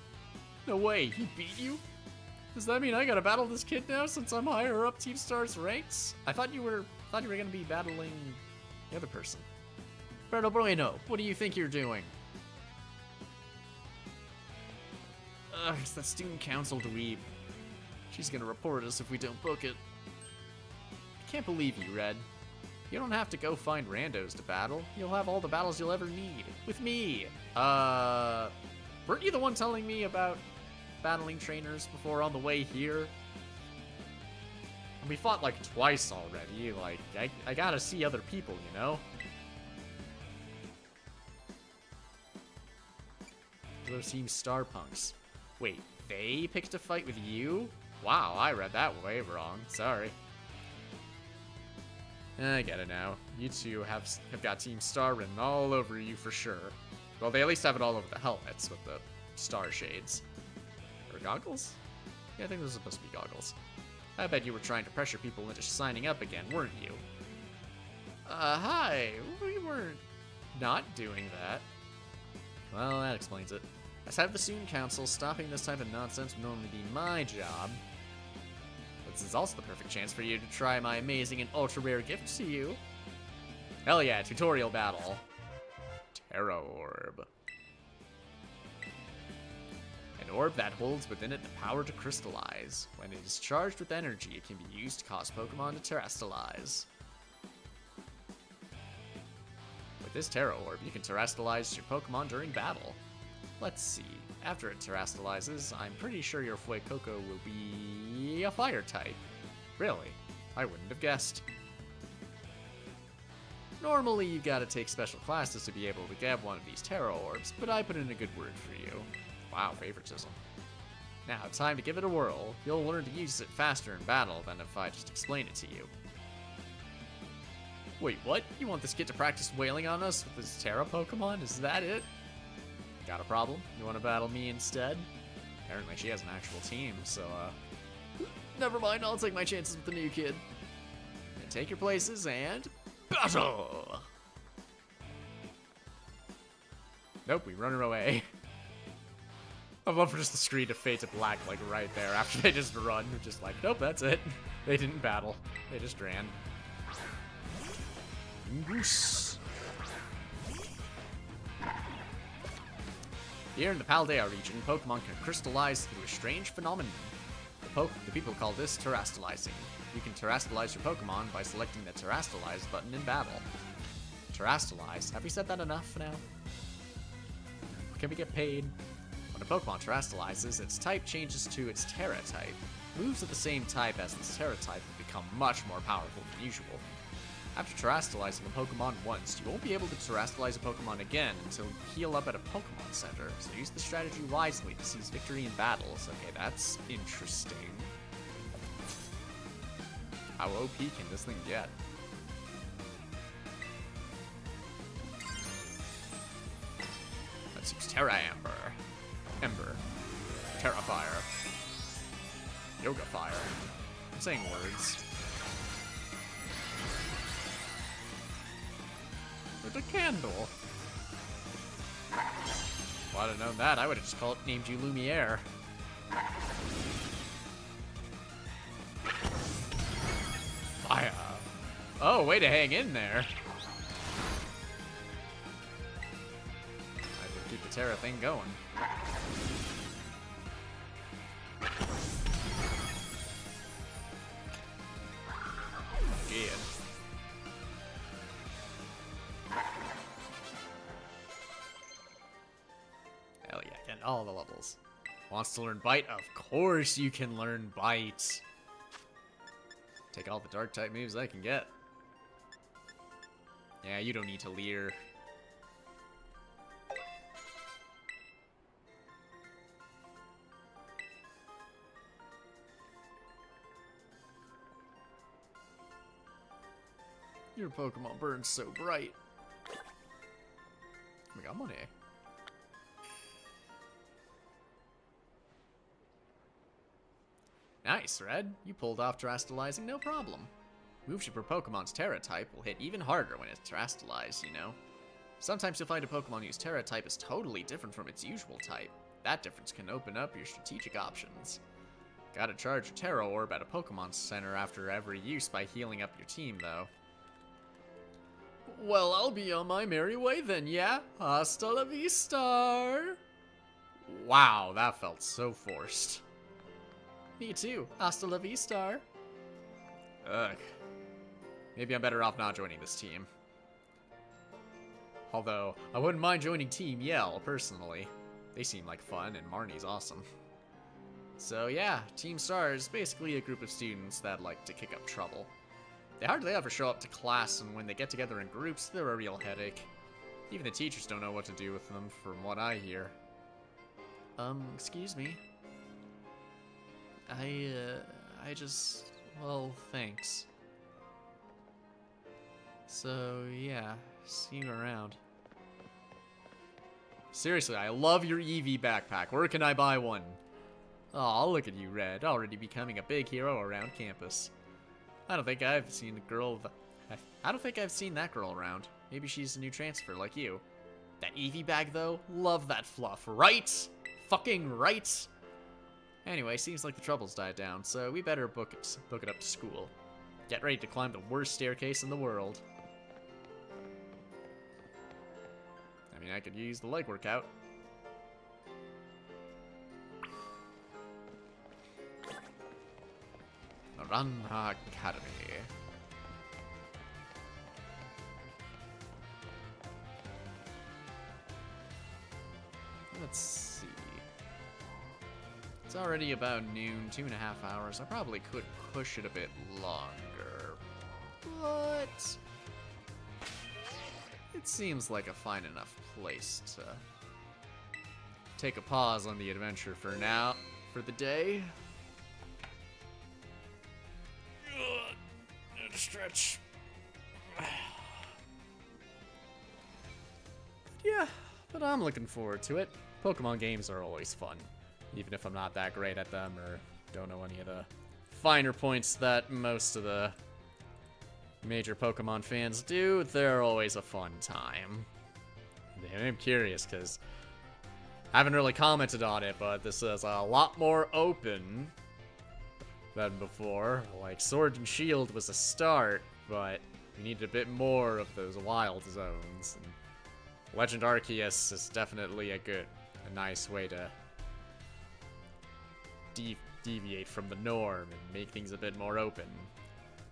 No way, he beat you? Does that mean I gotta battle this kid now since I'm higher up Team Star's ranks? I thought you were gonna be battling the other person. Berto Bueno, what do you think you're doing? Ugh, it's that student council dweeb. She's gonna report us if we don't book it. I can't believe you, Red. You don't have to go find randos to battle. You'll have all the battles you'll ever need. With me. Weren't you the one telling me about battling trainers before on the way here? We fought like twice already. Like, I gotta see other people, you know? Those Team Star Punks. Wait, they picked a fight with you? Wow, I read that way wrong. Sorry. I get it now. You two have got Team Star written all over you for sure. Well, they at least have it all over the helmets with the star shades. Or goggles? Yeah, I think those are supposed to be goggles. I bet you were trying to pressure people into signing up again, weren't you? Hi. We weren't not doing that. Well, that explains it. As head of the Student Council, stopping this type of nonsense would normally be my job. But this is also the perfect chance for you to try my amazing and ultra-rare gift to you. Hell yeah, tutorial battle. Terra Orb. An orb that holds within it the power to crystallize. When it is charged with energy, it can be used to cause Pokemon to terrestrialize. With this Terra Orb, you can terrestrialize your Pokemon during battle. Let's see. After it terrestrializes, I'm pretty sure your Fuecoco will be a fire type. Really? I wouldn't have guessed. Normally, you gotta take special classes to be able to get one of these Terra Orbs, but I put in a good word for you. Wow, favoritism. Now, time to give it a whirl. You'll learn to use it faster in battle than if I just explain it to you. Wait, what? You want this kid to practice wailing on us with his Terra Pokemon? Is that it? Got a problem? You want to battle me instead? Apparently she has an actual team, so, never mind, I'll take my chances with the new kid. And take your places, and... battle! Nope, we run her away. I'd love for just the screen to fade to black, like, right there, after they just run. We're just like, nope, that's it. They didn't battle. They just ran. Goose. Here in the Paldea region, Pokemon can crystallize through a strange phenomenon. The people call this terrestrializing. You can terrestrialize your Pokemon by selecting the terrestrialize button in battle. Terastallized. Have we said that enough now? Can we get paid? When a Pokemon Terastallizes, its type changes to its Terra type. Moves of the same type as its Terra type will become much more powerful than usual. After Terastallizing a Pokemon once, you won't be able to Terastallize a Pokemon again until you heal up at a Pokemon Center, so use the strategy wisely to seize victory in battles. Okay, that's interesting. How OP can this thing get? Let's use Terra Ember. Terra Fire. Yoga Fire. I'm saying words. With a candle. If I'd have known that, I would have just named you Lumiere. Fire. Oh, way to hang in there. I could keep the Terra thing going. Good. Hell yeah, getting all the levels. Wants to learn Bite? Of course you can learn Bite. Take all the dark type moves I can get. Yeah, you don't need to leer. Your Pokemon burns so bright. We got money. Nice, Red. You pulled off Terastallizing, no problem. Moves you per Pokemon's Terra type will hit even harder when it's Terastallized, you know? Sometimes you'll find a Pokemon whose Terra type is totally different from its usual type. That difference can open up your strategic options. Gotta charge a Terra Orb at a Pokemon Center after every use by healing up your team, though. Well, I'll be on my merry way then, yeah? Hasta la vista! Wow, that felt so forced. Me too. Hasta la vista. Ugh. Maybe I'm better off not joining this team. Although, I wouldn't mind joining Team Yell, personally. They seem like fun, and Marnie's awesome. So yeah, Team Star is basically a group of students that like to kick up trouble. They hardly ever show up to class, and when they get together in groups, they're a real headache. Even the teachers don't know what to do with them, from what I hear. Excuse me? I just... well, thanks. So, yeah, see you around. Seriously, I love your Eevee backpack. Where can I buy one? Aw, look at you, Red, already becoming a big hero around campus. I don't think I've seen that girl around. Maybe she's a new transfer like you. That Eevee bag, though? Love that fluff, right? Fucking right? Anyway, seems like the troubles died down, so we better book it up to school. Get ready to climb the worst staircase in the world. I mean, I could use the leg workout. Run Academy. Let's see. It's already about noon, 2.5 hours. I probably could push it a bit longer, but it seems like a fine enough place to take a pause on the adventure for now, for the day. Need to stretch. Yeah, but I'm looking forward to it. Pokemon games are always fun, even if I'm not that great at them or don't know any of the finer points that most of the major Pokemon fans do. They're always a fun time. I'm curious because I haven't really commented on it, but this is a lot more open than before. Like, Sword and Shield was a start, but we needed a bit more of those wild zones. And Legend Arceus is definitely a nice way to deviate from the norm and make things a bit more open.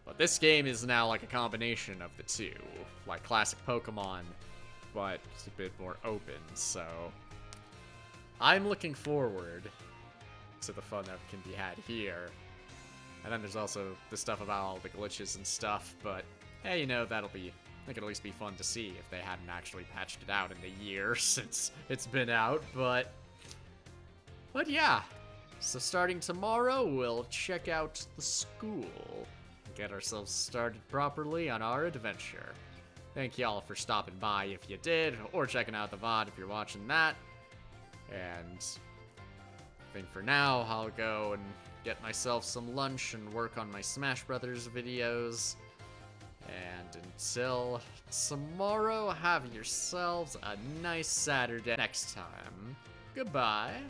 But this game is now like a combination of the two. Like classic Pokemon, but it's a bit more open, so... I'm looking forward to the fun that can be had here. And then there's also the stuff about all the glitches and stuff, but hey, you know, that could at least be fun to see if they hadn't actually patched it out in the year since it's been out, but yeah. So starting tomorrow, we'll check out the school, get ourselves started properly on our adventure. Thank y'all for stopping by if you did, or checking out the VOD if you're watching that. And I think for now, I'll go and get myself some lunch and work on my Smash Brothers videos. And until tomorrow, have yourselves a nice Saturday. Next time, goodbye.